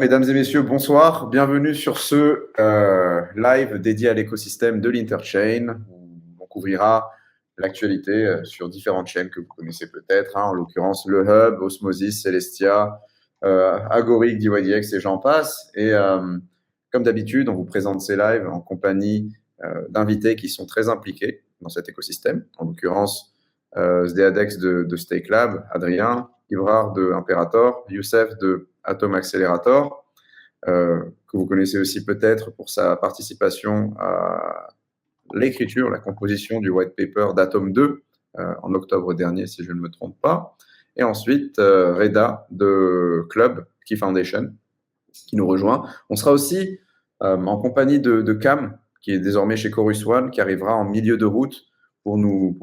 Mesdames et messieurs, bonsoir. Bienvenue sur ce live dédié à l'écosystème de l'Interchain, où on couvrira l'actualité sur différentes chaînes que vous connaissez peut-être, en l'occurrence le Hub, Osmosis, Celestia, Agoric, DYDX et j'en passe. Et comme d'habitude, on vous présente ces lives en compagnie d'invités qui sont très impliqués dans cet écosystème, en l'occurrence SDADEX de Stake Lab, Adrien, Ibrard de Imperator, Youssef de Atom Accelerator, que vous connaissez aussi peut-être pour sa participation à l'écriture, la composition du white paper d'Atom 2 en octobre dernier, si je ne me trompe pas. Et ensuite, Reda de Club Key Foundation, qui nous rejoint. On sera aussi en compagnie de Cam, qui est désormais chez Chorus One, qui arrivera en milieu de route pour nous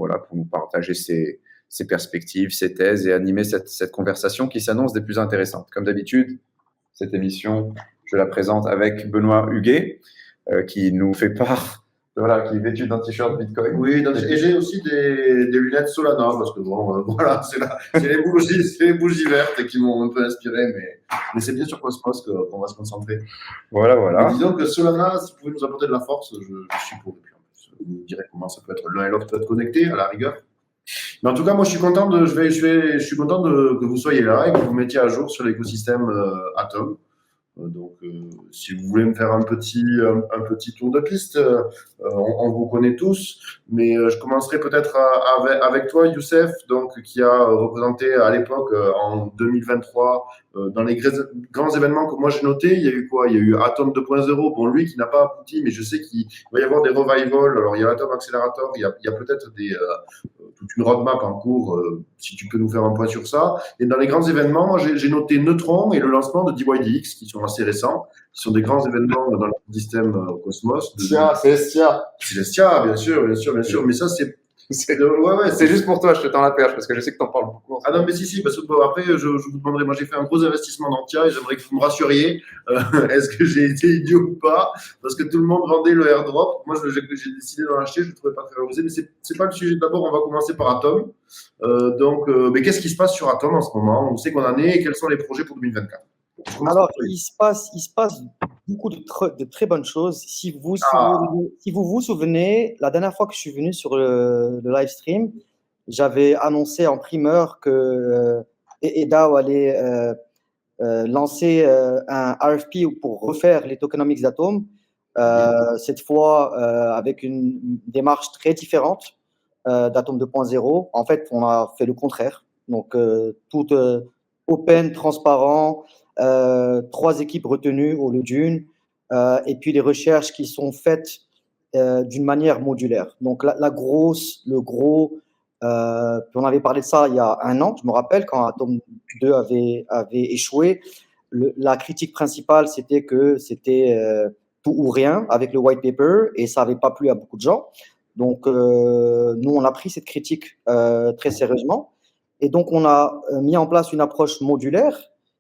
partager ses perspectives, ses thèses et animer cette conversation qui s'annonce des plus intéressantes. Comme d'habitude, cette émission, je la présente avec Benoît Huguet, qui nous fait part, qui est vêtu d'un t-shirt Bitcoin. Oui, et j'ai aussi des lunettes Solana, parce que bon, voilà, c'est les bougies vertes qui m'ont un peu inspiré, mais c'est bien sur Cosmos qu'on va se concentrer. Voilà. Mais disons que Solana, si vous pouvez nous apporter de la force, je suis pour. Et puis, en plus, vous me direz comment ça peut être, l'un et l'autre peut être connecté, à la rigueur. Mais en tout cas, moi, je suis content je suis content que vous soyez là et que vous mettiez à jour sur l'écosystème Atom. Donc, si vous voulez me faire un petit tour de piste, on vous connaît tous, mais je commencerai peut-être avec toi, Youssef, donc, qui a représenté à l'époque, en 2023, dans les grands événements que moi j'ai notés, il y a eu quoi? Il y a eu Atom 2.0, bon, lui qui n'a pas abouti, mais je sais qu'il va y avoir des revivals. Alors, il y a Atom Accelerator, il y a peut-être toute une roadmap en cours, si tu peux nous faire un point sur ça. Et dans les grands événements, moi, j'ai noté Neutron et le lancement de DYDX, qui sont assez récents, qui sont des grands événements dans le système Cosmos. Celestia, bien sûr. Mais ça, c'est juste pour toi, je te tends la perche, parce que je sais que tu en parles beaucoup. Ah non, mais si, parce que bon, après, je vous demanderai, moi j'ai fait un gros investissement dans Tia et j'aimerais que vous me rassuriez, est-ce que j'ai été idiot ou pas, parce que tout le monde vendait le airdrop, moi j'ai décidé d'en acheter, je ne trouvais pas très valorisé, mais c'est pas le sujet. D'abord, on va commencer par Atom. Mais qu'est-ce qui se passe sur Atom en ce moment? On sait qu'on en est et quels sont les projets pour 2024? Alors, il se passe beaucoup de très bonnes choses. Si vous vous souvenez, la dernière fois que je suis venu sur le live stream, j'avais annoncé en primeur que EDAO allait lancer un RFP pour refaire les tokenomics d'Atom, cette fois avec une démarche très différente d'Atom 2.0. En fait, on a fait le contraire. Donc, tout open, transparent, 3 équipes retenues au lieu d'une, et puis les recherches qui sont faites d'une manière modulaire. Donc, le gros, on avait parlé de ça il y a 1 an, je me rappelle, quand Atom 2 avait échoué. La critique principale, c'était que c'était tout ou rien avec le white paper, et ça n'avait pas plu à beaucoup de gens. Donc, nous, on a pris cette critique très sérieusement. Et donc, on a mis en place une approche modulaire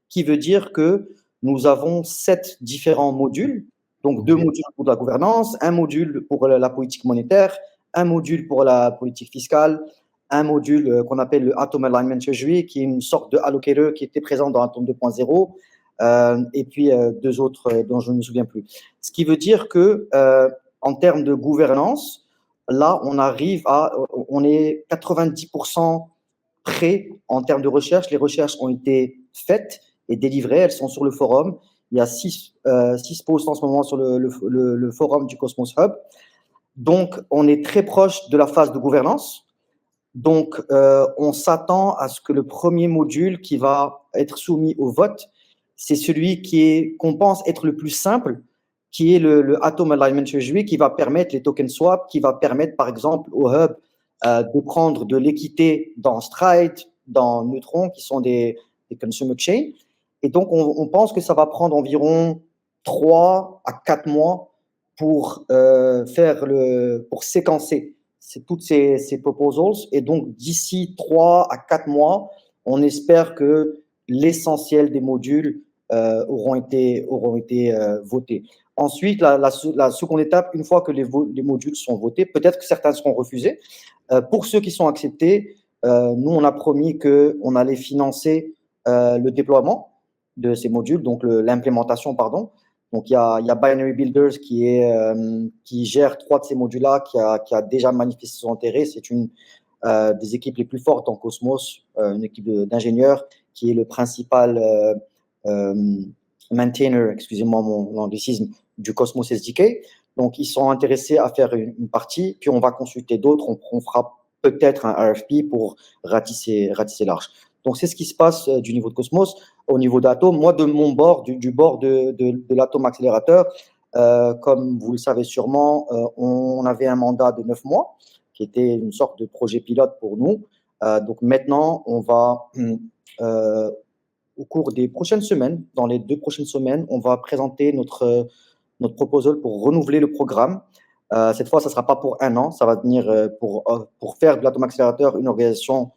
qui veut dire que nous avons 7 différents modules. Donc, 2 modules pour la gouvernance, 1 module pour la politique monétaire, 1 module pour la politique fiscale, 1 module qu'on appelle le Atom Alignment Treasury, qui est une sorte de allocator qui était présent dans Atom 2.0, et puis 2 autres dont je ne me souviens plus. Ce qui veut dire que, en termes de gouvernance, là, on est 90% prêt en termes de recherche. Les recherches ont été faites et délivrées, elles sont sur le forum. Il y a 6 posts en ce moment sur le forum du Cosmos Hub. Donc, on est très proche de la phase de gouvernance. Donc, on s'attend à ce que le premier module qui va être soumis au vote, c'est celui qu'on pense être le plus simple, qui est le Atom Alignment Treasury, qui va permettre les token swap, qui va permettre, par exemple, au Hub de prendre de l'équité dans Stride, dans Neutron, qui sont des consumer chains. Et donc, on pense que ça va prendre environ 3 à 4 mois pour séquencer toutes ces proposals. Et donc, d'ici 3 à 4 mois, on espère que l'essentiel des modules auront été votés. Ensuite, la seconde étape, une fois que les modules sont votés, peut-être que certains seront refusés. Pour ceux qui sont acceptés, nous, on a promis qu'on allait financer le déploiement. de ces modules, donc l'implémentation, pardon. Donc, il y a Binary Builders qui gère 3 de ces modules-là, qui a déjà manifesté son intérêt. C'est une des équipes les plus fortes en Cosmos, une équipe d'ingénieurs qui est le principal maintainer, excusez-moi mon anglicisme, du Cosmos SDK. Donc, ils sont intéressés à faire une partie, puis on va consulter d'autres. On fera peut-être un RFP pour ratisser large. Donc, c'est ce qui se passe du niveau de Cosmos. Au niveau d'Atom, moi, de mon bord, du bord de l'Atom Accélérateur, comme vous le savez sûrement, on avait un mandat de 9 mois qui était une sorte de projet pilote pour nous. Donc maintenant, on va, au cours des prochaines semaines, dans les 2 prochaines semaines, on va présenter notre proposal pour renouveler le programme. Cette fois, ça ne sera pas pour 1 an, ça va venir pour faire de l'Atom Accélérateur une organisation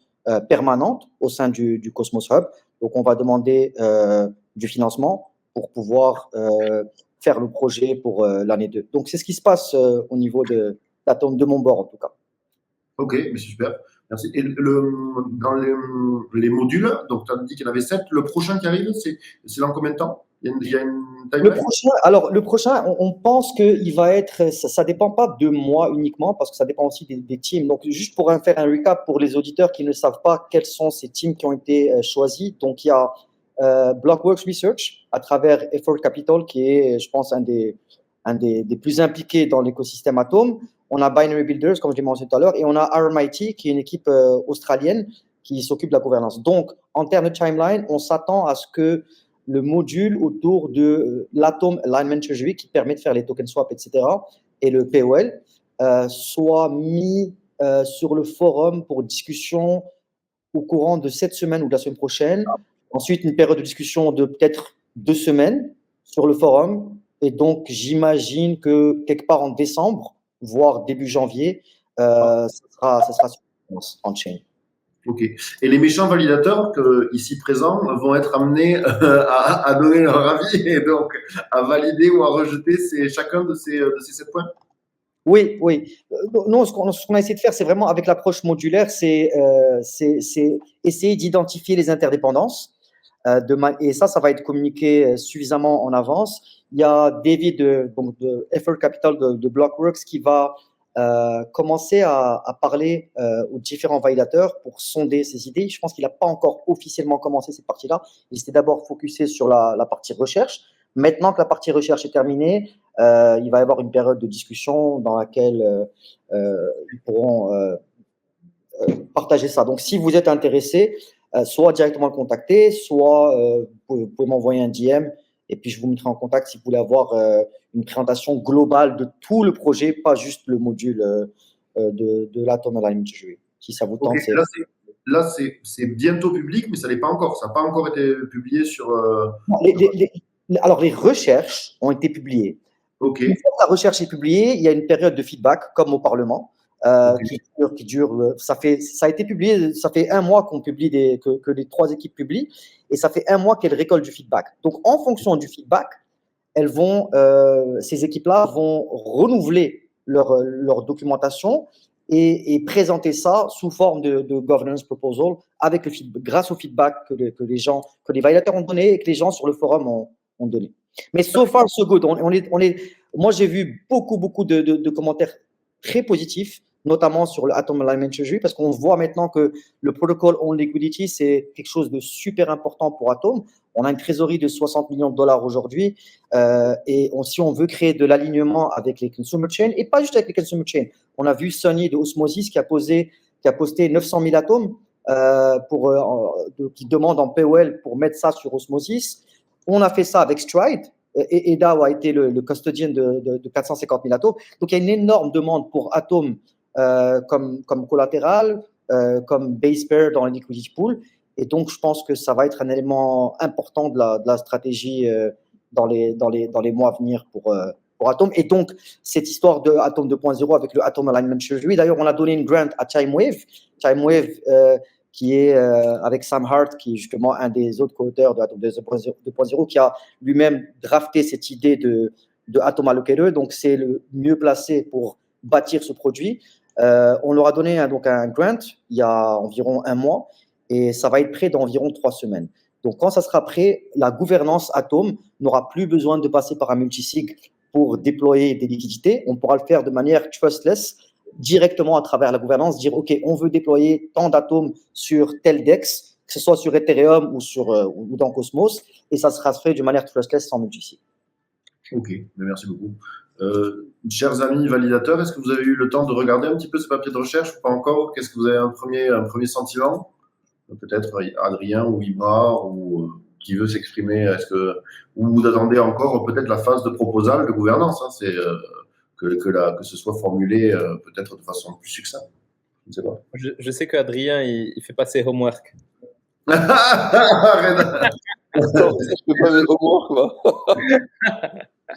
permanente au sein du Cosmos Hub. Donc, on va demander du financement pour pouvoir faire le projet pour l'année 2. Donc, c'est ce qui se passe au niveau de l'Atom, de mon bord en tout cas. Ok, mais c'est super. Merci. Et dans les modules, donc tu as dit qu'il y en avait 7. Le prochain qui arrive, c'est dans combien de temps? Il y a une timeline? Le prochain, on pense qu'il va être, ça dépend pas de moi uniquement, parce que ça dépend aussi des teams. Donc, juste pour faire un recap pour les auditeurs qui ne savent pas quels sont ces teams qui ont été choisis. Donc, il y a Blockworks Research à travers Effort Capital, qui est, je pense, un des plus impliqués dans l'écosystème Atom. On a Binary Builders, comme je l'ai mentionné tout à l'heure, et on a RMIT, qui est une équipe australienne qui s'occupe de la gouvernance. Donc, en termes de timeline, on s'attend à ce que le module autour de l'Atom Alignment Treasury, qui permet de faire les token swap, etc., et le POL, soit mis sur le forum pour discussion au courant de cette semaine ou de la semaine prochaine. Ensuite, une période de discussion de peut-être 2 semaines sur le forum. Et donc, j'imagine que quelque part en décembre, voire début janvier, ça sera on-chain. Ok. Et les méchants validateurs ici présents vont être amenés à donner leur avis et donc à valider ou à rejeter chacun de ces 7 points? Oui. Non, ce qu'on a essayé de faire, c'est vraiment avec l'approche modulaire, c'est essayer d'identifier les interdépendances. Et ça va être communiqué suffisamment en avance. Il y a David de Effort Capital de Blockworks qui va commencer à parler aux différents validateurs pour sonder ces idées. Je pense qu'il n'a pas encore officiellement commencé cette partie-là. Il s'était d'abord focusé sur la partie recherche. Maintenant que la partie recherche est terminée, il va y avoir une période de discussion dans laquelle ils pourront partager ça. Donc, si vous êtes intéressé, soit directement le contacter, soit vous pouvez m'envoyer un DM et puis je vous mettrai en contact si vous voulez avoir une présentation globale de tout le projet, pas juste le module de l'Atom Alignment Treasury. Si ça vous tente. Okay, là, c'est bientôt public, mais ça n'est pas encore. Ça n'a pas encore été publié sur. Alors, les recherches ont été publiées. Okay. Une fois que la recherche est publiée, il y a une période de feedback, comme au Parlement. Qui dure, ça a été publié, ça fait 1 mois qu'on publie que les 3 équipes publient, et ça fait 1 mois qu'elles récoltent du feedback. Donc, en fonction du feedback, ces équipes-là vont renouveler leur documentation et présenter ça sous forme de governance proposal grâce au feedback que les validateurs ont donné et que les gens sur le forum ont donné. Mais so far, so good. Moi, j'ai vu beaucoup de commentaires très positifs, notamment sur le Atom Alignment Treasury, parce qu'on voit maintenant que le protocol on liquidity, c'est quelque chose de super important pour Atom. On a une trésorerie de $60 millions aujourd'hui, et si on veut créer de l'alignement avec les consumer chains, et pas juste avec les consumer chains, on a vu Sonny de Osmosis qui a posté 900 000 atomes qui demande en POL pour mettre ça sur Osmosis. On a fait ça avec Stride. Et Eda a été le custodian de 450 000 atomes. Donc, il y a une énorme demande pour Atom comme collatéral, comme base pair dans le liquidity pool. Et donc, je pense que ça va être un élément important de la stratégie dans les mois à venir pour Atom. Et donc, cette histoire de Atom 2.0 avec le Atom Alignment Treasury, d'ailleurs, on a donné une grant à Timewave. Timewave, qui est avec Sam Hart, qui est justement un des autres co-auteurs de Atom 2.0, qui a lui-même drafté cette idée de Atom Allocator. Donc, c'est le mieux placé pour bâtir ce produit. On leur a donné un grant il y a environ 1 mois et ça va être prêt dans environ 3 semaines. Donc, quand ça sera prêt, la gouvernance Atom n'aura plus besoin de passer par un multisig pour déployer des liquidités. On pourra le faire de manière trustless, directement à travers la gouvernance, dire, OK, on veut déployer tant d'atomes sur tel DEX, que ce soit sur Ethereum ou dans Cosmos, et ça sera fait de manière trustless sans multisig. Ok, merci beaucoup. Chers amis validateurs, est-ce que vous avez eu le temps de regarder un petit peu ce papier de recherche ou pas encore? Qu'est-ce que vous avez un premier sentiment? Peut-être Adrien ou Ibra ou qui veut s'exprimer. Ou vous attendez encore peut-être la phase de proposal de gouvernance, hein, c'est que ce soit formulé peut-être de façon plus succincte. Je ne sais pas. Je sais qu'Adrien, il fait pas ses homework. Arrête. Attends, je peux pas mes homework, moi.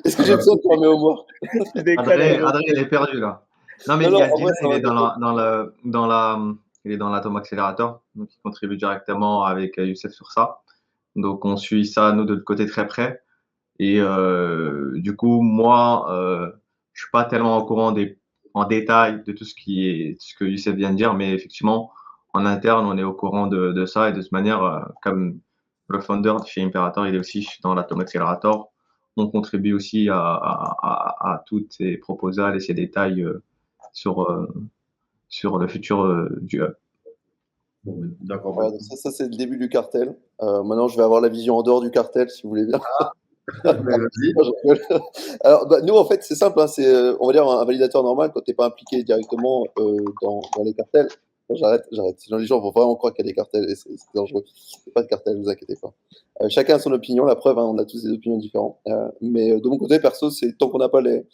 Est-ce que j'ai besoin de faire mes homework? Adrien, il est perdu là. Non, mais il est dans l'Atom Accelerator, donc il contribue directement avec Youssef sur ça. Donc on suit ça, nous, de l'autre côté très près. Et du coup, moi, je suis pas tellement au courant en détail de tout ce que Youssef vient de dire, mais effectivement, en interne, on est au courant de ça. Et de cette manière, comme le founder chez Imperator, il est aussi dans l'Atom Accelerator, on contribue aussi à toutes ces proposals et ces détails sur le futur du hub. Bon, d'accord. Ouais, donc ça c'est le début du cartel. Maintenant, je vais avoir la vision en dehors du cartel, si vous voulez bien. Alors, nous, en fait, c'est simple. Hein, c'est, on va dire, un validateur normal quand tu n'es pas impliqué directement dans les cartels. J'arrête. Sinon, les gens vont vraiment croire qu'il y a des cartels et c'est dangereux. Il n'y a pas de cartel, ne vous inquiétez pas. Chacun a son opinion. La preuve, hein, on a tous des opinions différentes. Mais de mon côté, perso, c'est tant qu'on n'a pas les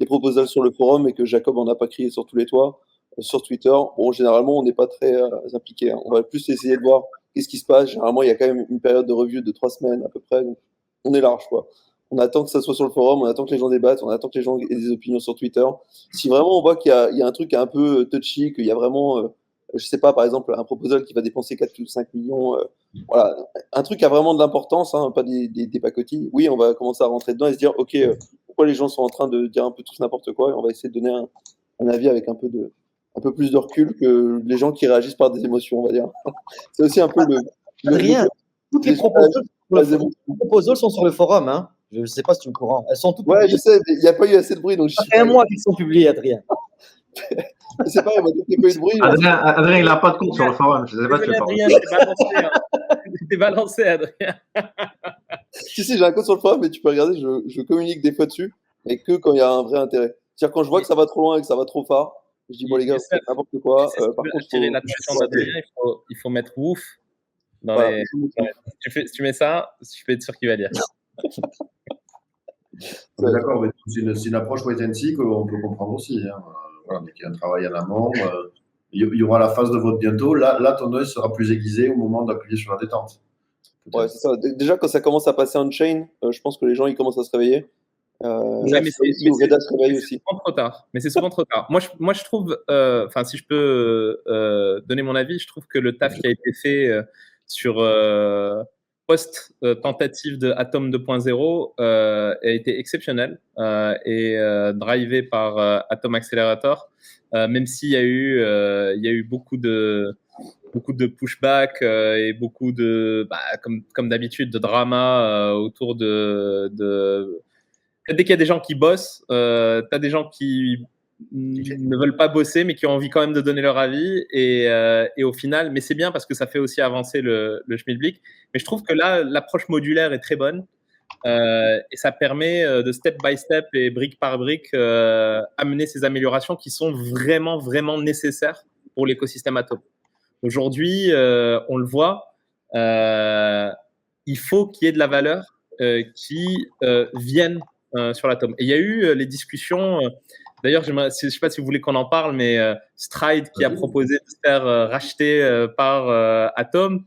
proposals sur le forum et que Jacob en a pas crié sur tous les toits, sur Twitter, bon, généralement, on n'est pas très impliqué. Hein. On va plus essayer de voir qu'est-ce qui se passe. Généralement, il y a quand même une période de review de 3 semaines à peu près. Donc, on est large, quoi. On attend que ça soit sur le forum, on attend que les gens débattent, on attend que les gens aient des opinions sur Twitter. Si vraiment on voit qu'il y a un truc un peu touchy, qu'il y a vraiment, je sais pas, par exemple, un proposal qui va dépenser 4 ou 5 millions, voilà, un truc qui a vraiment de l'importance, hein, pas des pacotilles. Oui, on va commencer à rentrer dedans et se dire, ok, pourquoi les gens sont en train de dire un peu tous n'importe quoi, et on va essayer de donner un avis avec un peu plus de recul que les gens qui réagissent par des émotions, on va dire. C'est aussi un peu Adrien, toutes les proposals sont sur le forum, hein. Je ne sais pas si tu es au courant. Elles sont toutes publiées. Je sais, mais il n'y a pas eu assez de bruit. Donc ça fait un mois qu'ils sont publiés, Adrien. Je sais pas, il m'a dit qu'il n'y a pas eu de bruit. Adrien, il n'a pas de compte sur le forum. Je ne sais pas si tu Adrien, t'es balancé, Adrien. Si, j'ai un compte sur le forum, mais tu peux regarder, je communique des fois dessus, mais que quand il y a un vrai intérêt. C'est-à-dire quand je vois que ça va trop loin et que ça va trop fort, je dis, bon les gars, c'est n'importe quoi. Par contre, attirer l'attention d'Adrien, il faut mettre ouf. Voilà. Si tu mets ça, je peux être sûr qu'il va lire. D'accord, mais c'est une approche wait and see qu'on peut comprendre aussi. Hein. Voilà, mais qu'il y a un travail en amont. Il y aura la phase de vote bientôt. Là, ton œil sera plus aiguisé au moment d'appuyer sur la détente. Ouais, c'est ça. Déjà, quand ça commence à passer on-chain, je pense que les gens ils commencent à se réveiller. Mais c'est souvent trop tard. Mais c'est souvent trop tard. Moi, je trouve, si je peux donner mon avis, je trouve que le taf qui a été fait sur post-tentative de Atom 2.0 a été exceptionnel et drivé par Atom Accelerator, même s'il y a eu beaucoup de pushback et beaucoup de, comme d'habitude, de drama autour de dès qu'il y a des gens qui bossent, tu as des gens qui ne veulent pas bosser, mais qui ont envie quand même de donner leur avis. Et au final, mais c'est bien parce que ça fait aussi avancer le schmilblick. Mais je trouve que là, l'approche modulaire est très bonne. Et ça permet de step by step et brique par brique amener ces améliorations qui sont vraiment, vraiment nécessaires pour l'écosystème Atom. Aujourd'hui, on le voit, il faut qu'il y ait de la valeur qui vienne sur l'Atom. Et il y a eu les discussions, d'ailleurs, je ne sais pas si vous voulez qu'on en parle, mais Stride qui a proposé de se faire racheter par Atom.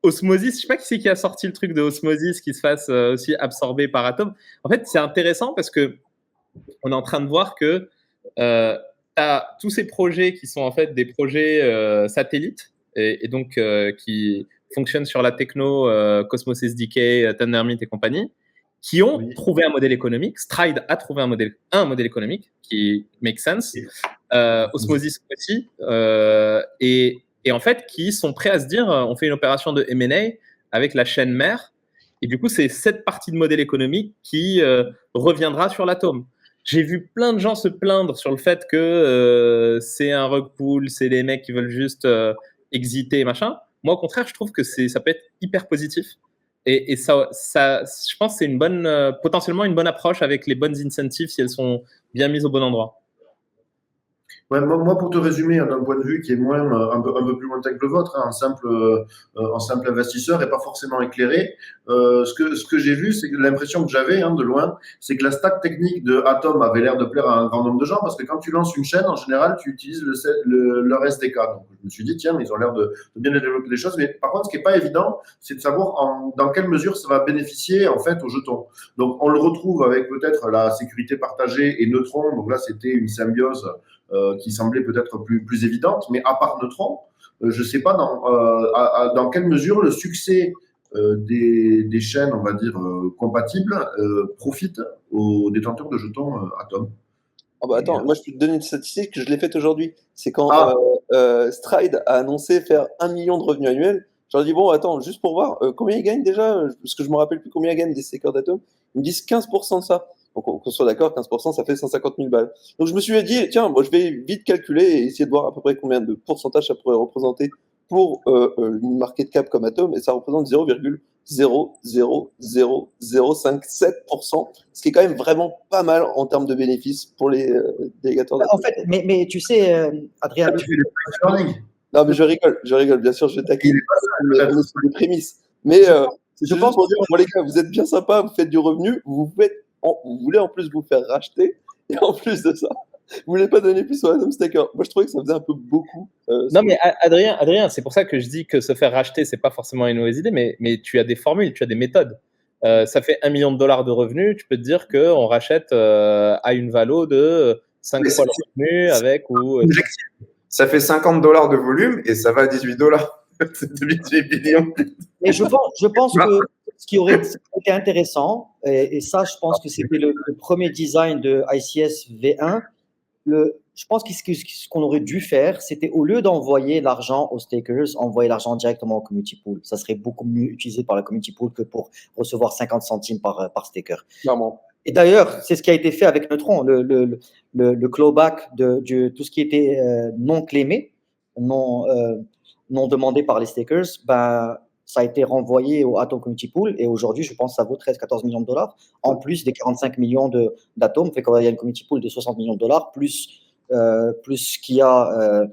Osmosis, je ne sais pas qui c'est qui a sorti le truc de Osmosis qui se fasse aussi absorber par Atom. En fait, c'est intéressant parce qu'on est en train de voir que tu as tous ces projets qui sont en fait des projets satellites et donc qui fonctionnent sur la techno Cosmos SDK, Tendermint et compagnie, qui ont trouvé un modèle économique. Stride a trouvé un modèle économique qui make sense. Osmosis aussi. Et et en fait qui sont prêts à se dire on fait une opération de M&A avec la chaîne mère, et du coup c'est cette partie de modèle économique qui reviendra sur l'atome. J'ai vu plein de gens se plaindre sur le fait que c'est un rug pull, c'est des mecs qui veulent juste exiter et machin. Moi au contraire je trouve que ça peut être hyper positif. Et ça, je pense que c'est potentiellement une bonne approche avec les bonnes incentives si elles sont bien mises au bon endroit. Ouais, moi, pour te résumer, d'un point de vue qui est un peu plus lointain que le vôtre, hein, un simple investisseur et pas forcément éclairé, ce que j'ai vu, c'est que l'impression que j'avais de loin, c'est que la stack technique de Atom avait l'air de plaire à un grand nombre de gens, parce que quand tu lances une chaîne, en général, tu utilises leur SDK. Donc, je me suis dit, tiens, mais ils ont l'air de bien développer des choses. Mais par contre, ce qui n'est pas évident, c'est de savoir dans quelle mesure ça va bénéficier en fait aux jetons. Donc, on le retrouve avec peut-être la sécurité partagée et Neutron. Donc là, c'était une symbiose qui semblait peut-être plus évidente, mais à part Neutron, je ne sais pas dans quelle mesure le succès des chaînes, on va dire, compatibles profite aux détenteurs de jetons Atom. Ah bah attends, moi je peux te donner une statistique que je l'ai faite aujourd'hui. C'est quand Stride a annoncé faire 1 million de revenus annuels. J'aurais dit, bon, attends, juste pour voir, combien ils gagnent déjà, parce que je me rappelle plus combien ils gagnent des stakers d'Atom. Ils me disent 15% de ça. Donc qu'on soit d'accord, 15%, ça fait 150 000 balles. Donc je me suis dit, tiens, moi je vais vite calculer et essayer de voir à peu près combien de pourcentage ça pourrait représenter pour une market cap comme Atom, et ça représente 0,0000057%, ce qui est quand même vraiment pas mal en termes de bénéfices pour les délégateurs d'Atom. En fait, mais tu sais, Adrien. Tu fais le price earning. Non, mais je rigole, bien sûr, je taquine. On est sur des prémices. Mais je pense pour dire, bon, les gars, vous êtes bien sympas, vous faites du revenu, vous voulez en plus vous faire racheter, et en plus de ça, vous voulez pas donner plus au Atom Staker. Moi, je trouvais que ça faisait un peu beaucoup. Non, mais Adrien, c'est pour ça que je dis que se faire racheter, c'est pas forcément une mauvaise idée, mais tu as des formules, tu as des méthodes. Ça fait $1 million de revenus, tu peux te dire qu'on rachète à une valo de 5 fois le revenu avec ou. Ça fait $50 de volume et ça va à $18. C'est 18 millions. Mais je pense que ce qui aurait été intéressant, et ça, je pense que c'était le premier design de ICS V1, je pense que ce qu'on aurait dû faire, c'était au lieu d'envoyer l'argent aux stakers, envoyer l'argent directement au community pool. Ça serait beaucoup mieux utilisé par la community pool que pour recevoir 50 centimes par staker. Clairement. Et d'ailleurs, c'est ce qui a été fait avec Neutron, le clawback de tout ce qui était non claimé, non demandé par les stakers, ça a été renvoyé au Atom Community Pool, et aujourd'hui, je pense que ça vaut 13-14 millions de dollars, en plus des 45 millions d'Atom. Fait qu'il y a une community pool de 60 millions de dollars, plus qu'il y a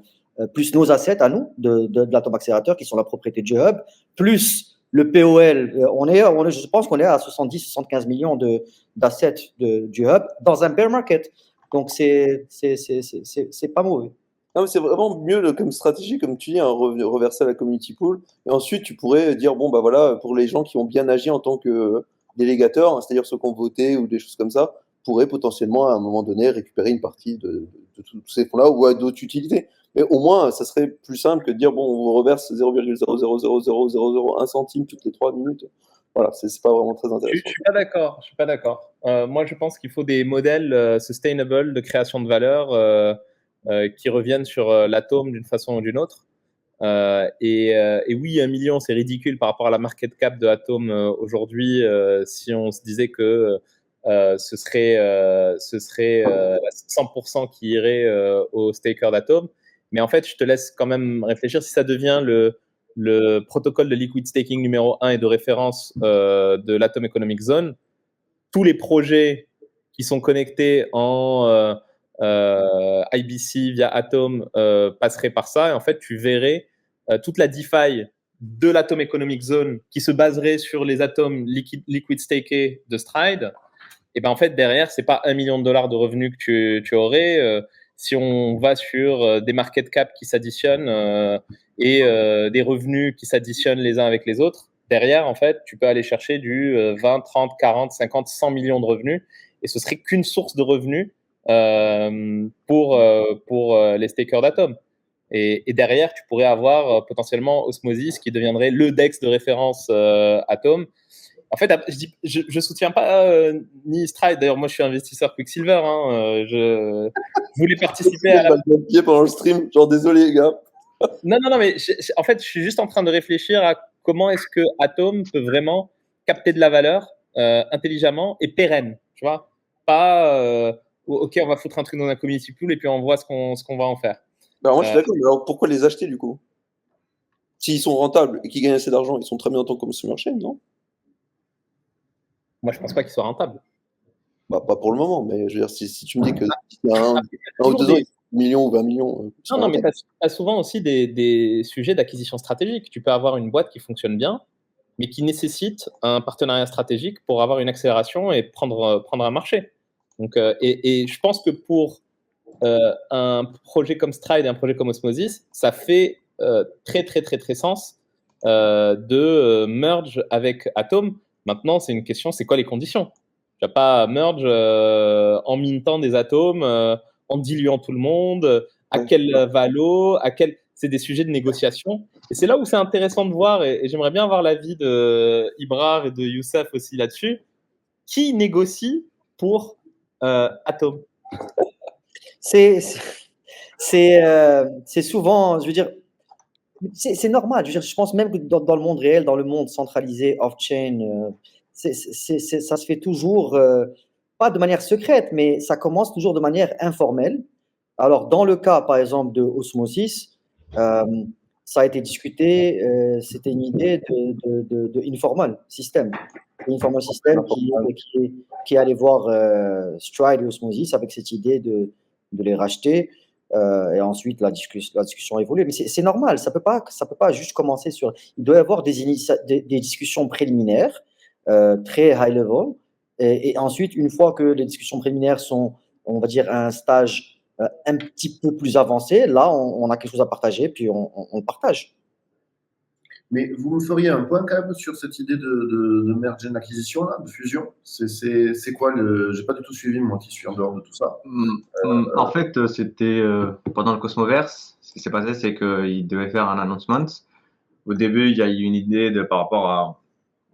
plus nos assets à nous de l'Atom Accélérateur, qui sont la propriété de G-Hub, plus le POL. Je pense qu'on est à 70-75 millions d'assets du Hub dans un bear market. Donc, c'est pas mauvais. Non, mais c'est vraiment mieux comme stratégie, comme tu dis, reverser à la community pool. Et ensuite, tu pourrais dire, bon, bah voilà, pour les gens qui ont bien agi en tant que délégateurs, c'est-à-dire ceux qui ont voté ou des choses comme ça, pourraient potentiellement, à un moment donné, récupérer une partie de tous ces fonds-là ou à d'autres utilités. Mais au moins, ça serait plus simple que de dire, bon, on vous reverse 0,0000001 centime toutes les 3 minutes. Voilà, c'est pas vraiment très intéressant. Je suis pas d'accord. Moi, je pense qu'il faut des modèles sustainable de création de valeur qui reviennent sur l'atome d'une façon ou d'une autre. Et oui, 1 million, c'est ridicule par rapport à la market cap de Atom aujourd'hui. Si on se disait que ce serait 100% qui irait au staker d'Atom. Mais en fait, je te laisse quand même réfléchir. Si ça devient le protocole de liquid staking numéro 1 et de référence de l'Atom Economic Zone, tous les projets qui sont connectés en IBC via Atom passeraient par ça. Et en fait, tu verrais toute la DeFi de l'Atom Economic Zone qui se baserait sur les atomes liquid stakés de Stride. Et ben en fait, derrière, c'est pas $1 million de revenus que tu aurais. Si on va sur des market cap qui s'additionnent et des revenus qui s'additionnent les uns avec les autres, derrière, en fait, tu peux aller chercher du 20, 30, 40, 50, 100 millions de revenus, et ce serait qu'une source de revenus pour les stakers d'Atom. Et derrière, tu pourrais avoir potentiellement Osmosis qui deviendrait le DEX de référence Atom. En fait, je soutiens pas ni Stride. D'ailleurs, moi, je suis investisseur Quicksilver. Je voulais participer à la pied pendant le stream. Genre, désolé, les gars. Non, mais en fait, je suis juste en train de réfléchir à comment est-ce que Atom peut vraiment capter de la valeur intelligemment et pérenne, tu vois. Pas, OK, on va foutre un truc dans un community pool et puis on voit ce qu'on va en faire. Alors moi, je suis d'accord, mais alors pourquoi les acheter du coup? S'ils sont rentables et qu'ils gagnent assez d'argent, ils sont très bien en tant que consumer chain, non? Moi, je pense pas qu'ils soient rentables. Bah, pas pour le moment, mais je veux dire, si tu me dis que d'ici à un ou toujours 2 ans, des- ils font 10 millions ou 20 millions, ils sont Non, mais rentables. tu as souvent aussi des sujets d'acquisition stratégique. Tu peux avoir une boîte qui fonctionne bien, mais qui nécessite un partenariat stratégique pour avoir une accélération et prendre un marché. Donc, et je pense que pour un projet comme Stride et un projet comme Osmosis, ça fait très sens de merge avec Atom. Maintenant, c'est une question, c'est quoi les conditions? Tu vas pas merge en mintant des atomes, en diluant tout le monde, à Ouais. quel valo, c'est des sujets de négociation. Et c'est là où c'est intéressant de voir, et j'aimerais bien avoir l'avis de Ibrar et de Youssef aussi là-dessus. Qui négocie pour Atom? C'est souvent, je veux dire, c'est normal. Je veux dire, je pense même que dans le monde réel, dans le monde centralisé, off-chain, ça se fait toujours, pas de manière secrète, mais ça commence toujours de manière informelle. Alors, dans le cas, par exemple, de Osmosis, euh, ça a été discuté, c'était une idée de Informal System. Informal System qui allait voir Stride et Osmosis avec cette idée de les racheter. Et ensuite, la discussion a évolué. Mais c'est normal, ça peut pas juste commencer sur. Il doit y avoir des discussions préliminaires, très high level. Et ensuite, une fois que les discussions préliminaires sont, on va dire, à un stage un petit peu plus avancé, là, on a quelque chose à partager, puis on le partage. Mais vous me feriez un point quand même sur cette idée de merge and acquisition, là, de fusion. C'est quoi le. J'ai pas du tout suivi, moi qui suis en dehors de tout ça. En fait, c'était pendant le Cosmoverse. Ce qui s'est passé, c'est qu'ils devaient faire un announcement. Au début, il y a eu une idée par rapport à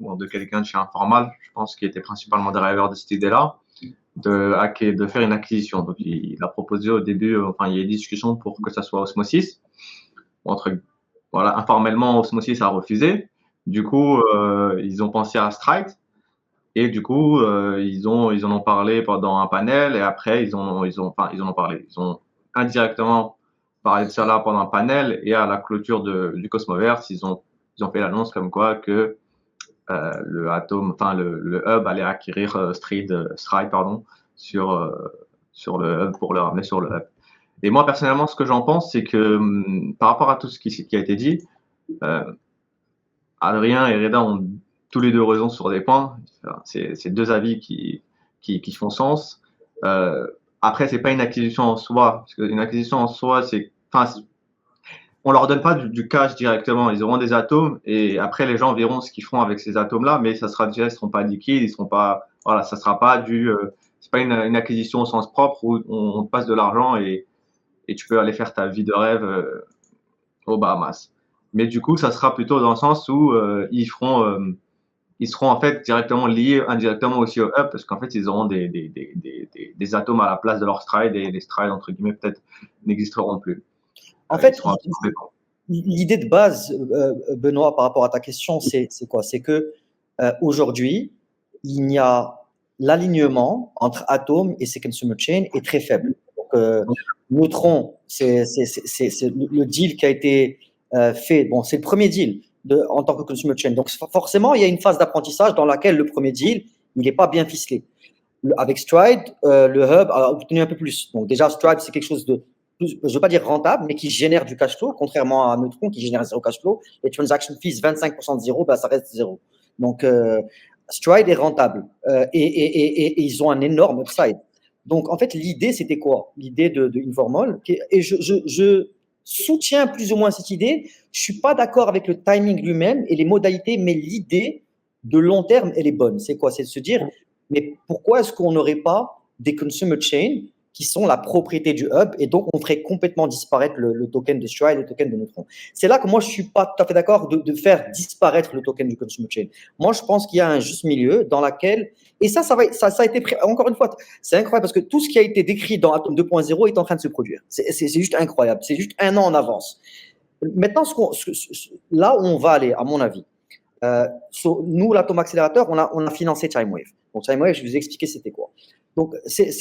de quelqu'un de chez Informal, je pense, qui était principalement driver de cette idée-là, de faire une acquisition. Donc, il a proposé au début, enfin, il y a eu des discussions pour que ça soit Osmosis. Voilà, informellement, Osmosis a refusé. Du coup, ils ont pensé à Stride. Et du coup, ils en ont parlé pendant un panel et après, ils en ont parlé. Ils ont indirectement parlé de ça là pendant un panel et à la clôture du Cosmoverse, ils ont fait l'annonce comme quoi que le hub allait acquérir Stride, pardon, sur le hub pour le ramener sur le hub. Et moi, personnellement, ce que j'en pense, c'est que par rapport à tout ce qui a été dit, Adrien et Reda ont tous les deux raison sur des points. C'est deux avis qui font sens. Après, c'est pas une acquisition en soi, parce qu'une acquisition en soi, on leur donne pas du cash directement. Ils auront des atomes et après les gens verront ce qu'ils feront avec ces atomes-là, mais ça sera déjà, ils seront pas liquides, ils seront pas, voilà, ça sera pas c'est pas une acquisition au sens propre où on te passe de l'argent et tu peux aller faire ta vie de rêve aux Bahamas. Mais du coup, ça sera plutôt dans le sens où ils seront en fait directement liés indirectement aussi au hub parce qu'en fait, ils auront des atomes à la place de leur stride et les strides, entre guillemets, peut-être n'existeront plus. En fait, l'idée de base, Benoît, par rapport à ta question, c'est quoi? C'est que aujourd'hui, il y a l'alignement entre Atom et ses consumer chain est très faible. Donc, Neutron, c'est le deal qui a été fait. Bon, c'est le premier deal en tant que consumer chain. Donc, forcément, il y a une phase d'apprentissage dans laquelle le premier deal, il n'est pas bien ficelé. Avec Stride, le hub a obtenu un peu plus. Donc, déjà, Stride, c'est quelque chose de, je ne veux pas dire rentable, mais qui génère du cash flow, contrairement à Neutron qui génère zéro cash flow. Les transaction fees, 25% de zéro, ben, ça reste zéro. Donc, Stride est rentable et ils ont un énorme upside. Donc, en fait, l'idée, c'était quoi? L'idée de Informal. Et je soutiens plus ou moins cette idée. Je ne suis pas d'accord avec le timing lui-même et les modalités, mais l'idée de long terme, elle est bonne. C'est quoi? C'est de se dire, mais pourquoi est-ce qu'on n'aurait pas des consumer chains qui sont la propriété du hub et donc on ferait complètement disparaître le token de Stride et le token de Neutron. C'est là que moi je suis pas tout à fait d'accord de faire disparaître le token du consumer chain. Moi je pense qu'il y a un juste milieu dans laquelle et ça a été encore une fois c'est incroyable parce que tout ce qui a été décrit dans Atom 2.0 est en train de se produire. C'est juste incroyable. C'est juste un an en avance. Maintenant, là où on va aller, à mon avis, nous, l'Atom Accelerator, on a financé TimeWave. Donc, TimeWave, je vais vous expliquer c'était quoi. Donc,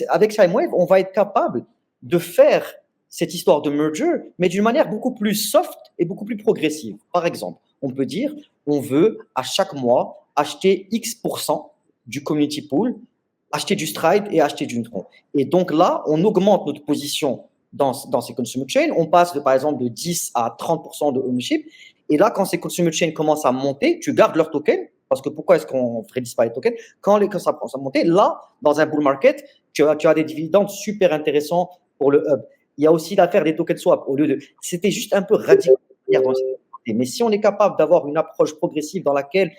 avec TimeWave, on va être capable de faire cette histoire de merger, mais d'une manière beaucoup plus soft et beaucoup plus progressive. Par exemple, on peut dire, on veut à chaque mois acheter X% du community pool, acheter du Stride et acheter du Neutron. Et donc là, on augmente notre position dans ces consumer chains. On passe par exemple de 10 à 30% de ownership. Et là, quand ces consumer chains commencent à monter, tu gardes leurs tokens. Parce que pourquoi est-ce qu'on ferait disparaître les tokens quand ça commence à monter, là, dans un bull market, tu as des dividendes super intéressants pour le hub. Il y a aussi l'affaire des token swap. C'était juste un peu radical. Mais si on est capable d'avoir une approche progressive dans laquelle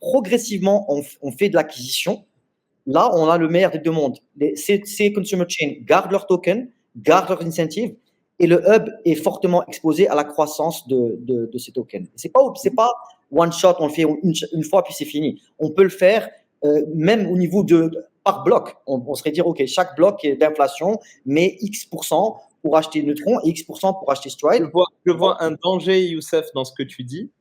progressivement on fait de l'acquisition, là, on a le meilleur des deux mondes. Ces consumer chains gardent leurs tokens, gardent leurs incentives, et le hub est fortement exposé à la croissance de ces tokens. C'est pas one shot, on le fait une fois puis c'est fini. On peut le faire même au niveau par bloc. On serait dire, OK, chaque bloc est d'inflation, mais X% pour acheter Neutron et X% pour acheter Stride. Je vois un danger, Youssef, dans ce que tu dis.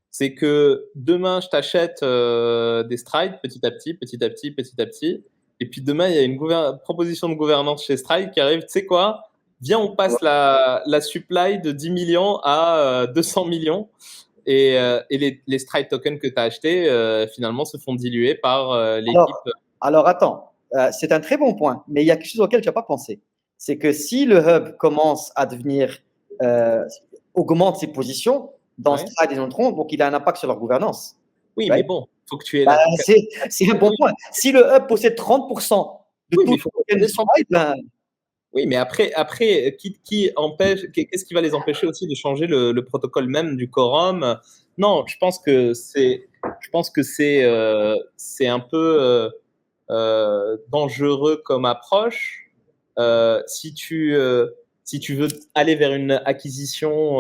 C'est que demain, je t'achète des Stride petit à petit. Et puis demain, il y a une proposition de gouvernance chez Stride qui arrive. Tu sais quoi? Viens, on passe la supply de 10 millions à 200 millions. Et les Stride tokens que tu as achetés, finalement, se font diluer par l'équipe. Alors attends, c'est un très bon point. Mais il y a quelque chose auquel tu n'as pas pensé. C'est que si le hub commence à augmente ses positions dans Stride et Neutron, donc il a un impact sur leur gouvernance. Oui, mais bon, il faut que tu aies c'est un bon point. Si le hub possède 30% de tout le Stride, oui, mais après, qui empêche, qu'est-ce qui va les empêcher aussi de changer le protocole même du quorum? Non, je pense que c'est un peu dangereux comme approche. Si tu veux aller vers une acquisition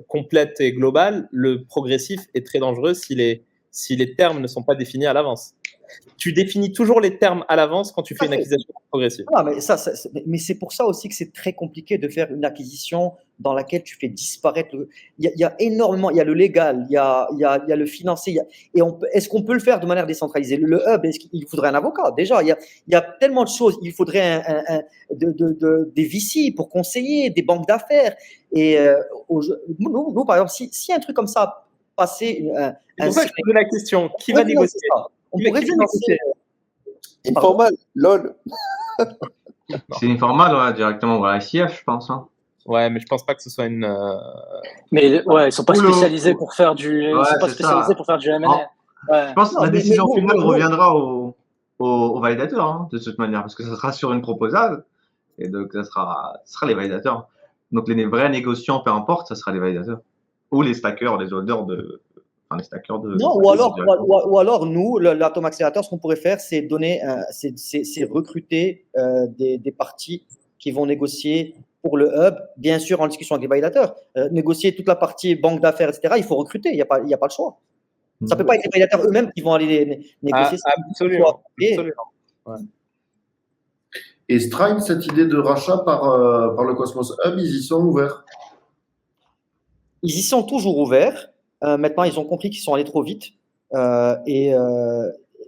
complète et globale, le progressif est très dangereux si les termes ne sont pas définis à l'avance. Tu définis toujours les termes à l'avance quand tu fais une acquisition progressive. Ah, mais c'est pour ça aussi que c'est très compliqué de faire une acquisition dans laquelle tu fais disparaître. Il y a énormément, il y a le légal, il y a le financier. Est-ce qu'on peut le faire de manière décentralisée? Le hub, il faudrait un avocat. Déjà, il y a tellement de choses. Il faudrait des VC pour conseiller, des banques d'affaires. Et nous, par exemple, si un truc comme ça passait. C'est pour ça que je pose la question. Qui va négocier ça? On pourrait financer. Informal, lol. C'est informal, ouais, directement au ICF, je pense. Hein. Ouais, mais je pense pas que ce soit une. Mais ouais, ils sont pas spécialisés pour faire du. Ils sont pas spécialisés pour faire du M&A. Ouais. Je pense que la décision finale reviendra au validateur, hein, de toute manière, parce que ça sera sur une proposale, et donc ce sera les validateurs. Donc les vrais négociants, peu importe, ça sera les validateurs ou les stackers, les holders de. Les stackers de. Non, ou alors nous, l'Atom Accelerator, ce qu'on pourrait faire, c'est c'est recruter des parties qui vont négocier pour le hub, bien sûr en discussion avec les validateurs. Négocier toute la partie banque d'affaires, etc., il faut recruter, il n'y a pas le choix. Ça ne peut pas être les validateurs eux-mêmes qui vont aller négocier. Absolument. Ouais. Et Stride, cette idée de rachat par le Cosmos Hub, ils y sont ouverts? Ils y sont toujours ouverts. Maintenant, ils ont compris qu'ils sont allés trop vite et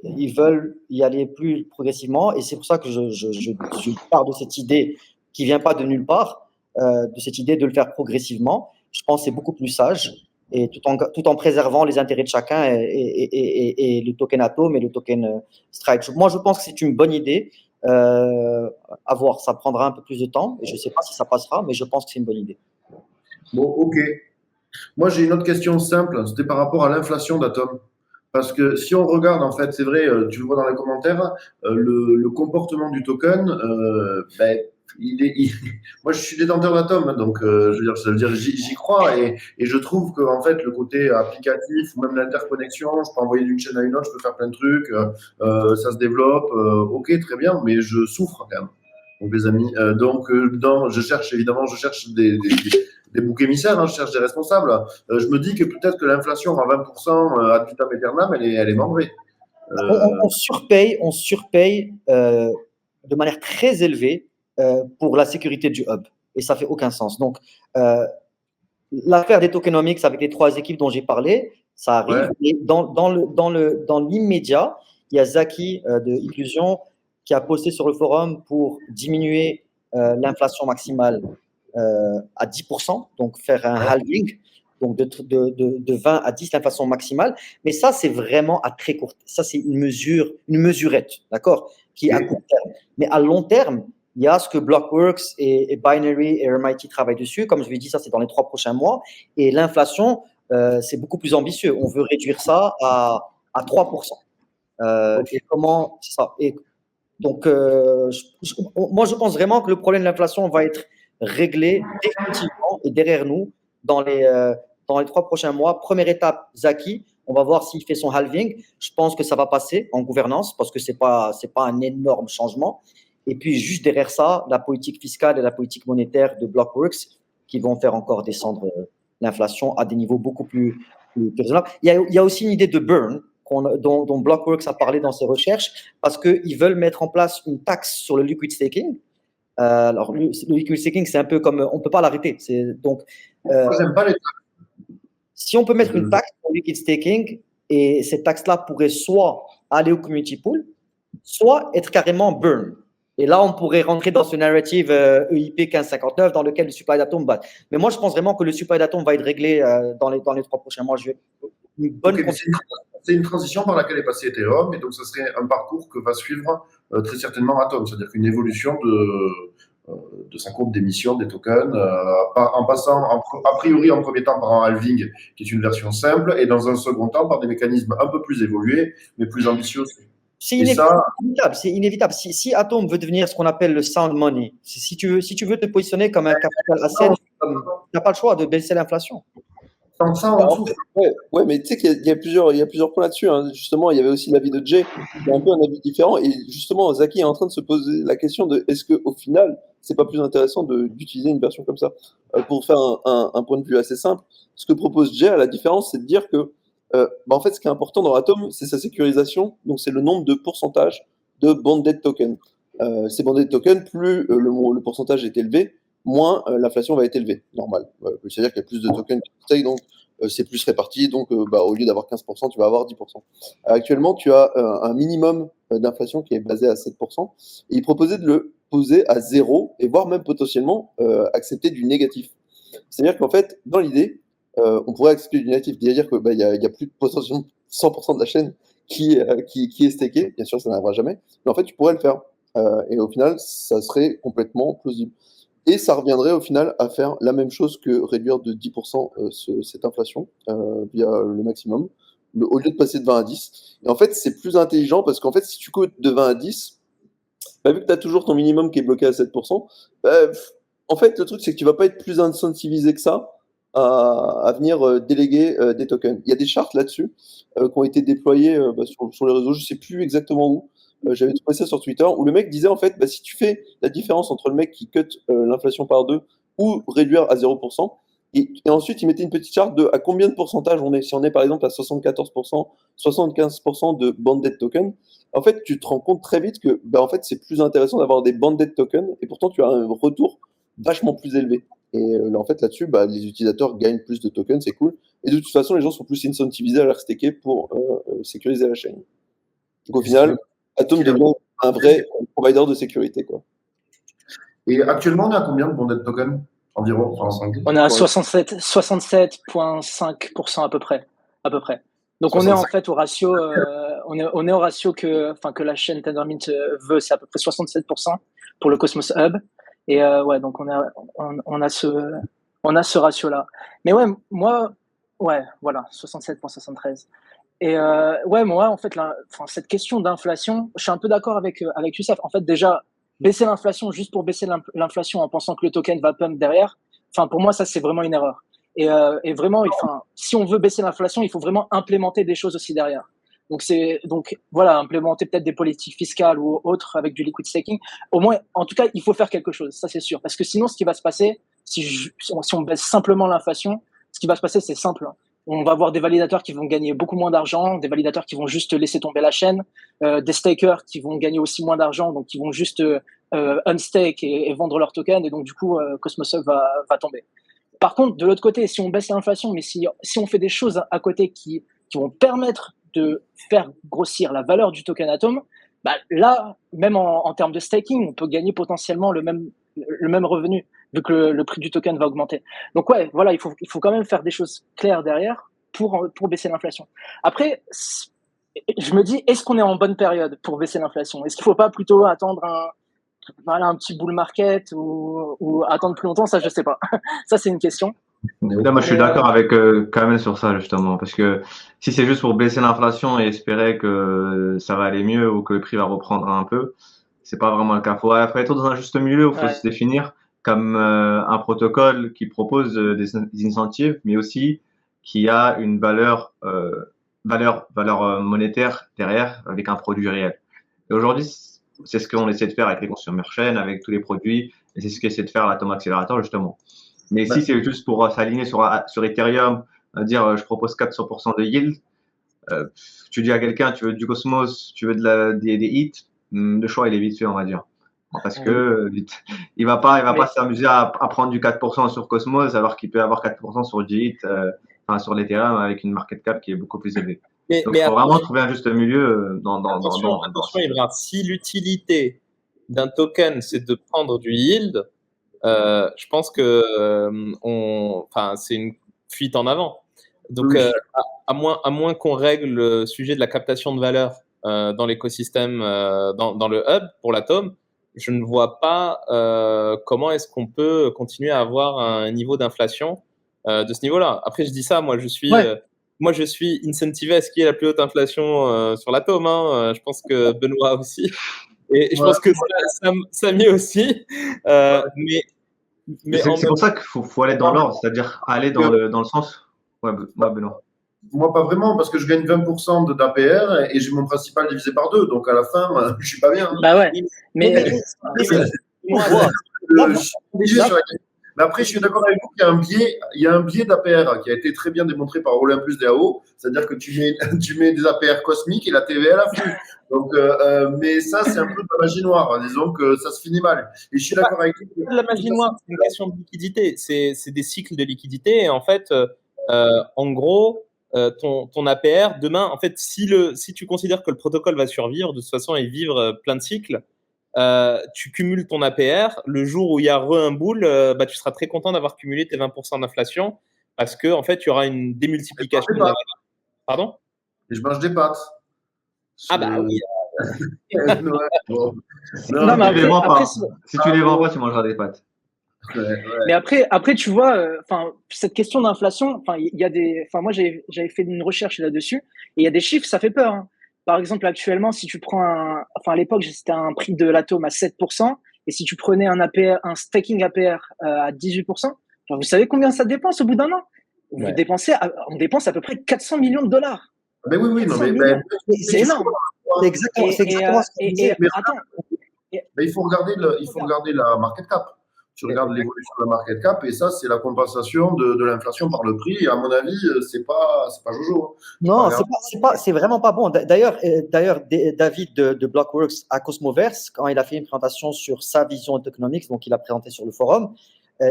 ils veulent y aller plus progressivement. Et c'est pour ça que je pars de cette idée qui ne vient pas de nulle part, de cette idée de le faire progressivement. Je pense que c'est beaucoup plus sage et tout en préservant les intérêts de chacun et le token Atom et le token Stride. Moi, je pense que c'est une bonne idée. À voir, ça prendra un peu plus de temps et je ne sais pas si ça passera, mais je pense que c'est une bonne idée. Bon, ok. Moi, j'ai une autre question simple. C'était par rapport à l'inflation d'Atom. Parce que si on regarde, en fait, c'est vrai, tu le vois dans les commentaires, le comportement du token, moi, je suis détenteur d'Atom, donc ça veut dire j'y crois et je trouve que en fait, le côté applicatif ou même l'interconnexion, je peux envoyer d'une chaîne à une autre, je peux faire plein de trucs, ça se développe, ok, très bien, mais je souffre quand même. Donc, les amis, je cherche des boucs émissaires, hein, je cherche des responsables. Je me dis que peut-être que l'inflation à 20% ad vitam aeternam, elle est membrée. On surpaye de manière très élevée pour la sécurité du hub. Et ça fait aucun sens. Donc, l'affaire des tokenomics avec les 3 équipes dont j'ai parlé, ça arrive. Ouais. Et dans l'immédiat, il y a Zaki de Illusion qui a posté sur le forum pour diminuer l'inflation maximale à 10%, donc faire un halving, donc de 20 à 10 l'inflation maximale. Mais ça, c'est vraiment à très court terme. Ça, c'est une mesurette, d'accord, qui est à court terme. Mais à long terme, il y a ce que Blockworks et Binary et RMIT travaillent dessus. Comme je vous ai dit, ça, c'est dans les 3 prochains mois. Et l'inflation, c'est beaucoup plus ambitieux. On veut réduire ça à 3%. Et comment c'est ça? Et donc, moi, je pense vraiment que le problème de l'inflation va être réglé définitivement et derrière nous dans les 3 prochains mois. Première étape, Zaki. On va voir s'il fait son halving. Je pense que ça va passer en gouvernance parce que c'est pas un énorme changement. Et puis, juste derrière ça, la politique fiscale et la politique monétaire de Blockworks qui vont faire encore descendre l'inflation à des niveaux beaucoup plus raisonnables. Il y a aussi une idée de burn dont Blockworks a parlé dans ses recherches parce qu'ils veulent mettre en place une taxe sur le liquid staking. Alors, le liquid staking, c'est un peu comme… On ne peut pas l'arrêter. Donc, Moi, j'aime pas les si on peut mettre une taxe sur le liquid staking, et cette taxe-là pourrait soit aller au community pool, soit être carrément burn. Et là, on pourrait rentrer dans ce narrative EIP 1559 dans lequel le supply d'atomes bat. Mais moi, je pense vraiment que le supply d'atomes va être réglé dans les 3 prochains mois. Une bonne c'est une transition par laquelle est passé Ethereum, et donc ce serait un parcours que va suivre très certainement Atom, c'est-à-dire qu'une évolution de sa courbe d'émission des tokens, en passant a priori en premier temps par un halving, qui est une version simple, et dans un second temps par des mécanismes un peu plus évolués, mais plus ambitieux aussi. C'est inévitable. C'est inévitable. Si Atom veut devenir ce qu'on appelle le sound money, si tu veux te positionner comme un capital asset, tu n'as pas le choix de baisser l'inflation. Sans ça, en dessous. Ouais, mais tu sais qu'il y a plusieurs points là-dessus. Hein. Justement, il y avait aussi l'avis de Jay, qui a un peu un avis différent. Et justement, Zaki est en train de se poser la question de est-ce qu'au final, c'est pas plus intéressant d'utiliser une version comme ça. Pour faire un point de vue assez simple, ce que propose Jay, à la différence, c'est de dire que en fait, ce qui est important dans Atom, c'est sa sécurisation. Donc, c'est le nombre de pourcentage de bonded tokens. Ces bonded tokens, plus le pourcentage est élevé, moins l'inflation va être élevée, normal. C'est-à-dire qu'il y a plus de tokens qui stake, donc c'est plus réparti. Donc, au lieu d'avoir 15%, tu vas avoir 10%. Actuellement, tu as un minimum d'inflation qui est basé à 7%. Et il proposait de le poser à 0, et voire même potentiellement accepter du négatif. C'est-à-dire qu'en fait, dans l'idée, on pourrait accepter du négatif, c'est-à-dire que y a plus de potentiellement 100% de la chaîne qui est stakée. Bien sûr, ça n'arrivera jamais, mais en fait, tu pourrais le faire. Et au final, ça serait complètement plausible. Et ça reviendrait au final à faire la même chose que réduire de 10% cette inflation via le maximum, au lieu de passer de 20 à 10. Et en fait, c'est plus intelligent parce qu'en fait, si tu coûtes de 20 à 10, vu que tu as toujours ton minimum qui est bloqué à 7%, en fait, le truc, c'est que tu vas pas être plus incentivisé que ça à venir déléguer des tokens. Il y a des chartes là-dessus qui ont été déployées sur les réseaux, je sais plus exactement où. J'avais trouvé ça sur Twitter, où le mec disait en fait, si tu fais la différence entre le mec qui cut l'inflation par 2 ou réduire à 0%, et ensuite il mettait une petite charte de à combien de pourcentage on est. Si on est par exemple à 74%, 75% de banded tokens, en fait tu te rends compte très vite que en fait, c'est plus intéressant d'avoir des banded tokens, et pourtant tu as un retour vachement plus élevé. Et en fait, là-dessus, les utilisateurs gagnent plus de tokens, c'est cool. Et de toute façon, les gens sont plus incentivisés à leur staker pour sécuriser la chaîne. Donc au final, Atom devient un vrai provider de sécurité, quoi. Et actuellement, on est à combien de bonded tokens environ? On est à 67,5% à peu près. Donc 65. On est en fait au ratio, on est au ratio que la chaîne Tendermint veut, c'est à peu près 67% pour le Cosmos Hub. Et donc on a ce ratio-là. Mais ouais, moi, voilà, 67,73. Et moi, en fait, cette question d'inflation, je suis un peu d'accord avec Youssef. En fait, déjà, baisser l'inflation juste pour baisser l'inflation en pensant que le token va pump derrière, pour moi, ça, c'est vraiment une erreur. Et vraiment, si on veut baisser l'inflation, il faut vraiment implémenter des choses aussi derrière. Donc voilà, implémenter peut-être des politiques fiscales ou autres avec du liquid staking. Au moins, en tout cas, il faut faire quelque chose, ça c'est sûr. Parce que sinon, ce qui va se passer, si on baisse simplement l'inflation, ce qui va se passer, c'est simple. On va avoir des validateurs qui vont gagner beaucoup moins d'argent, des validateurs qui vont juste laisser tomber la chaîne, des stakers qui vont gagner aussi moins d'argent, donc qui vont juste unstake et vendre leurs tokens, et donc du coup, Cosmos Hub va tomber. Par contre, de l'autre côté, si on baisse l'inflation, mais si on fait des choses à côté qui vont permettre de faire grossir la valeur du token Atom, bah là, même en termes de staking, on peut gagner potentiellement le même revenu, vu que le prix du token va augmenter. Donc ouais, voilà, il faut quand même faire des choses claires derrière pour baisser l'inflation. Après, je me dis, est-ce qu'on est en bonne période pour baisser l'inflation? Est-ce qu'il ne faut pas plutôt attendre un petit bull market ou attendre plus longtemps? Ça, je ne sais pas. Ça, c'est une question. Là, moi, je suis d'accord avec Kamel sur ça, justement, parce que si c'est juste pour baisser l'inflation et espérer que ça va aller mieux ou que le prix va reprendre un peu, c'est pas vraiment le cas. Faut être dans un juste milieu où il faut se définir comme un protocole qui propose des incentives, mais aussi qui a une valeur monétaire derrière avec un produit réel. Et aujourd'hui, c'est ce qu'on essaie de faire avec les consumer chains, avec tous les produits, et c'est ce qu'essaie de faire l'Atom Accelerator, justement. Mais si c'est juste pour s'aligner sur Ethereum, dire je propose 400% de yield, tu dis à quelqu'un tu veux du Cosmos, tu veux des hits, le choix il est vite fait, on va dire. Parce que il va pas s'amuser à prendre du 4% sur Cosmos alors qu'il peut avoir 4% sur du hit, sur l'Ethereum avec une market cap qui est beaucoup plus élevée. Donc il faut vraiment trouver un juste milieu attention, Ibrahim, si l'utilité d'un token c'est de prendre du yield, je pense que c'est une fuite en avant. Donc, à moins qu'on règle le sujet de la captation de valeur dans l'écosystème, dans le hub pour l'Atom, je ne vois pas comment est-ce qu'on peut continuer à avoir un niveau d'inflation de ce niveau-là. Après, je dis ça, moi, je suis incentivé à ce qu'il y ait la plus haute inflation sur l'Atom. Je pense que Benoît aussi. Et je pense que Samy aussi. Mais c'est pour ça qu'il faut aller dans l'ordre, c'est-à-dire aller dans le sens. Ouais, Benoît. Moi, pas vraiment, parce que je gagne 20% d'APR et j'ai mon principal divisé par 2. Donc, à la fin, je suis pas bien. Bah ouais. Mais après, je suis d'accord avec vous qu'il y a un biais d'APR qui a été très bien démontré par Olympus DAO, c'est-à-dire que tu mets des APR cosmiques et la TVA afflue. Donc, mais ça, c'est un peu de la magie noire. Disons que ça se finit mal. Et je suis d'accord avec vous. La magie noire, c'est une question de liquidité. C'est des cycles de liquidité. Et en fait, en gros, ton APR, demain, en fait, si tu considères que le protocole va survivre de toute façon et vivre plein de cycles, tu cumules ton APR. Le jour où il y a un bull, tu seras très content d'avoir cumulé tes 20% d'inflation parce que en fait, il y aura une démultiplication. Pardon ? Et je mange des pâtes. Ah bah oui. Bon. Non, mais après, si tu les vends pas, tu mangeras des pâtes. Mais après, tu vois, cette question d'inflation, moi j'avais fait une recherche là-dessus et il y a des chiffres, ça fait peur. Hein. Par exemple, actuellement, si tu prends à l'époque, c'était un prix de l'atome à 7%, et si tu prenais un staking APR à 18%, vous savez combien ça dépense au bout d'un an? On dépense à peu près 400 millions de dollars. Mais oui, non, c'est énorme. C'est exactement ce que je disais. Attends. Mais il faut regarder la market cap. Tu regardes l'évolution de la market cap et ça, c'est la compensation de l'inflation par le prix. Et à mon avis, c'est pas Jojo. Non, c'est vraiment pas bon. D'ailleurs, David de Blockworks à Cosmoverse, quand il a fait une présentation sur sa vision économique, donc il a présenté sur le forum,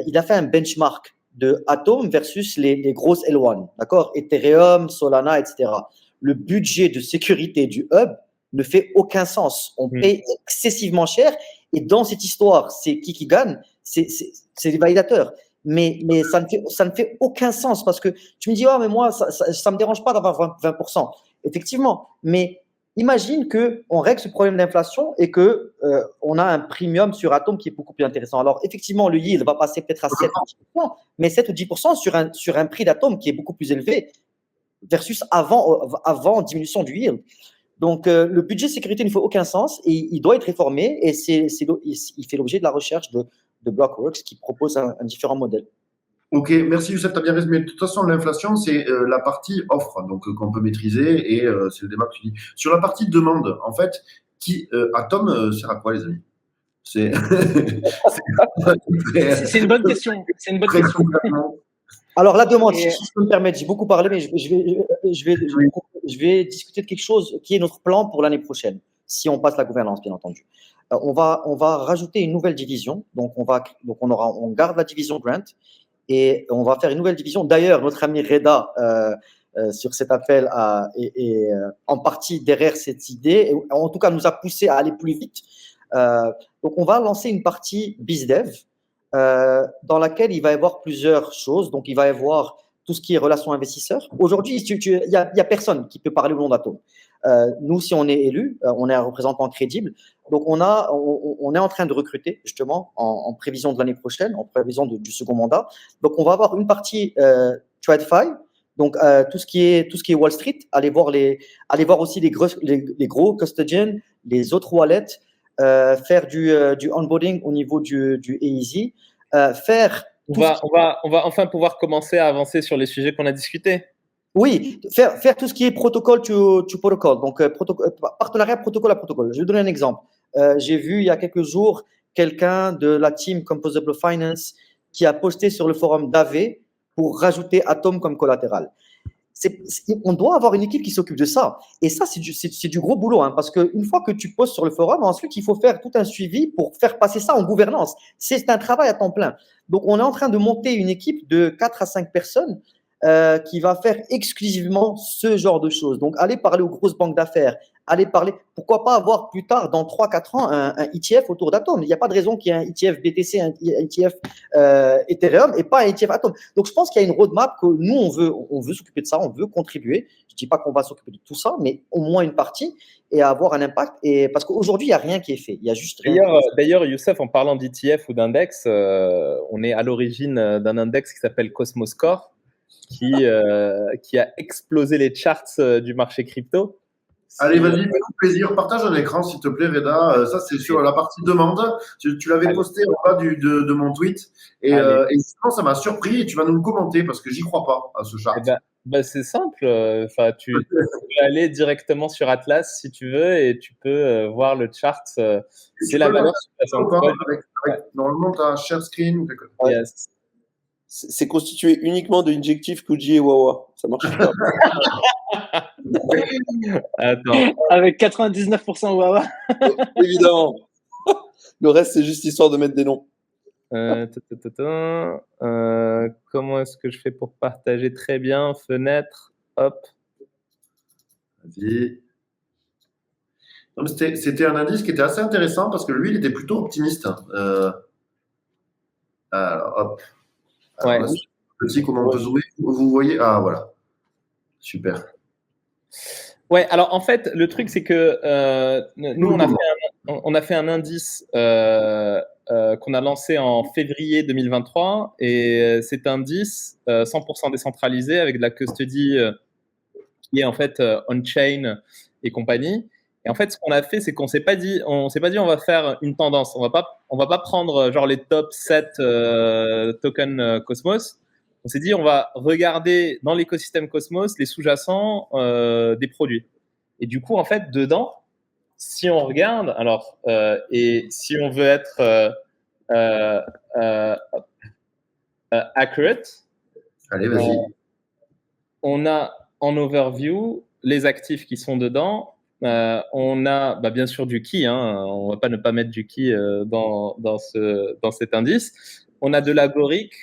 il a fait un benchmark de Atom versus les grosses L1, d'accord, Ethereum, Solana, etc. Le budget de sécurité du hub ne fait aucun sens. On paye excessivement cher. Et dans cette histoire, c'est qui gagne? C'est les validateurs. Mais ça ne fait aucun sens parce que tu me dis, mais moi, ça me dérange pas d'avoir 20%. Effectivement. Mais imagine qu'on règle ce problème d'inflation et qu'on a un premium sur Atom qui est beaucoup plus intéressant. Alors, effectivement, le yield va passer peut-être à 7 ou 10%, mais 7 ou 10% sur un prix d'Atom qui est beaucoup plus élevé versus avant diminution du yield. Donc, le budget sécurité ne fait aucun sens et il doit être réformé et il fait l'objet de la recherche de Blockworks qui propose un différent modèle. Ok, merci Youssef, tu as bien résumé. De toute façon, l'inflation, c'est la partie offre donc qu'on peut maîtriser et c'est le débat que tu dis. Sur la partie demande, en fait, Atom sert à quoi, les amis? C'est une bonne question. C'est une bonne question. Alors, la demande, si je peux me permettre, j'ai beaucoup parlé, mais je vais discuter de quelque chose qui est notre plan pour l'année prochaine, si on passe la gouvernance, bien entendu. On va rajouter une nouvelle division. Donc, on garde la division Grant et on va faire une nouvelle division. D'ailleurs, notre ami Reda, sur cet appel, est en partie derrière cette idée, et en tout cas nous a poussé à aller plus vite. Donc, on va lancer une partie BizDev dans laquelle il va y avoir plusieurs choses. Donc, il va y avoir tout ce qui est relations investisseurs. Aujourd'hui, il y a personne qui peut parler au nom d'Atom. Nous, si on est élu, on est un représentant crédible. Donc, on est en train de recruter, justement, en prévision de l'année prochaine, en prévision du second mandat. Donc, on va avoir une partie TradFi, donc tout ce qui est Wall Street, aller voir aussi les gros custodians, les autres wallets, faire du onboarding au niveau du AEZ, faire on va enfin pouvoir commencer à avancer sur les sujets qu'on a discutés. Oui, faire tout ce qui est protocole to protocol, donc partenariat protocole à protocole. Je vais donner un exemple. J'ai vu il y a quelques jours quelqu'un de la team Composable Finance qui a posté sur le forum d'AV pour rajouter Atom comme collatéral. On doit avoir une équipe qui s'occupe de ça. Et ça, c'est du gros boulot, hein, parce qu'une fois que tu postes sur le forum, ensuite, il faut faire tout un suivi pour faire passer ça en gouvernance. C'est un travail à temps plein. Donc, on est en train de monter une équipe de 4 à 5 personnes qui va faire exclusivement ce genre de choses. Donc, aller parler aux grosses banques d'affaires, pourquoi pas avoir plus tard, dans 3-4 ans, un ETF autour d'Atom. Il n'y a pas de raison qu'il y ait un ETF BTC, un ETF Ethereum et pas un ETF Atom. Donc, je pense qu'il y a une roadmap que nous, on veut s'occuper de ça, on veut contribuer. Je ne dis pas qu'on va s'occuper de tout ça, mais au moins une partie et avoir un impact. Et parce qu'aujourd'hui, il n'y a rien qui est fait. Il y a juste rien. D'ailleurs, Youssef, en parlant d'ETF ou d'index, on est à l'origine d'un index qui s'appelle Cosmos Core, qui a explosé les charts du marché crypto. Allez, vas-y, fais-nous plaisir. Partage un écran, s'il te plaît, Reda. Ça, c'est sur la partie demande. Tu l'avais posté en bas de mon tweet. Et sinon, ça m'a surpris et tu vas nous le commenter parce que j'y crois pas à ce chart. C'est simple. Tu peux aller directement sur Atlas si tu veux et tu peux voir le chart. C'est la valeur. Normalement, tu as un share screen ou quelque chose. Yes. C'est constitué uniquement de Injective, Kuji et Wawa. Ça marche pas. Attends. Avec 99% Wawa. Évidemment. Le reste, c'est juste histoire de mettre des noms. Comment est-ce que je fais pour partager très bien? Fenêtre, hop. Vas-y. C'était un indice qui était assez intéressant parce que lui, il était plutôt optimiste. Alors, hop. Alors, Ouais. là, petit, comment on peut jouer? Vous voyez? Ah, voilà. Super. Ouais, alors en fait, le truc, c'est que nous, on a fait un indice qu'on a lancé en février 2023 et cet indice 100% décentralisé avec de la custody qui est en fait on-chain et compagnie. Et en fait, ce qu'on a fait, c'est qu'on s'est pas dit on va faire une tendance. On va pas prendre genre les top 7 tokens Cosmos. On s'est dit on va regarder dans l'écosystème Cosmos les sous-jacents des produits. Et du coup, en fait, dedans, si on regarde, alors et si on veut être accurate, allez, vas-y. on a en overview les actifs qui sont dedans. On a bien sûr du key, hein, on va pas ne pas mettre du key dans cet indice. On a de l'Agoric,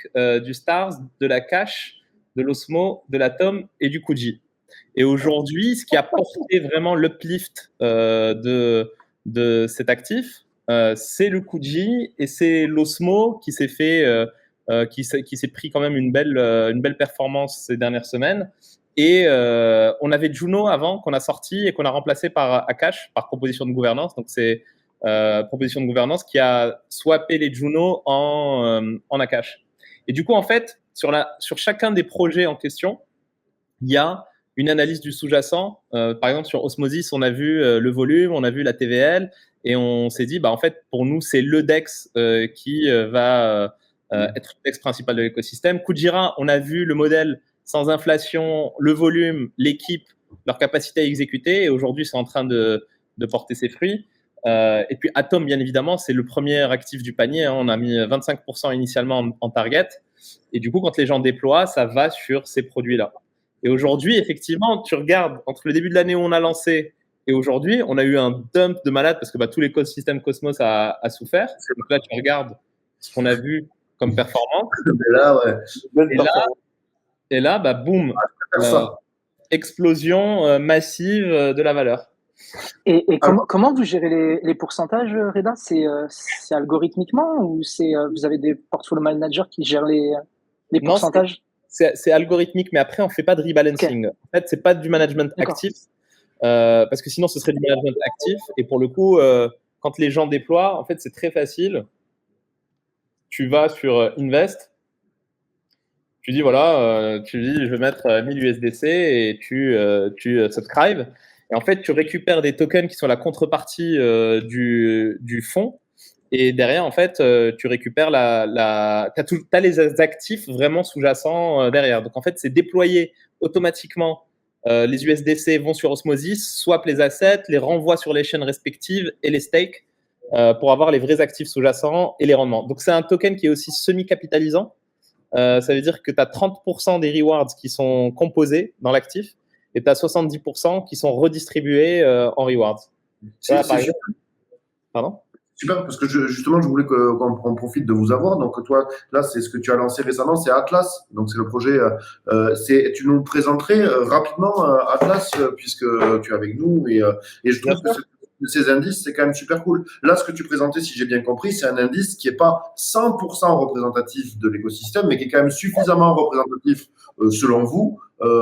du Stars, de la Cash, de l'Osmo, de l'Atom et du Kuji. Et aujourd'hui, ce qui a porté vraiment l'uplift de cet actif, c'est le Kuji et c'est l'Osmo qui s'est pris quand même une belle performance ces dernières semaines. Et on avait Juno avant qu'on a sorti et qu'on a remplacé par Akash, par proposition de gouvernance. Donc c'est proposition de gouvernance qui a swappé les Juno en Akash. Et du coup, en fait, sur chacun des projets en question, il y a une analyse du sous-jacent. Par exemple, sur Osmosis, on a vu le volume, on a vu la TVL, et on s'est dit, en fait, pour nous, c'est le DEX qui va être le DEX principal de l'écosystème. Kujira, on a vu le modèle sans inflation, le volume, l'équipe, leur capacité à exécuter. Et aujourd'hui, c'est en train de porter ses fruits. Et puis Atom, bien évidemment, c'est le premier actif du panier. Hein. On a mis 25% initialement en target. Et du coup, quand les gens déploient, ça va sur ces produits-là. Et aujourd'hui, effectivement, tu regardes entre le début de l'année où on a lancé et aujourd'hui, on a eu un dump de malade parce que tout l'écosystème Cosmos a souffert. Donc là, tu regardes ce qu'on a vu comme performance. Mais là, ouais. Belle Et là, performance. Et là, bah, boum, Faire ça. explosion massive de la valeur. Et Alors- comment vous gérez les pourcentages, Reda? C'est algorithmiquement ou vous avez des portfolio managers qui gèrent les Non, pourcentages? c'est algorithmique, mais après, on fait pas de rebalancing. En fait, c'est pas du management D'accord. actif, parce que sinon, ce serait du management actif. Et pour le coup, quand les gens déploient, en fait, c'est très facile. Tu vas sur Invest, tu dis voilà, tu dis je vais mettre 1000 USDC et tu subscribes. Et en fait, tu récupères des tokens qui sont la contrepartie du fonds. Et derrière, en fait, tu récupères t'as les actifs vraiment sous-jacents derrière. Donc, en fait, c'est déployé automatiquement. Les USDC vont sur Osmosis, swap les assets, les renvoient sur les chaînes respectives et les stakes pour avoir les vrais actifs sous-jacents et les rendements. Donc, c'est un token qui est aussi semi-capitalisant. Ça veut dire que tu as 30% des rewards qui sont composés dans l'actif et tu as 70% qui sont redistribués en rewards. Voilà, par exemple. Pardon? Super, parce que justement, je voulais qu'on profite de vous avoir. Donc, toi, là, c'est ce que tu as lancé récemment, c'est Atlas. Donc, c'est le projet. Tu nous le présenterais rapidement, Atlas, puisque tu es avec nous. Et je trouve que ces indices, c'est quand même super cool. Là, ce que tu présentais, si j'ai bien compris, c'est un indice qui n'est pas 100% représentatif de l'écosystème, mais qui est quand même suffisamment représentatif, selon vous,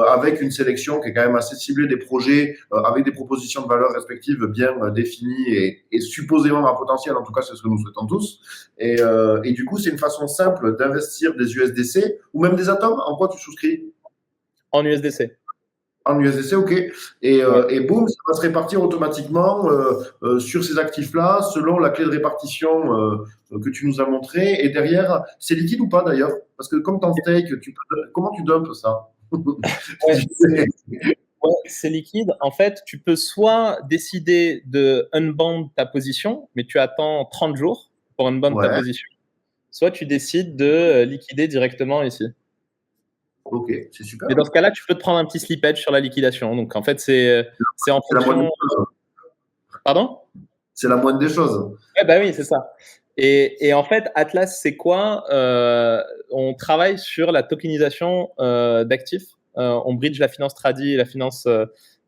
avec une sélection qui est quand même assez ciblée des projets, avec des propositions de valeur respectives bien définies et supposément à potentiel, en tout cas c'est ce que nous souhaitons tous. Et du coup, c'est une façon simple d'investir des USDC ou même des atomes. En quoi tu souscris? En USDC. En USDC, ok. Et boum, ça va se répartir automatiquement sur ces actifs-là, selon la clé de répartition que tu nous as montré. Et derrière, c'est liquide ou pas d'ailleurs? Parce que comme t'en stake, comment tu dumpes ça? Ouais, c'est liquide. En fait, tu peux soit décider de unband ta position, mais tu attends 30 jours pour unband ta position, soit tu décides de liquider directement ici. Ok, c'est super. Et dans ce cas-là, tu peux te prendre un petit slippage sur la liquidation. Donc, en fait, c'est en fonction… Pardon? C'est la moindre des choses. Ouais, bah oui, c'est ça. Et en fait, Atlas, c'est quoi? On travaille sur la tokenisation d'actifs. On bridge la finance tradi et la finance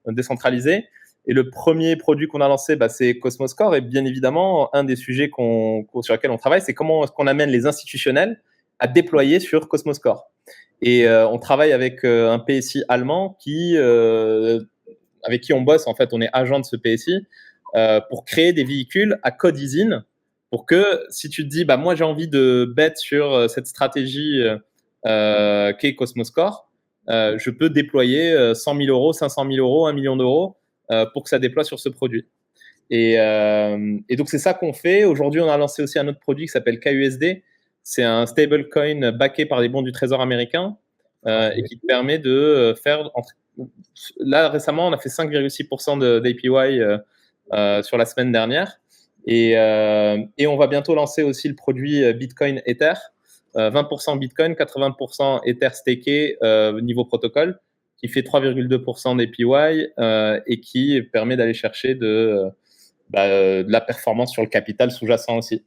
décentralisée. Et le premier produit qu'on a lancé, bah, c'est Cosmos Core. Et bien évidemment, un des sujets sur lesquels on travaille, c'est comment est-ce qu'on amène les institutionnels à déployer sur Cosmos Core. Et on travaille avec un PSI allemand avec qui on bosse. En fait, on est agent de ce PSI pour créer des véhicules à code easing, pour que si tu te dis, bah, moi j'ai envie de bet sur cette stratégie qu'est Cosmos Core, je peux déployer 100 000 euros, 500 000 euros, 1 million d'euros pour que ça déploie sur ce produit. Et donc c'est ça qu'on fait. Aujourd'hui, on a lancé aussi un autre produit qui s'appelle KUSD. C'est un stablecoin backé par des bons du Trésor américain et qui te permet de faire… Là, récemment, on a fait 5,6% d'APY sur la semaine dernière. Et on va bientôt lancer aussi le produit Bitcoin Ether. 20% Bitcoin, 80% Ether staké niveau protocole, qui fait 3,2% d'APY et qui permet d'aller chercher de la performance sur le capital sous-jacent aussi.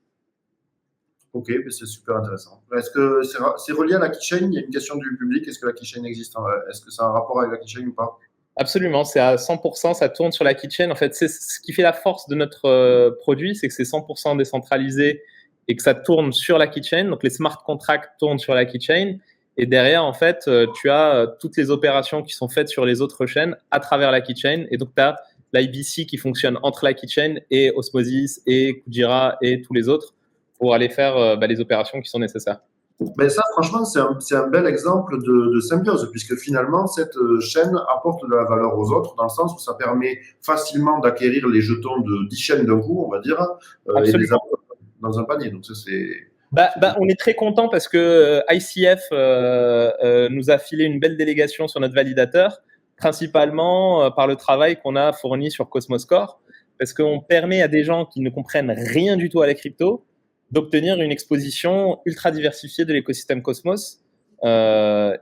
Ok, mais c'est super intéressant. Est-ce que c'est relié à la keychain? Il y a une question du public. Est-ce que la keychain existe? Est-ce que ça a un rapport avec la keychain ou pas? Absolument, c'est à 100%, ça tourne sur la keychain. En fait, c'est ce qui fait la force de notre produit, c'est que c'est 100% décentralisé et que ça tourne sur la keychain. Donc, les smart contracts tournent sur la keychain. Et derrière, en fait, tu as toutes les opérations qui sont faites sur les autres chaînes à travers la keychain. Et donc, tu as l'IBC qui fonctionne entre la keychain et Osmosis et Kujira et tous les autres pour aller faire les opérations qui sont nécessaires. Mais ça, franchement, c'est un bel exemple de symbiose, puisque finalement, cette chaîne apporte de la valeur aux autres, dans le sens où ça permet facilement d'acquérir les jetons de 10 chaînes d'un coup, on va dire, et les apporter dans un panier. Donc ça, c'est… on est très content parce que ICF nous a filé une belle délégation sur notre validateur, principalement par le travail qu'on a fourni sur Cosmos Core, parce qu'on permet à des gens qui ne comprennent rien du tout à la crypto d'obtenir une exposition ultra diversifiée de l'écosystème Cosmos. Ne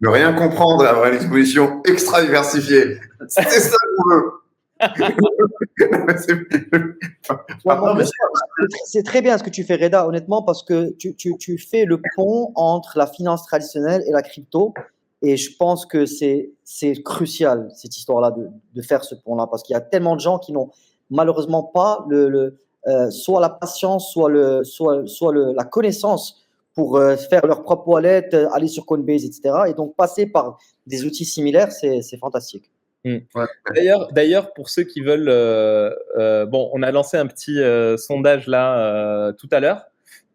rien comprendre et avoir une exposition extra diversifiée. C'est ça qu'on veut. C'est très bien ce que tu fais, Reda, honnêtement, parce que tu fais le pont entre la finance traditionnelle et la crypto. Et je pense que c'est crucial, cette histoire-là, de faire ce pont-là, parce qu'il y a tellement de gens qui n'ont malheureusement pas soit la patience, soit la connaissance pour faire leur propre wallet, aller sur Coinbase, etc. Et donc, passer par des outils similaires, c'est fantastique. Ouais. D'ailleurs, pour ceux qui veulent, bon, on a lancé un petit sondage là tout à l'heure.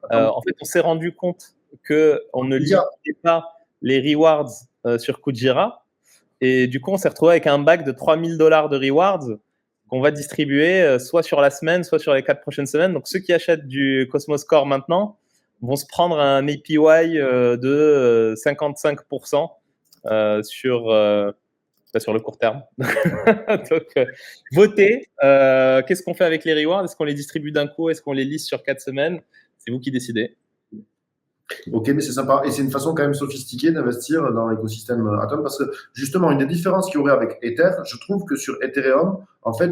En fait, on s'est rendu compte qu'on ne limitait pas les rewards sur Kujira. Et du coup, on s'est retrouvé avec un bac de $3000 de rewards qu'on va distribuer soit sur la semaine, soit sur les 4 prochaines semaines. Donc, ceux qui achètent du Cosmos Core maintenant vont se prendre un APY de 55% sur le court terme. Donc, votez. Qu'est-ce qu'on fait avec les rewards? Est-ce qu'on les distribue d'un coup? Est-ce qu'on les liste sur 4 semaines? C'est vous qui décidez. Ok, mais c'est sympa. Et c'est une façon quand même sophistiquée d'investir dans l'écosystème Atom parce que justement, une des différences qu'il y aurait avec Ether, je trouve que sur Ethereum, en fait,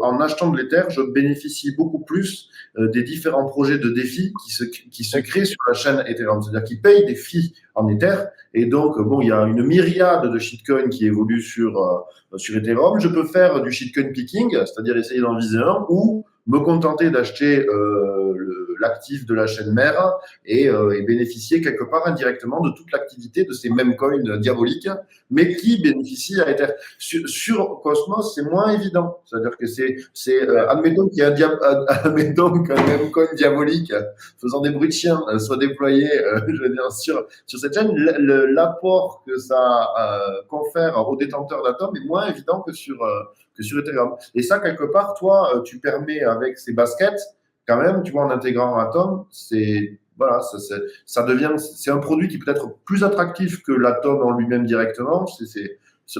en achetant de l'Ether, je bénéficie beaucoup plus des différents projets de défis qui se créent sur la chaîne Ethereum. C'est-à-dire qu'ils payent des fees en Ether. Et donc, bon, il y a une myriade de shitcoins qui évoluent sur Ethereum. Je peux faire du shitcoin picking, c'est-à-dire essayer d'en viser un ou me contenter d'acheter l'actif de la chaîne mère et bénéficier quelque part indirectement de toute l'activité de ces mêmes coins diaboliques, mais qui bénéficient à Ether. Sur Cosmos, c'est moins évident. C'est-à-dire que admettons qu'il y a qu'un même coin diabolique faisant des bruits de chien soit déployé je veux dire, sur cette chaîne, l'apport que ça confère aux détenteurs d'Atom est moins évident que sur Ethereum. Et ça, quelque part, toi, tu permets avec ces baskets, quand même, tu vois, en intégrant Atom, c'est un produit qui peut être plus attractif que l'Atom en lui-même directement.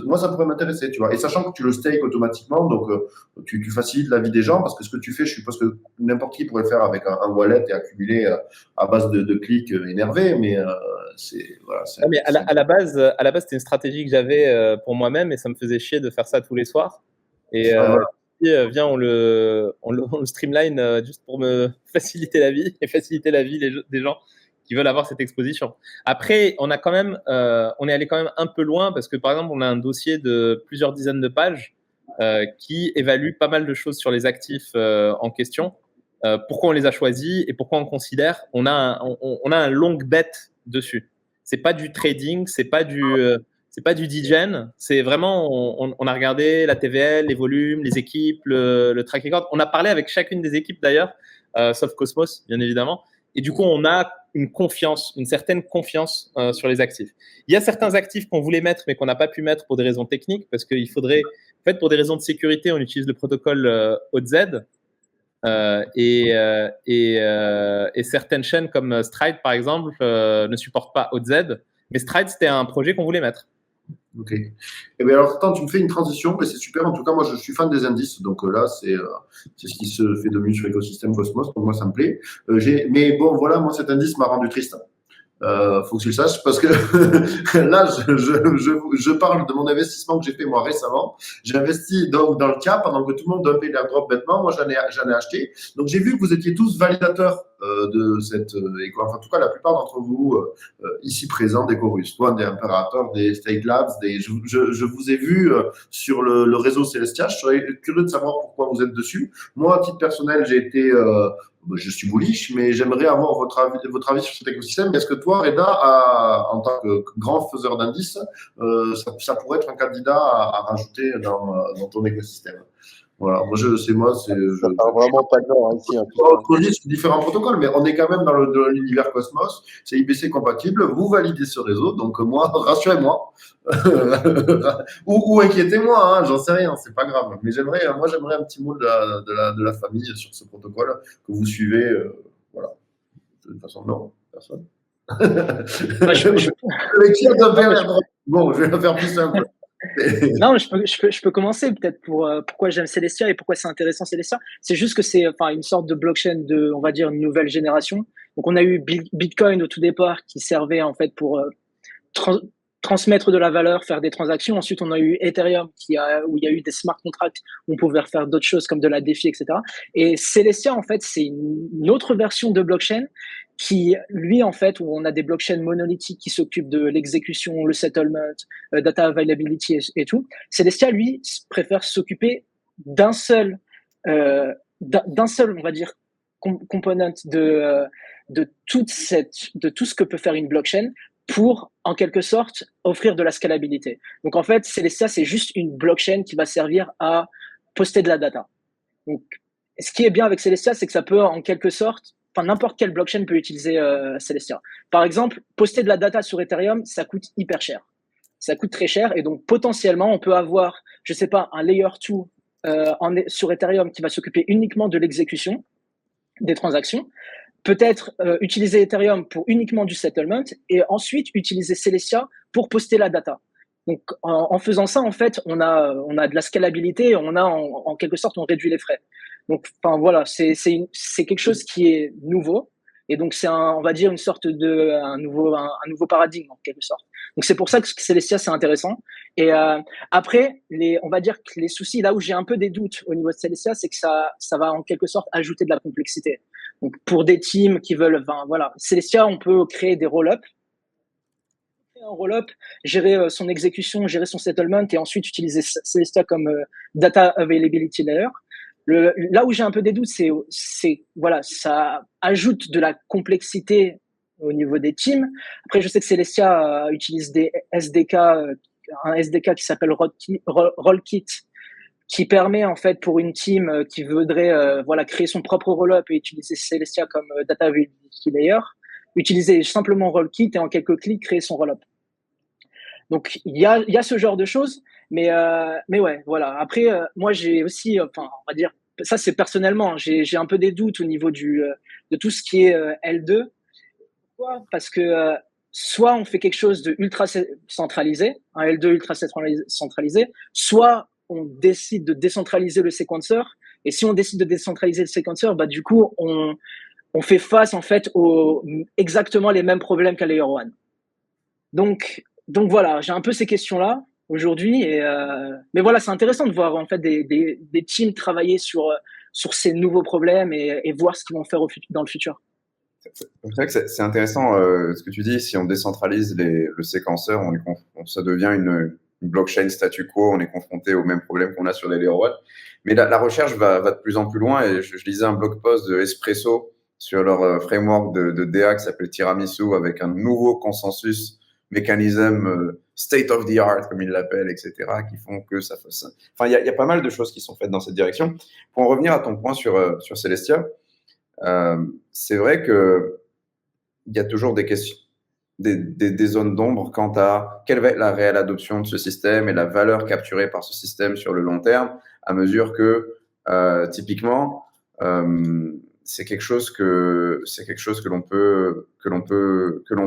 Moi, ça pourrait m'intéresser, tu vois. Et sachant que tu le stakes automatiquement, donc tu facilites la vie des gens, parce que ce que tu fais, je suppose que n'importe qui pourrait faire avec un wallet et accumuler à base de clics énervés, mais mais à la base, c'était une stratégie que j'avais pour moi-même et ça me faisait chier de faire ça tous les soirs. Et viens, on le streamline juste pour me faciliter la vie et faciliter la vie des gens qui veulent avoir cette exposition. Après, on est allé quand même un peu loin parce que, par exemple, on a un dossier de plusieurs dizaines de pages qui évalue pas mal de choses sur les actifs en question, pourquoi on les a choisis et pourquoi on considère. On a un long bet dessus. C'est pas du trading, c'est pas du degen, c'est vraiment, on a regardé la TVL, les volumes, les équipes, le track record. On a parlé avec chacune des équipes d'ailleurs, sauf Cosmos, bien évidemment. Et du coup, on a une certaine confiance sur les actifs. Il y a certains actifs qu'on voulait mettre, mais qu'on n'a pas pu mettre pour des raisons techniques, parce qu'il faudrait, en fait, pour des raisons de sécurité, on utilise le protocole OZ. Et certaines chaînes comme Stride, par exemple, ne supportent pas OZ. Mais Stride, c'était un projet qu'on voulait mettre. Ok. Eh bien alors, attends, tu me fais une transition, mais c'est super. En tout cas, moi, je suis fan des indices. Donc là, c'est ce qui se fait de mieux sur l'écosystème Cosmos. Donc moi, ça me plaît. Mais bon, voilà, moi, cet indice m'a rendu triste. Faut que tu le saches parce que là, je parle de mon investissement que j'ai fait moi récemment. J'ai investi donc dans le cas pendant que tout le monde dumpait l'airdrop bêtement. Moi, j'en ai acheté. Donc, j'ai vu que vous étiez tous validateurs de cette éco. Enfin, en tout cas, la plupart d'entre vous ici présents, des Chorus One, des Imperator, des State Labs, je vous ai vu sur le réseau Celestia. Je serais curieux de savoir pourquoi vous êtes dessus. Moi, à titre personnel, j'ai été je suis bullish, mais j'aimerais avoir votre avis sur cet écosystème. Est-ce que toi, Reda, en tant que grand faiseur d'indices, ça pourrait être un candidat à rajouter dans ton écosystème? Voilà, Ça parle vraiment pas de l'or ici. On produit sur différents protocoles, mais on est quand même dans l'univers Cosmos. C'est IBC compatible. Vous validez ce réseau, donc moi, rassurez-moi ou inquiétez-moi, hein, j'en sais rien, c'est pas grave. Mais j'aimerais un petit mot de la famille sur ce protocole que vous suivez. Voilà. De toute façon, non, personne. Bon, je vais la faire plus simple. Non, je peux commencer peut-être pour pourquoi j'aime Celestia et pourquoi c'est intéressant Celestia. C'est juste que c'est une sorte de blockchain de, on va dire, une nouvelle génération. Donc on a eu Bitcoin au tout départ qui servait en fait pour transmettre de la valeur, faire des transactions. Ensuite, on a eu Ethereum où il y a eu des smart contracts où on pouvait faire d'autres choses comme de la DeFi, etc. Et Celestia, en fait, c'est une autre version de blockchain qui, lui, en fait, où on a des blockchains monolithiques qui s'occupent de l'exécution, le settlement, data availability et tout. Celestia, lui, préfère s'occuper d'un seul, on va dire, component de tout ce que peut faire une blockchain pour, en quelque sorte, offrir de la scalabilité. Donc, en fait, Celestia, c'est juste une blockchain qui va servir à poster de la data. Donc, ce qui est bien avec Celestia, c'est que ça peut, en quelque sorte, n'importe quelle blockchain peut utiliser Celestia. Par exemple, poster de la data sur Ethereum, ça coûte hyper cher. Ça coûte très cher et donc, potentiellement, on peut avoir, je sais pas, un layer 2 sur Ethereum qui va s'occuper uniquement de l'exécution des transactions. Peut-être utiliser Ethereum pour uniquement du settlement et ensuite utiliser Celestia pour poster la data. Donc, en faisant ça, en fait, on a de la scalabilité, on a en quelque sorte, on réduit les frais. Donc, voilà, c'est quelque chose qui est nouveau et donc c'est on va dire une sorte de un nouveau paradigme en quelque sorte. Donc c'est pour ça que Celestia c'est intéressant. Et après, on va dire que les soucis, là où j'ai un peu des doutes au niveau de Celestia, c'est que ça va en quelque sorte ajouter de la complexité. Donc pour des teams qui veulent, voilà, Celestia, on peut créer des roll-ups, un roll-up, gérer son exécution, gérer son settlement et ensuite utiliser Celestia comme data availability layer. Là où j'ai un peu des doutes, c'est voilà, ça ajoute de la complexité au niveau des teams. Après, je sais que Celestia utilise des SDK, un SDK qui s'appelle Rollkit, qui permet en fait pour une team qui voudrait voilà, créer son propre roll-up et utiliser Celestia comme data availability layer, utiliser simplement Rollkit et en quelques clics créer son roll-up. Donc il y a ce genre de choses, mais ouais, voilà. Après, moi j'ai aussi, on va dire, ça c'est personnellement, j'ai un peu des doutes au niveau de tout ce qui est L2. Pourquoi ? Parce que soit on fait quelque chose de ultra centralisé, un L2 ultra centralisé, soit on décide de décentraliser le séquenceur. Et si on décide de décentraliser le séquenceur, bah du coup on fait face en fait exactement les mêmes problèmes qu'à Layer 1. Donc voilà, j'ai un peu ces questions-là aujourd'hui. Mais voilà, c'est intéressant de voir en fait des teams travailler sur ces nouveaux problèmes et voir ce qu'ils vont faire dans le futur. C'est vrai que c'est intéressant ce que tu dis. Si on décentralise le séquenceur, ça devient une blockchain statu quo. On est confronté aux mêmes problèmes qu'on a sur les Layer 1. Mais la recherche va de plus en plus loin. Et je lisais un blog post de Espresso sur leur framework de DA qui s'appelle Tiramisu avec un nouveau consensus mécanisme state of the art, comme ils l'appellent, etc., qui font que ça fasse ça. Enfin, il y a pas mal de choses qui sont faites dans cette direction. Pour en revenir à ton point sur Celestia, c'est vrai qu'il y a toujours des questions, des zones d'ombre quant à quelle va être la réelle adoption de ce système et la valeur capturée par ce système sur le long terme, à mesure que, typiquement, c'est quelque chose que l'on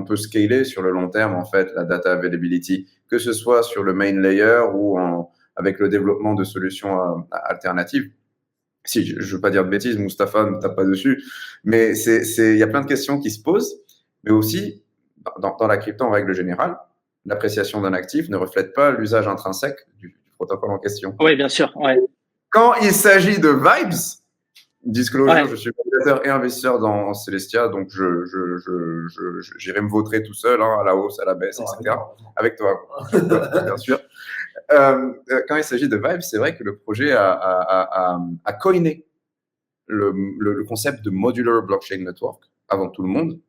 peut scaler sur le long terme, en fait, la data availability, que ce soit sur le main layer ou avec le développement de solutions alternatives. Si, je ne veux pas dire de bêtises, Mustapha ne tape pas dessus, mais il y a plein de questions qui se posent, mais aussi, dans la crypto en règle générale, l'appréciation d'un actif ne reflète pas l'usage intrinsèque du protocole en question. Oui, bien sûr. Ouais. Quand il s'agit de vibes, disclosure, Ouais. je suis validateur et investisseur dans Celestia, donc j'irai me vautrer tout seul, hein, à la hausse, à la baisse, etc. Avec toi, bien sûr. Quand il s'agit de Vibes, c'est vrai que le projet a coiné le concept de Modular Blockchain Network avant tout le monde.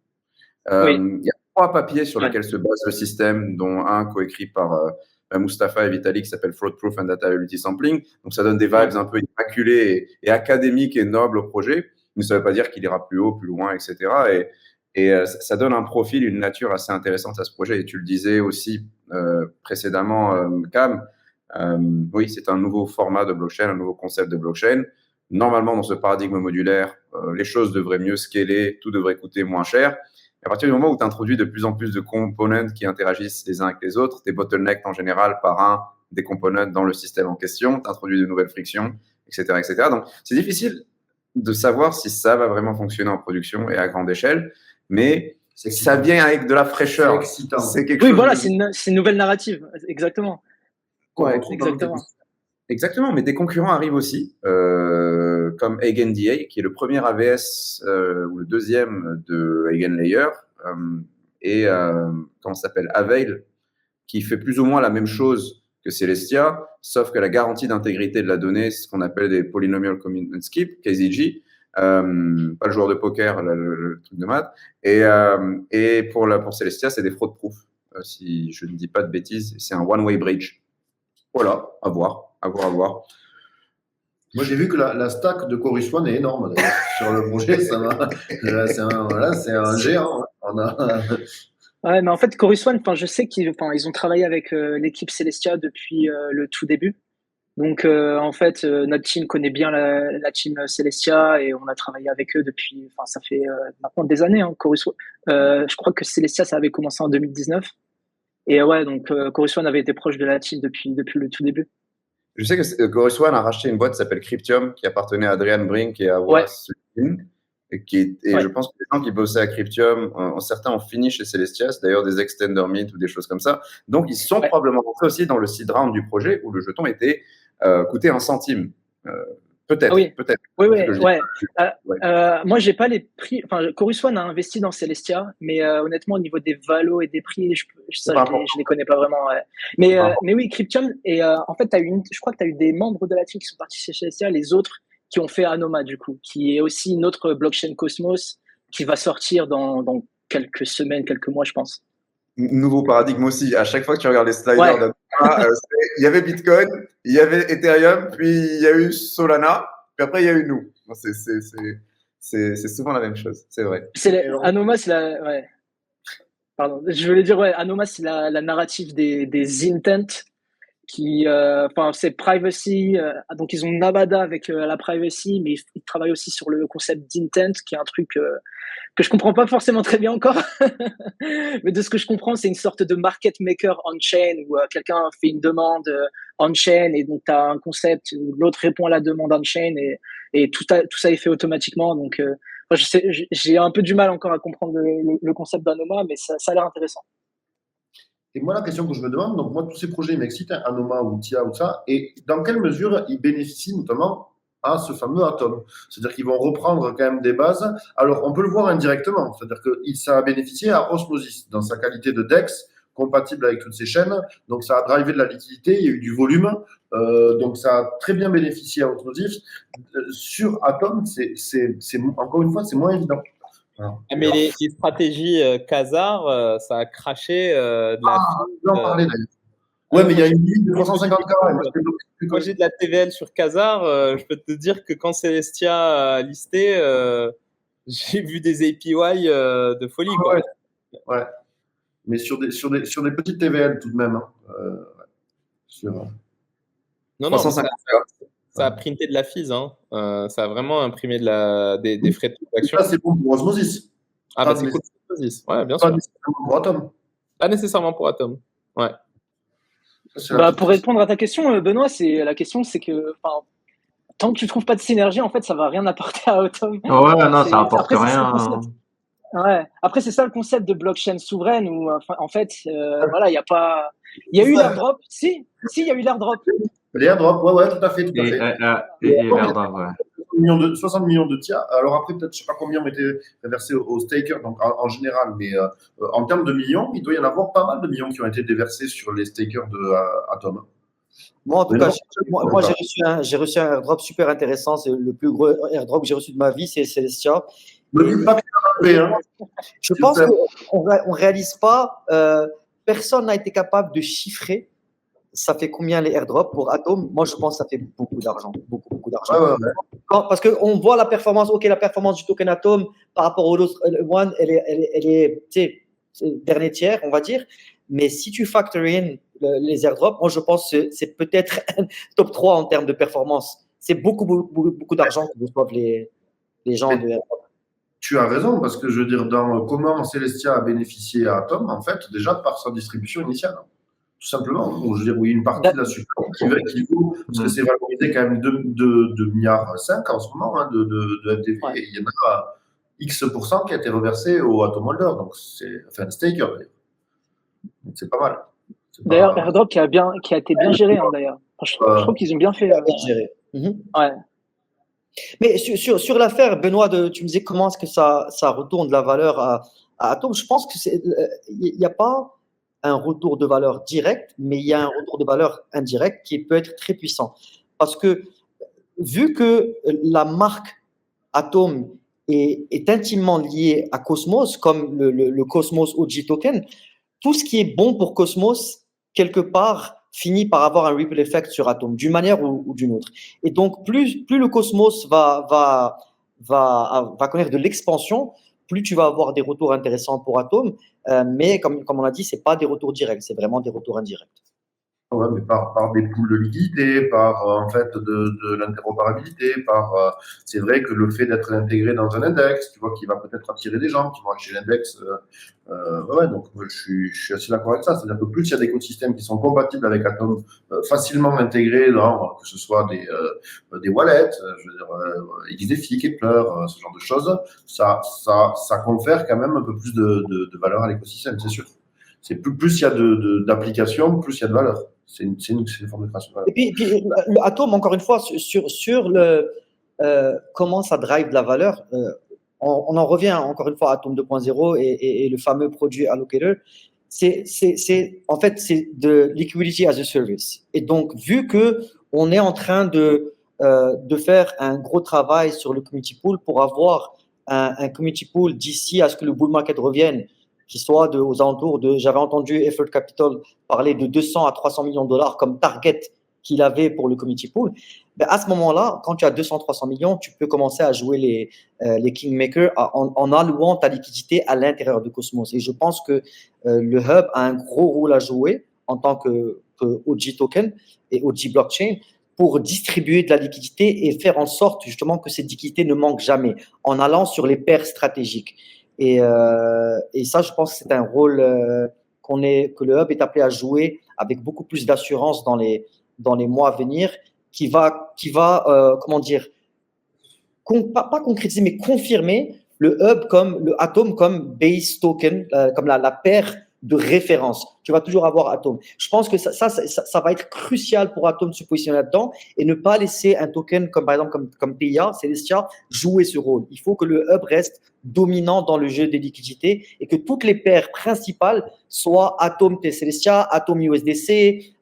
Il y a 3 papiers sur lesquels se base le système, dont un coécrit par Mustapha et Vitalik qui s'appelle Fraud Proof and Data Availability Sampling. Donc ça donne des vibes un peu immaculées et académiques et nobles au projet, mais ça ne veut pas dire qu'il ira plus haut, plus loin, etc. Et ça donne un profil, une nature assez intéressante à ce projet. Et tu le disais aussi précédemment, Cam, oui, c'est un nouveau format de blockchain, un nouveau concept de blockchain. Normalement, dans ce paradigme modulaire, les choses devraient mieux scaler, tout devrait coûter moins cher. Et à partir du moment où tu introduis de plus en plus de components qui interagissent les uns avec les autres, tu es bottleneck en général par un des components dans le système en question, tu introduis de nouvelles frictions, etc., etc. Donc, c'est difficile de savoir si ça va vraiment fonctionner en production et à grande échelle. Mais ça vient avec de la fraîcheur. C'est excitant. C'est quelque Oui, chose voilà, de- c'est une nouvelle narrative. Exactement. Ouais, Exactement. exactement, mais des concurrents arrivent aussi, comme EigenDA, qui est le premier AVS ou le deuxième de EigenLayer, et comment ça s'appelle, Avail, qui fait plus ou moins la même chose que Celestia, sauf que la garantie d'intégrité de la donnée, c'est ce qu'on appelle des Polynomial Commitment Skip, KZG, pas le joueur de poker, le truc de maths, et pour Celestia, c'est des fraud proof, si je ne dis pas de bêtises, c'est un one-way bridge. Voilà, à voir. Moi, j'ai vu que la stack de Chorus One est énorme d'ailleurs. Sur le projet. C'est un géant. Hein. On a... Ouais, mais en fait, Chorus One, je sais qu'ils ont travaillé avec l'équipe Celestia depuis le tout début. Donc, en fait, notre team connaît bien la team Celestia et on a travaillé avec eux depuis, ça fait maintenant des années. Hein, Chorus One. Je crois que Celestia, ça avait commencé en 2019. Et ouais, donc Chorus One avait été proche de la team depuis le tout début. Je sais que Chorus One a racheté une boîte qui s'appelle Cryptium, qui appartenait à Adrian Brink et à Wallace Sullivan. Et je pense que les gens qui bossaient à Cryptium, certains ont fini chez Celestia, c'est d'ailleurs des extender meet ou des choses comme ça. Donc, ils sont probablement rentrés aussi dans le seed round du projet où le jeton coûtait 1 centime. Peut-être, Ah oui. peut-être. Oui. Moi, j'ai pas les prix. Chorus One a investi dans Celestia, mais honnêtement, au niveau des valos et des prix, je les connais pas vraiment. Ouais. Mais oui, Cryptium. Et en fait, je crois que tu as eu des membres de la team qui sont partis chez Celestia, les autres qui ont fait Anoma, du coup, qui est aussi une autre blockchain Cosmos qui va sortir dans quelques semaines, quelques mois, je pense. Nouveau paradigme aussi. À chaque fois que tu regardes les sliders d'Anoma, il y avait Bitcoin, il y avait Ethereum, puis il y a eu Solana, puis après il y a eu nous. C'est souvent la même chose, c'est vrai. Anoma, c'est la. Ouais. Pardon, je voulais dire, Anoma, c'est la narrative des intent qui, c'est privacy. Donc ils ont Navada avec la privacy, mais ils travaillent aussi sur le concept d'intent, qui est un truc que je comprends pas forcément très bien encore. Mais de ce que je comprends, c'est une sorte de market maker on-chain où quelqu'un fait une demande on-chain et donc tu as un concept où l'autre répond à la demande on-chain et tout ça est fait automatiquement. Donc, j'ai un peu du mal encore à comprendre le concept d'Anoma, mais ça a l'air intéressant. Et moi, la question que je me demande, donc moi, tous ces projets m'excitent, Anoma ou Tia ou ça, et dans quelle mesure ils bénéficient notamment à ce fameux Atom. C'est-à-dire qu'ils vont reprendre quand même des bases. Alors, on peut le voir indirectement. C'est-à-dire que ça a bénéficié à Osmosis dans sa qualité de DEX, compatible avec toutes ces chaînes. Donc, ça a drivé de la liquidité, il y a eu du volume. Donc, ça a très bien bénéficié à Osmosis. Sur Atom, encore une fois, c'est moins évident. Voilà. Mais les stratégies Khazar, ça a craché de la... Je vais en parler d'ailleurs. Ouais, mais il y a une limite de 350K. Moi, j'ai de la TVL sur Khazar. Je peux te dire que quand Celestia a listé, j'ai vu des APY de folie. Quoi. Ouais. Mais sur des petites TVL tout de même. Non, ça a printé de la FIS. Ça a vraiment imprimé des frais de transaction. Ça, c'est bon pour Osmosis. Ah, bah c'est cool pour Osmosis. Ouais, bien sûr. Pas nécessairement pour Atom. Pas nécessairement pour Atom. Ouais. Pour répondre à ta question, Benoît, la question, c'est que tant que tu trouves pas de synergie, en fait, ça va rien apporter à Atom. Ouais, non, ça apporte rien. Ouais. Après, c'est ça le concept de blockchain souveraine où, en fait, voilà, il y a pas. Il y a eu l'airdrop. Si, il y a eu l'airdrop. L'airdrop, ouais, tout à fait. Et l'airdrop, ouais. 60 millions de TIA. Alors après, peut-être, je ne sais pas combien ont été reversés aux stakers, donc en général, mais en termes de millions, il doit y en avoir pas mal de millions qui ont été déversés sur les stakers de Atom. Moi, en tout cas, moi j'ai reçu un airdrop super intéressant. C'est le plus gros airdrop que j'ai reçu de ma vie, c'est Celestia. Je pense qu'on ne réalise pas, personne n'a été capable de chiffrer. Ça fait combien les airdrops pour Atom? Moi, je pense que ça fait beaucoup d'argent. Beaucoup d'argent. Parce qu'on voit la performance, la performance du token Atom par rapport au autre One, elle est dernier tiers, on va dire. Mais si tu factor in les airdrops, moi, je pense que c'est peut-être top 3 en termes de performance. C'est beaucoup d'argent que reçoivent les gens de airdrop. Tu as raison, parce que je veux dire, dans comment Celestia a bénéficié à Atom, en fait, déjà par sa distribution initiale. Tout simplement. Donc, je veux dire, oui, une partie de la support qui vaut, parce que c'est valorisé quand même 2,5 milliards en ce moment de FDV. Ouais. Et il y en a X% qui a été reversé au Atom Holder. Donc, c'est un staker, d'ailleurs. Donc, c'est pas mal. D'ailleurs, Airdrop qui a été bien géré, hein, d'ailleurs. Enfin, je trouve qu'ils ont bien fait. Bien géré. Ouais. Mais sur l'affaire, Benoît, tu me disais comment est-ce que ça retourne de la valeur à Atom. Je pense que il n'y a pas un retour de valeur direct, mais il y a un retour de valeur indirect qui peut être très puissant. Parce que vu que la marque Atom est intimement liée à Cosmos, comme le Cosmos OG token, tout ce qui est bon pour Cosmos, quelque part, finit par avoir un ripple effect sur Atom, d'une manière ou d'une autre. Et donc, plus le Cosmos va connaître de l'expansion, plus tu vas avoir des retours intéressants pour Atom. Mais comme on a dit, ce n'est pas des retours directs, c'est vraiment des retours indirects. Ouais, mais par des pools de liquidité, par en fait de l'interopérabilité, c'est vrai que le fait d'être intégré dans un index, tu vois, qui va peut-être attirer des gens qui vont acheter l'index. Ouais, donc je suis assez d'accord avec ça. C'est-à-dire que plus il y a d'écosystèmes qui sont compatibles avec Atom, facilement intégrés dans que ce soit des wallets, je veux dire XDeFi, Kepler, ce genre de choses, ça confère quand même un peu plus de valeur à l'écosystème, c'est sûr. C'est plus il y a d'applications, plus il y a de valeur. C'est une forme de création de valeur. Et puis le Atom, encore une fois, sur le comment ça drive de la valeur, on en revient encore une fois à Atom 2.0 et le fameux produit allocator. En fait, c'est de liquidity as a service. Et donc, vu qu'on est en train de faire un gros travail sur le community pool pour avoir un community pool d'ici à ce que le bull market revienne, qui soit aux alentours de, j'avais entendu Effort Capital parler de 200 à 300 millions de dollars comme target qu'il avait pour le community pool. Ben à ce moment-là, quand tu as 200-300 millions, tu peux commencer à jouer les kingmakers en allouant ta liquidité à l'intérieur de Cosmos. Et je pense que le hub a un gros rôle à jouer en tant que OG token et OG blockchain pour distribuer de la liquidité et faire en sorte justement que cette liquidité ne manque jamais en allant sur les paires stratégiques. Et ça, je pense que c'est un rôle que le hub est appelé à jouer avec beaucoup plus d'assurance dans les mois à venir, qui va comment dire, pas concrétiser, mais confirmer le hub le Atom comme base token, comme la paire de référence. Tu vas toujours avoir Atom. Je pense que ça va être crucial pour Atom de se positionner là-dedans et ne pas laisser un token comme par exemple comme PIA, Celestia, jouer ce rôle. Il faut que le hub reste dominant dans le jeu des liquidités et que toutes les paires principales soient Atom Celestia, Atom USDC,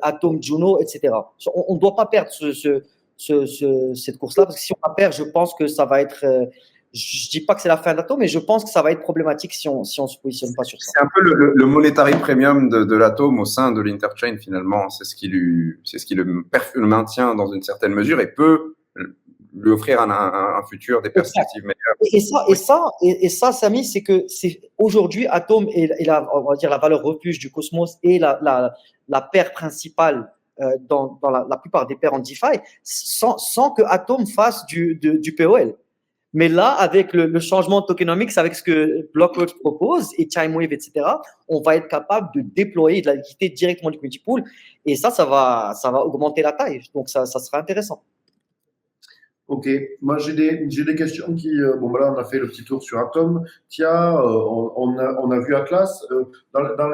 Atom Juno, etc. On ne doit pas perdre cette course-là parce que si on la perd, je pense que ça va être je dis pas que c'est la fin d'Atom, mais je pense que ça va être problématique si on se positionne pas sur ça. C'est un peu le monetary premium de l'Atom au sein de l'Interchain finalement. C'est ce qui le maintient dans une certaine mesure et peut lui offrir un futur, des perspectives meilleures. Et ça, Samy, c'est que aujourd'hui Atom est on va dire la valeur refuge du Cosmos et la paire principale dans la plupart des paires en DeFi, sans que Atom fasse du POL. Mais là, avec le changement tokenomics, avec ce que Blockworks propose et Timewave, etc., on va être capable de déployer de la liquidité directement du community pool. Et ça va augmenter la taille. Donc, ça sera intéressant. Ok, moi j'ai des questions qui bon voilà, on a fait le petit tour sur Atom. Tiens, on a vu Atlas dans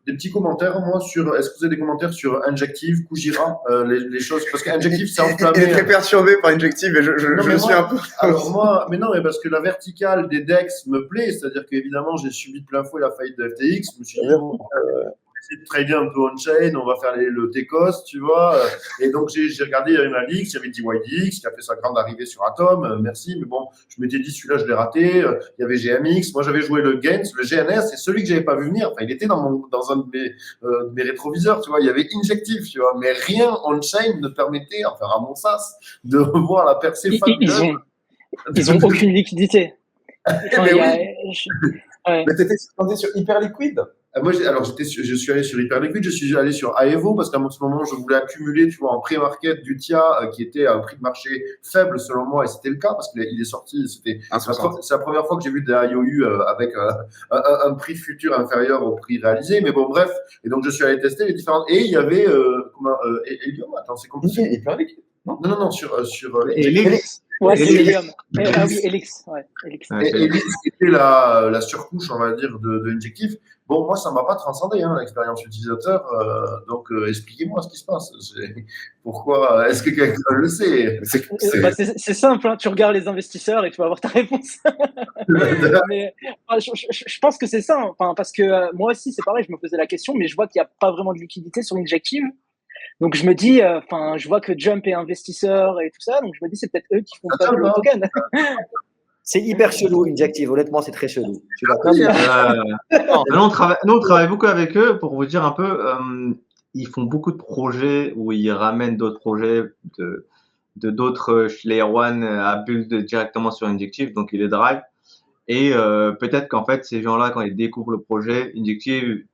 des petits commentaires moi sur est-ce que vous avez des commentaires sur Injective, Kujira, les choses parce qu'Injective c'est enflammé. Il est très perturbé par Injective et je suis un peu. Alors moi, mais non, mais parce que la verticale des DEX me plaît, c'est-à-dire qu'évidemment j'ai subi de plein fouet la faillite de FTX, je me suis dit de trader un peu on-chain, on va faire le TECOS, tu vois. Et donc, j'ai regardé, il y avait Malix, il y avait DYDX qui a fait sa grande arrivée sur Atom, merci, mais bon, je m'étais dit, celui-là, je l'ai raté. Il y avait GMX, moi, j'avais joué le Gains, le GNS, c'est celui que j'avais pas vu venir. Enfin, il était dans un de mes rétroviseurs, tu vois. Il y avait Injective, tu vois, mais rien on-chain ne permettait, enfin, à mon sens, de voir la percée fabuleuse. Ils ont aucune liquidité. Mais t'étais sur Hyperliquid. Moi, je suis allé sur Hyperliquid, je suis allé sur Aevo parce qu'à ce moment, je voulais accumuler, tu vois, en pré-market du TIA qui était à un prix de marché faible selon moi, et c'était le cas parce qu'il est sorti. C'est la première fois que j'ai vu des IOU avec un prix futur inférieur au prix réalisé. Mais bon, bref. Et donc, je suis allé tester les différentes. Et il y avait Helium. Attends, c'est compliqué. Hyperliquid. Non, sur Helix. Ouais, c'est Elix. Helium. Ah oui, Elix. Ouais, Elix. Ouais, Et Elix, c'était la surcouche, on va dire, de Injective. Bon, moi, ça ne m'a pas transcendé, hein, l'expérience utilisateur. Donc, expliquez-moi ce qui se passe. Pourquoi? Est-ce que quelqu'un le sait? Bah, c'est simple, hein, tu regardes les investisseurs et tu vas avoir ta réponse. Mais je pense que c'est ça, hein. Enfin, parce que moi aussi, c'est pareil, je me posais la question, mais je vois qu'il n'y a pas vraiment de liquidité sur Injective. Donc je me dis, enfin, je vois que Jump est investisseur et tout ça, donc je me dis, c'est peut-être eux qui font pas le token. C'est hyper chelou, Injective. Honnêtement, c'est très chelou. Je suis d'accord. Nous, on travaille beaucoup avec eux pour vous dire un peu. Ils font beaucoup de projets où ils ramènent d'autres projets de d'autres Layer 1 à build directement sur Injective, donc ils les drive. Et peut-être qu'en fait, ces gens-là, quand ils découvrent le projet, Injective,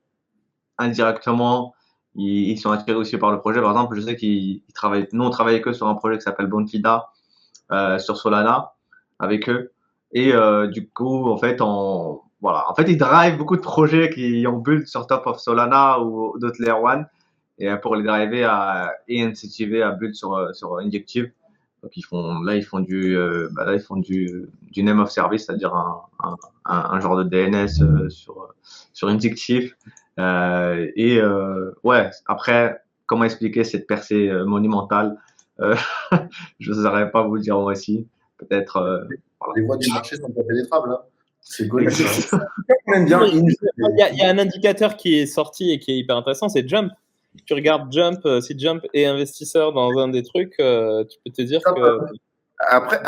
indirectement, ils sont attirés aussi par le projet. Par exemple, je sais qu'ils travaillent. Nous, on travaille avec eux sur un projet qui s'appelle Bontida sur Solana avec eux. Et du coup, en fait, ils drive beaucoup de projets qui ont build sur top of Solana ou d'autres Layer 1 et pour les driver et incentiver à build sur Injective. Donc ils font du name of service, c'est-à-dire un genre de DNS sur Injective. Ouais, après, comment expliquer cette percée monumentale? Je ne saurais pas vous le dire moi aussi. Peut-être. Les voies du marché sont pas pénétrables. Hein. C'est connu. On aime bien Il y a un indicateur qui est sorti et qui est hyper intéressant, c'est Jump. Tu regardes Jump, si Jump est investisseur dans un des trucs, tu peux te dire que. Après,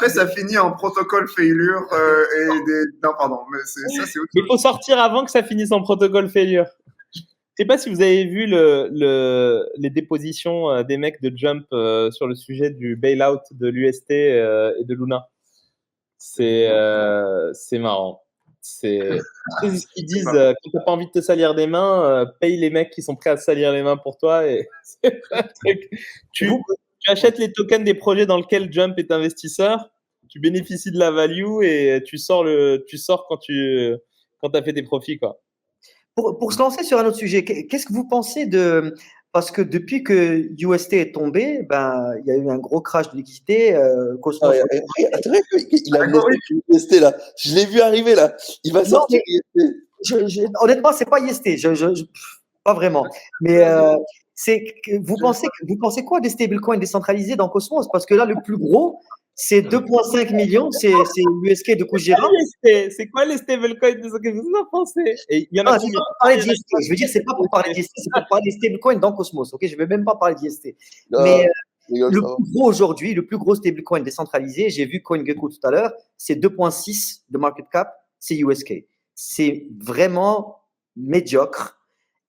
ça finit en protocole failure Non, pardon, mais ça, c'est autre chose. Il faut sortir avant que ça finisse en protocole failure. Je sais pas si vous avez vu les dépositions des mecs de Jump sur le sujet du bailout de l'UST et de Luna. C'est marrant. C'est ce qu'ils disent quand t'as pas envie de te salir des mains, paye les mecs qui sont prêts à se salir les mains pour toi. Et c'est un truc. Tu achètes les tokens des projets dans lesquels Jump est investisseur, tu bénéficies de la value et tu sors quand t'as fait tes profits, quoi. Pour se lancer sur un autre sujet, qu'est-ce que vous pensez de… Parce que depuis que UST est tombé, ben, il y a eu un gros crash de liquidité. Cosmos… Il a UST là. Je l'ai vu arriver là. Il va sortir IST. Honnêtement, c'est pas IST. Pas vraiment. Mais vous pensez quoi des stablecoins décentralisés dans Cosmos? Parce que là, le plus gros, c'est 2,5 millions, c'est l'USK de Kujira. C'est quoi les stablecoins de ce que vous en pensez? Et il y en a combien? Je veux dire, c'est pas pour parler d'IST, c'est pour parler des stablecoins dans Cosmos. Ok, je vais même pas parler d'IST. Mais le plus gros aujourd'hui, le plus gros stablecoin décentralisé, j'ai vu CoinGecko tout à l'heure, c'est 2,6 de market cap, c'est USK. C'est vraiment médiocre.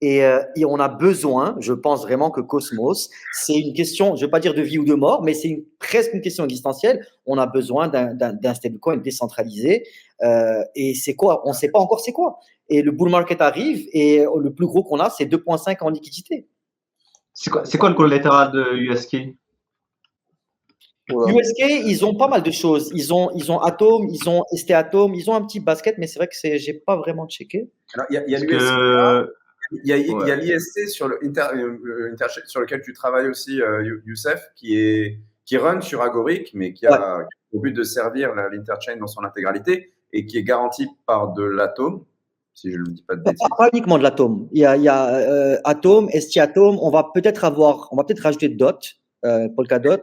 Et on a besoin, je pense vraiment que Cosmos, c'est une question, je ne veux pas dire de vie ou de mort, mais c'est presque une question existentielle. On a besoin d'un stablecoin décentralisé. Et c'est quoi? On ne sait pas encore c'est quoi. Et le bull market arrive et le plus gros qu'on a, c'est 2,5 en liquidité. C'est quoi le collatéral de USK? USK, ils ont pas mal de choses. Ils ont Atom, ils ont ST Atom, ils ont un petit basket, mais c'est vrai que je n'ai pas vraiment checké. Alors, il y a l'USK. Il y a l'IST sur lequel tu travailles aussi, Youssef, qui run sur Agoric, mais qui a au but de servir l'interchain dans son intégralité et qui est garanti par de l'Atom, si je ne dis pas de bêtises. Pas uniquement de l'Atom. Il y a Atom, ST Atom. On va peut-être rajouter Dot, Polkadot.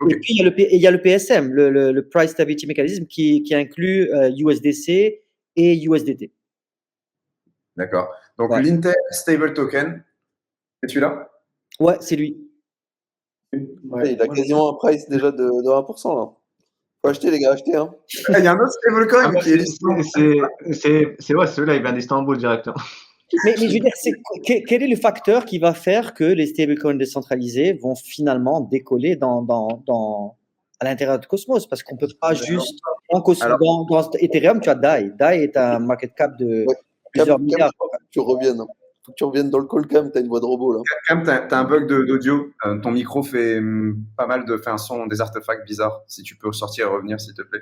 Okay. Et puis il y a le PSM, le Price Stability Mechanism, qui inclut USDC et USDT. D'accord. Donc, l'Inter Stable Token, c'est celui-là? Ouais, c'est lui. Ouais, il a quasiment un price déjà de 1%. Là. Faut acheter, les gars, achetez. Hein. Il y a un autre stablecoin qui est… C'est celui-là, il vient d'Istanbul directement. Mais je veux dire, quel est le facteur qui va faire que les stablecoins décentralisés vont finalement décoller à l'intérieur de Cosmos? Parce qu'on ne peut pas juste… dans Ethereum, tu as DAI. DAI est un market cap de… plusieurs milliards. Faut que tu reviennes dans le call cam, tu as une voix de robot là. Cam, tu as un bug d'audio. Ton micro fait pas mal fait un son, des artefacts bizarres. Si tu peux sortir et revenir, s'il te plaît,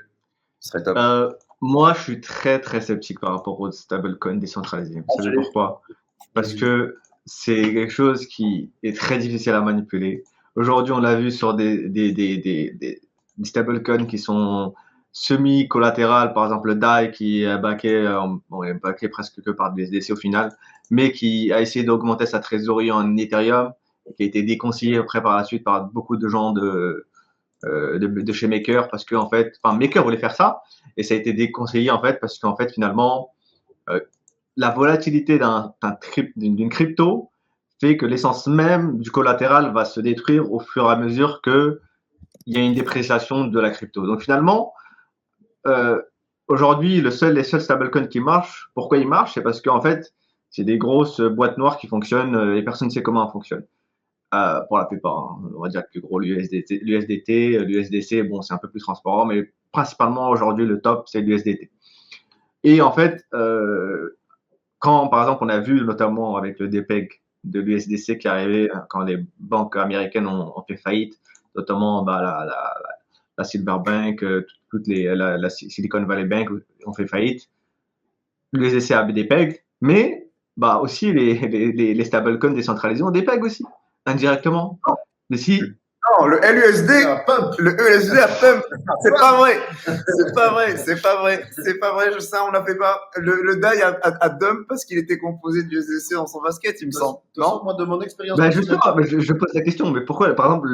ce serait top. Moi, je suis très très sceptique par rapport aux stablecoins décentralisés. Vous savez pourquoi? Parce que c'est quelque chose qui est très difficile à manipuler. Aujourd'hui, on l'a vu sur des stablecoins qui sont semi-collatérales, par exemple le DAI qui est backé presque que par des USDC au final, mais qui a essayé d'augmenter sa trésorerie en Ethereum, qui a été déconseillé après par la suite par beaucoup de gens de chez Maker, parce que en fait, enfin Maker voulait faire ça, et ça a été déconseillé en fait parce qu'en fait finalement la volatilité d'une crypto fait que l'essence même du collatéral va se détruire au fur et à mesure que il y a une dépréciation de la crypto. Donc finalement, aujourd'hui, les seuls stablecoins qui marchent, pourquoi ils marchent? C'est parce qu'en fait, c'est des grosses boîtes noires qui fonctionnent et personne ne sait comment elles fonctionnent. Pour la plupart, hein. On va dire que gros l'USDT, l'USDC, bon, c'est un peu plus transparent, mais principalement aujourd'hui, le top, c'est l'USDT. Et en fait, quand par exemple, on a vu notamment avec le dépeg de l'USDC qui est arrivé quand les banques américaines ont fait faillite, notamment la Silver Bank, la Silicon Valley Bank ont fait faillite. L'USDC a des pegs, mais aussi les stablecoins décentralisés ont des pegs aussi, indirectement. Mais si. Non, le LUSD, le USD a pump. C'est pas vrai. C'est pas vrai, je sais, on l'a fait pas. Le DAI a dump parce qu'il était composé de USDC dans son basket, il me semble. Non? Moi, de mon expérience. Je sais pas, mais je pose la question, mais pourquoi, par exemple,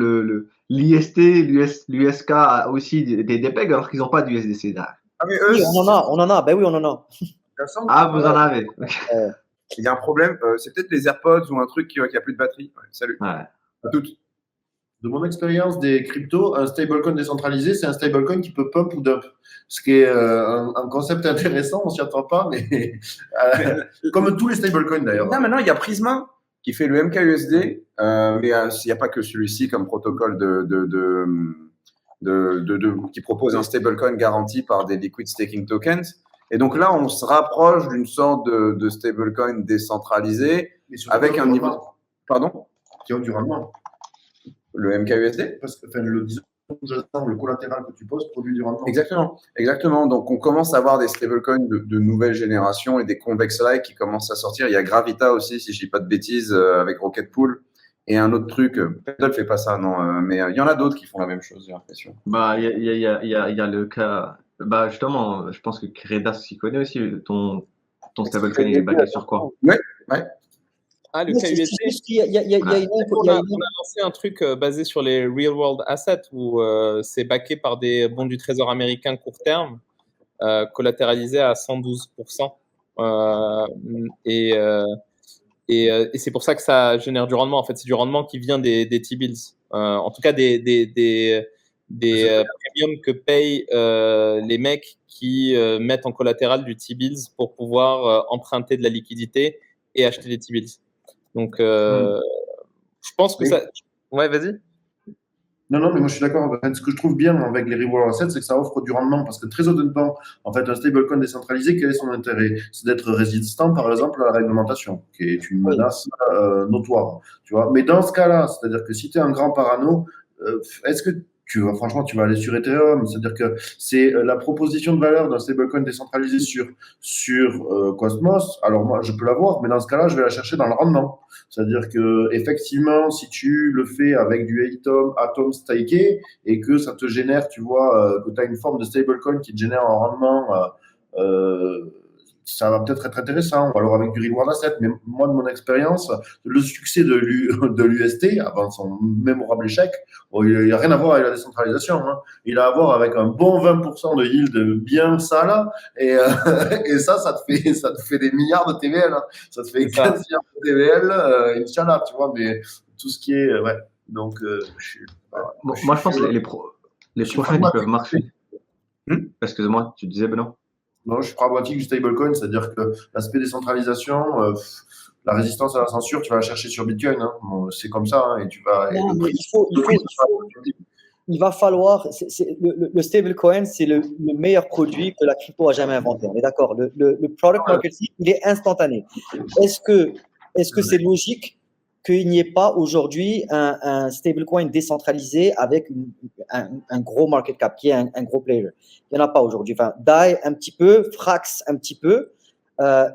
l'IST, l'USK a aussi des pegs alors qu'ils n'ont pas d'USDC derrière? Ah, mais eux, oui, on en a. Ben oui, on en a. Vous en avez. Il y a un problème, c'est peut-être les AirPods ou un truc qui a plus de batterie. Ouais, salut. Ouais. À toutes. De mon expérience des cryptos, un stablecoin décentralisé, c'est un stablecoin qui peut pump ou dump. Ce qui est un concept intéressant, on s'y attend pas, mais comme tous les stablecoins d'ailleurs. Là, maintenant, il y a Prisma qui fait le MKUSD, mais il n'y a pas que celui-ci comme protocole qui propose un stablecoin garanti par des liquid staking tokens. Et donc là, on se rapproche d'une sorte de stablecoin décentralisé avec un niveau. Pardon? Qui ont du rendement. Le MKUSD? Parce que le collatéral que tu poses produit du rendement. Exactement. Donc, on commence à avoir des stablecoins de nouvelle génération et des convex-like qui commencent à sortir. Il y a Gravita aussi, si je ne dis pas de bêtises, avec Rocket Pool. Et un autre truc, Paddle ne fait pas ça, non, mais il y en a d'autres qui font la même chose, j'ai l'impression. Il y a le cas. Justement, je pense que Credas s'y connaît aussi. Ton stablecoin, il est basé sur quoi? Ouais. Ah, le KUSD. On a lancé un truc basé sur les real world assets où c'est backé par des bons du trésor américain court terme, collatéralisés à 112%. Et c'est pour ça que ça génère du rendement. En fait, c'est du rendement qui vient des T-bills. En tout cas, des premiums que payent les mecs qui mettent en collatéral du T-bills pour pouvoir emprunter de la liquidité et acheter des T-bills. Donc, je pense que ça. Ouais, vas-y. Non, mais moi je suis d'accord. Ce que je trouve bien avec les reward assets, c'est que ça offre du rendement parce que très honnêtement, en fait, un stablecoin décentralisé, quel est son intérêt? C'est d'être résistant, par exemple, à la réglementation, qui est une menace notoire. Tu vois. Mais dans ce cas-là, c'est-à-dire que si tu es un grand parano, est-ce que tu vas aller sur Ethereum, c'est-à-dire que c'est la proposition de valeur d'un stablecoin décentralisé sur Cosmos. Alors moi, je peux l'avoir, mais dans ce cas-là, je vais la chercher dans le rendement. C'est-à-dire que effectivement, si tu le fais avec du Atom staké et que ça te génère, tu vois, que tu as une forme de stablecoin qui te génère un rendement, ça va peut-être être intéressant, ou alors avec du reward asset. Mais moi, de mon expérience, le succès de l'UST, avant son mémorable échec, il n'a rien à voir avec la décentralisation. Hein. Il a à voir avec un bon 20% de yield bien sale, et ça te fait des milliards de TVL. Hein. Ça te fait 15 milliards de TVL, Inch'Allah, tu vois, mais tout ce qui est... Ouais. Donc, moi, je pense que les prochains qui peuvent marcher. Excuse-moi, tu disais, Benoît? Non, je suis pragmatique du stablecoin, c'est-à-dire que l'aspect décentralisation, la résistance à la censure, tu vas la chercher sur Bitcoin. Hein. Bon, c'est comme ça. Hein, et tu vas. Non, mais il va falloir. Le stablecoin, c'est le meilleur produit que la crypto a jamais inventé. On est d'accord. Le product marketing, il est instantané. Est-ce que c'est logique qu'il n'y ait pas aujourd'hui un stablecoin décentralisé avec un gros market cap, qui est un gros player? Il n'y en a pas aujourd'hui. Enfin, DAI un petit peu, Frax un petit peu.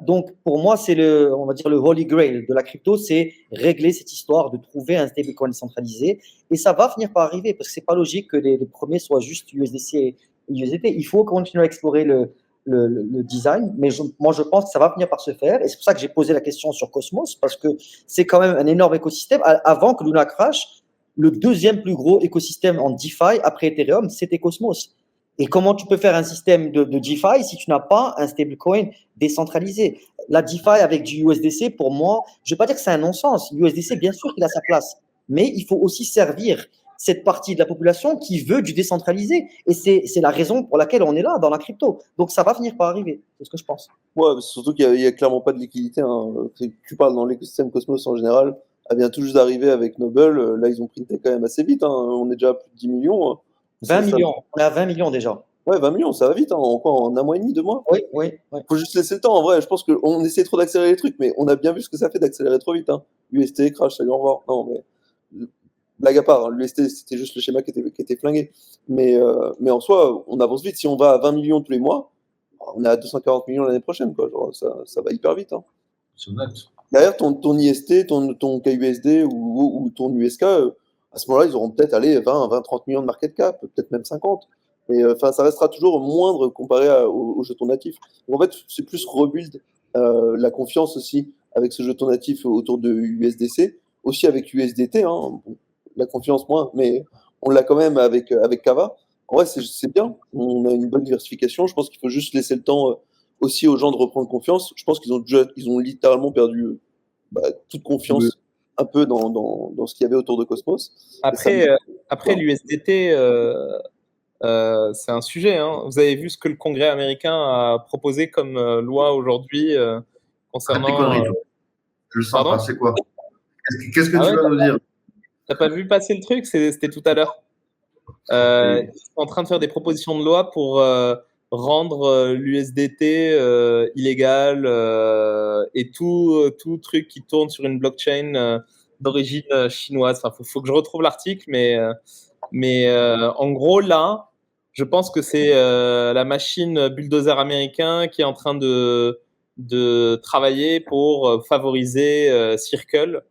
Donc, pour moi, c'est on va dire le holy grail de la crypto, c'est régler cette histoire de trouver un stablecoin centralisé. Et ça va finir par arriver parce que c'est pas logique que les premiers soient juste USDC et USDT. Il faut continuer à explorer le design, mais moi, je pense que ça va finir par se faire. Et c'est pour ça que j'ai posé la question sur Cosmos parce que c'est quand même un énorme écosystème. Avant que Luna crash, le deuxième plus gros écosystème en DeFi après Ethereum, c'était Cosmos. Et comment tu peux faire un système de DeFi si tu n'as pas un stablecoin décentralisé? La DeFi avec du USDC, pour moi, je ne vais pas dire que c'est un non-sens. USDC, bien sûr qu'il a sa place, mais il faut aussi servir cette partie de la population qui veut du décentralisé. Et c'est la raison pour laquelle on est là dans la crypto. Donc ça va finir par arriver, c'est ce que je pense. Ouais, surtout qu'il n'y a clairement pas de liquidité. Hein. Tu parles dans l'écosystème Cosmos en général. Elle vient tout juste d'arriver avec Noble. Là, ils ont printé quand même assez vite. Hein. On est déjà à plus de 10 millions. Hein. 20 millions, on est à 20 millions déjà. Ouais, 20 millions, ça va vite, hein. En un mois et demi, 2 mois. Oui. Faut juste laisser le temps, en vrai. Je pense qu'on essaie trop d'accélérer les trucs, mais on a bien vu ce que ça fait d'accélérer trop vite. Hein. UST, crash, salut, au revoir. Non, mais blague à part, hein. L'UST, c'était juste le schéma qui était flingué. Mais en soi, on avance vite. Si on va à 20 millions tous les mois, on est à 240 millions l'année prochaine, quoi. Genre, ça va hyper vite. Hein. C'est honnête. Derrière, ton IST, ton KUSD ou ton USK, à ce moment-là, ils auront peut-être 20, 30 millions de market cap, peut-être même 50. Mais ça restera toujours moindre comparé aux jetons natifs. Donc, en fait, c'est plus rebuild la confiance aussi avec ce jeton natif autour de USDC, aussi avec USDT, hein. Bon, la confiance moins, mais on l'a quand même avec Kava. En vrai, c'est bien. On a une bonne diversification. Je pense qu'il faut juste laisser le temps aussi aux gens de reprendre confiance. Je pense qu'ils ont littéralement perdu toute confiance un peu dans ce qu'il y avait autour de Cosmos. Après l'USDT, c'est un sujet. Hein. Vous avez vu ce que le Congrès américain a proposé comme loi aujourd'hui concernant. Je le sens pas, c'est quoi? Qu'est-ce que tu vas nous dire? T'as pas vu passer le truc? C'était tout à l'heure. Ils sont en train de faire des propositions de loi pour rendre l'USDT illégal et tout truc qui tourne sur une blockchain d'origine chinoise. Enfin, faut que je retrouve l'article, mais en gros, là, je pense que c'est la machine bulldozer américain qui est en train de travailler pour favoriser Circle,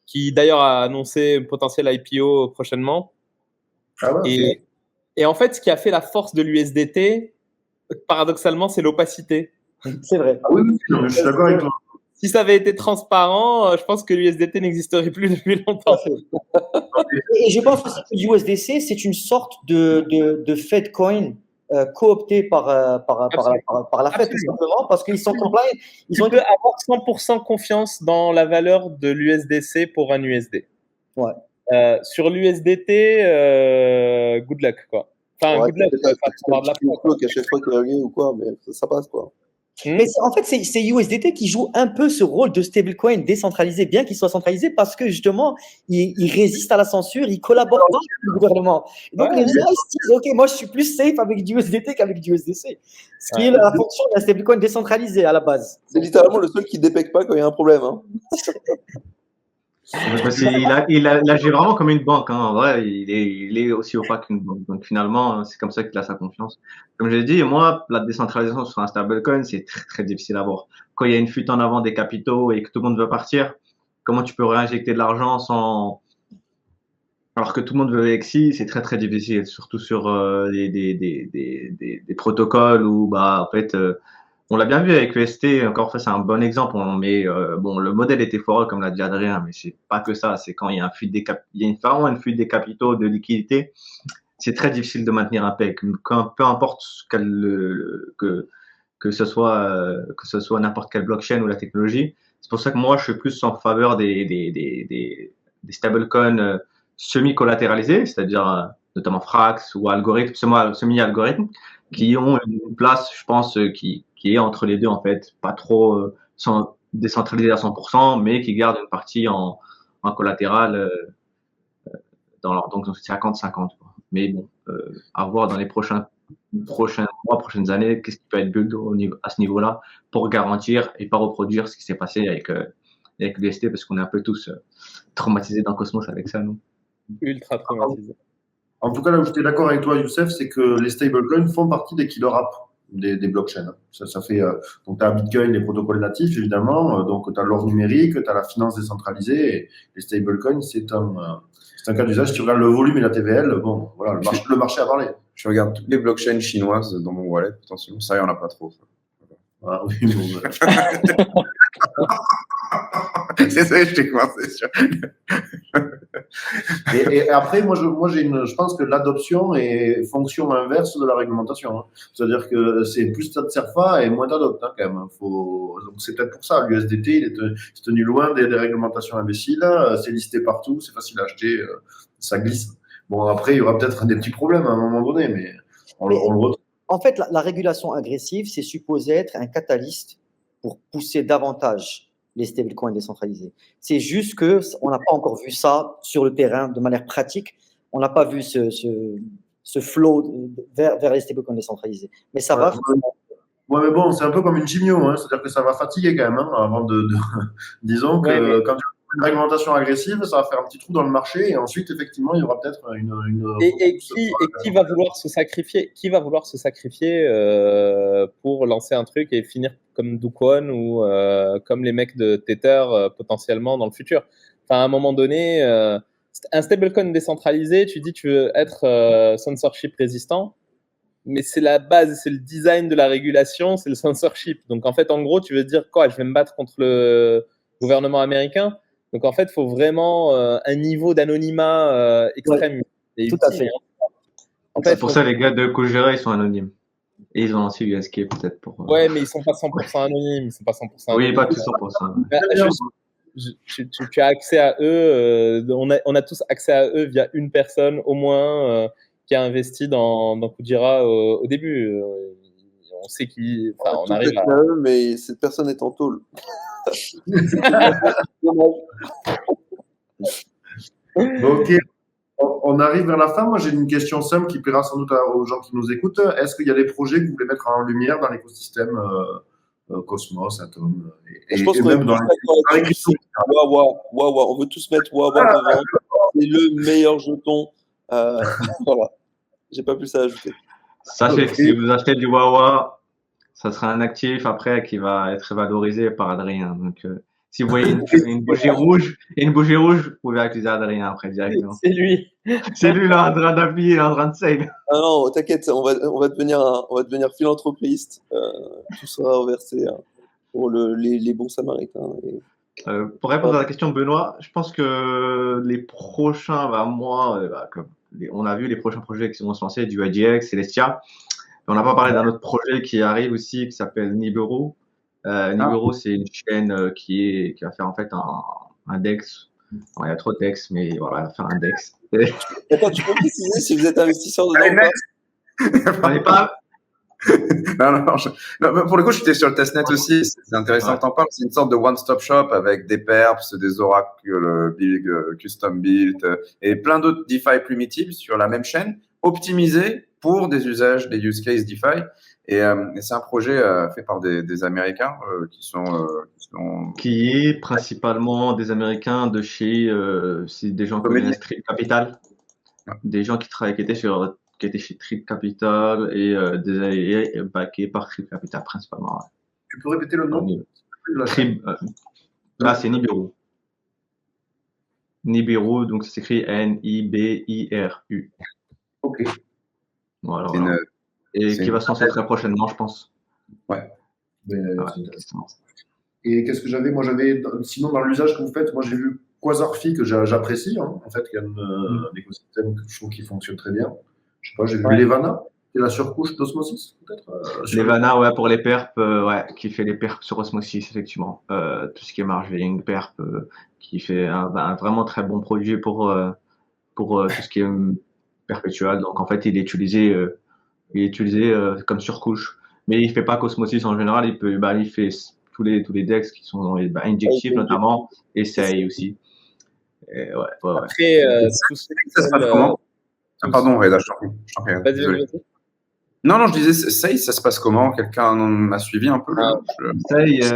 qui d'ailleurs a annoncé un potentiel IPO prochainement. Ah ouais, et en fait, ce qui a fait la force de l'USDT, paradoxalement, c'est l'opacité. C'est vrai. Ah oui, je suis d'accord avec toi. Si ça avait été transparent, je pense que l'USDT n'existerait plus depuis longtemps. Et je pense que l'USDC, c'est une sorte de Fed coin coopté par la Fed, tout simplement, parce qu'ils sont compliant. Tu peux avoir 100% confiance dans la valeur de l'USDC pour un USD. Ouais. Sur l'USDT, good luck, quoi. Enfin, good luck. À chaque fois qu'il y a un ou quoi, mais ça passe, quoi. Mais en fait, c'est USDT qui joue un peu ce rôle de stablecoin décentralisé, bien qu'il soit centralisé, parce que justement, il résiste à la censure, il collabore pas avec le gouvernement. Et donc, les gens se disent, OK, moi, je suis plus safe avec du USDT qu'avec du USDC. Ce qui est la fonction d'un stablecoin décentralisé à la base. C'est littéralement le seul qui ne dépèque pas quand il y a un problème. Hein. Il agit vraiment comme une banque. Hein. En vrai, il est aussi opaque qu'une banque. Donc finalement, c'est comme ça qu'il a sa confiance. Comme j'ai dit, moi, la décentralisation sur un stablecoin, c'est très, très difficile à voir. Quand il y a une fuite en avant des capitaux et que tout le monde veut partir, comment tu peux réinjecter de l'argent sans... Alors que tout le monde veut EXI, c'est très, très difficile. Surtout sur des protocoles où, en fait... on l'a bien vu avec UST, encore fait, c'est un bon exemple. Mais le modèle était foireux, comme l'a dit Adrien, mais c'est pas que ça. C'est quand il y a vraiment une fuite des capitaux, de liquidités, c'est très difficile de maintenir un peg. Peu importe que ce soit n'importe quelle blockchain ou la technologie. C'est pour ça que moi, je suis plus en faveur des stablecoins semi-collatéralisés, c'est-à-dire notamment Frax ou semi-algorithmes, qui ont une place, je pense, qui est entre les deux, en fait, pas trop décentralisée à 100%, mais qui garde une partie en collatéral donc c'est 50-50. Mais bon, à voir dans les prochains mois, prochaines années, qu'est-ce qui peut être build à ce niveau-là pour garantir et pas reproduire ce qui s'est passé avec l'UST, parce qu'on est un peu tous traumatisés dans Cosmos avec ça, nous. Ultra traumatisés. En tout cas, là où j'étais d'accord avec toi, Youssef, c'est que les stablecoins font partie des killer apps. des blockchains. Ça fait, donc, tu as Bitcoin, les protocoles natifs, évidemment. Donc, tu as l'or numérique, tu as la finance décentralisée. Et les stablecoins, c'est un cas d'usage. Si tu regardes le volume et la TVL, bon, voilà, le marché a parlé. Je regarde toutes les blockchains chinoises dans mon wallet, potentiellement. Ça, il n'y en a pas trop. Ah, oui, bon, C'est ça, je t'ai coincé sur. et après, je pense que l'adoption est fonction inverse de la réglementation. Hein. C'est-à-dire que c'est plus t'as de CERFA et moins t'adoptes, hein, quand même. Donc c'est peut-être pour ça. L'USDT, il est tenu loin des réglementations imbéciles. C'est listé partout, c'est facile à acheter, ça glisse. Bon, après, il y aura peut-être des petits problèmes à un moment donné, mais on le retrouve. En fait, la régulation agressive, c'est supposé être un catalyste pour pousser davantage les stablecoins décentralisés. C'est juste qu'on n'a pas encore vu ça sur le terrain de manière pratique. On n'a pas vu ce flow vers les stablecoins décentralisés. Mais ça va. Ouais, mais bon, c'est un peu comme une chimio, hein. C'est-à-dire que ça va fatiguer quand même, hein, avant disons que quand tu as une réglementation agressive, ça va faire un petit trou dans le marché et ensuite, effectivement, il y aura peut-être une. Et qui va vouloir se sacrifier pour lancer un truc et finir comme Duquan ou comme les mecs de Tether potentiellement dans le futur. Enfin, à un moment donné, un stablecoin décentralisé, tu dis tu veux être censorship résistant, mais c'est la base, c'est le design de la régulation, c'est le censorship. Donc en fait, en gros, tu veux dire quoi? Je vais me battre contre le gouvernement américain. Donc en fait, il faut vraiment un niveau d'anonymat extrême. Ouais, tout à fait. En fait, c'est pour ça les gars de Kujira, ils sont anonymes. Et ils ont aussi USK peut-être pour. Ouais, mais ils sont pas 100% anonymes. Ils sont pas 100% anonymes. Oui, pas tous 100%. Tu as accès à eux. On a tous accès à eux via une personne au moins qui a investi dans Kujira au début. On sait qui. Enfin, on arrive à eux, mais cette personne est en tôle. Ok, on arrive vers la fin. Moi, j'ai une question simple qui plaira sans doute aux gens qui nous écoutent. Est-ce qu'il y a des projets que vous voulez mettre en lumière dans l'écosystème Cosmos, Atom je pense qu'on est dans Wawa. On veut tous mettre Wawa devant. C'est le meilleur jeton. Voilà. J'ai pas plus à ajouter. Sachez que si vous achetez du Wawa, ça sera un actif après qui va être valorisé par Adrien. Donc, si vous voyez une bougie rouge, vous pouvez accuser Adrien après directement. C'est lui. C'est lui là en train d'appuyer, en train de save. Ah non, t'inquiète, on va devenir philanthropiste. Tout sera reversé pour les bons samaritains. Pour répondre à la question de Benoît, je pense que les prochains, on a vu les prochains projets qui vont se lancer, du IDX, Celestia. On n'a pas parlé d'un autre projet qui arrive aussi, qui s'appelle Nibiru. Nibiru, c'est une chaîne qui va faire en fait un DEX. Bon, il y a trop de DEX, mais voilà, elle va faire un DEX. Attends, tu peux préciser si vous êtes investisseur dedans ou pas? On n'est pas. Non, pour le coup, j'étais sur le testnet aussi. C'est intéressant que t'en parles. C'est une sorte de one-stop shop avec des perps, des oracles custom built et plein d'autres DeFi primitives sur la même chaîne, optimisés pour des usages, des use cases DeFi. Et c'est un projet fait par des Américains qui est principalement des Américains de chez c'est des gens comme Street Capital, des gens qui étaient chez Street Capital et backés par Street Capital principalement. Ouais. Tu peux répéter le nom là, c'est Nibiru. Nibiru, donc ça s'écrit Nibiru. Ok. Voilà. Et qui va se lancer très prochainement, je pense. Ouais. Et qu'est-ce que j'avais? Moi, sinon, dans l'usage que vous faites, moi, j'ai vu Quasarphi que j'apprécie, hein, en fait, qui est un écosystème que je trouve qui fonctionne très bien. Je sais pas, j'ai vu Levana, qui est la surcouche d'Osmosis, peut-être. Levana, ouais, pour les perps, qui fait les perps sur Osmosis, effectivement. Tout ce qui est margin, perp, qui fait un vraiment très bon produit pour tout ce qui est perpétuel. Donc, en fait, il est utilisé comme surcouche. Mais il fait pas qu'Osmosis en général, il fait tous les DEX qui sont injectifs notamment, et SEI aussi. Et Après, ça se passe comment? Pardon, Reda, je t'en prie. Désolé. Non, je disais, SEI, ça se passe comment? Quelqu'un m'a suivi un peu là?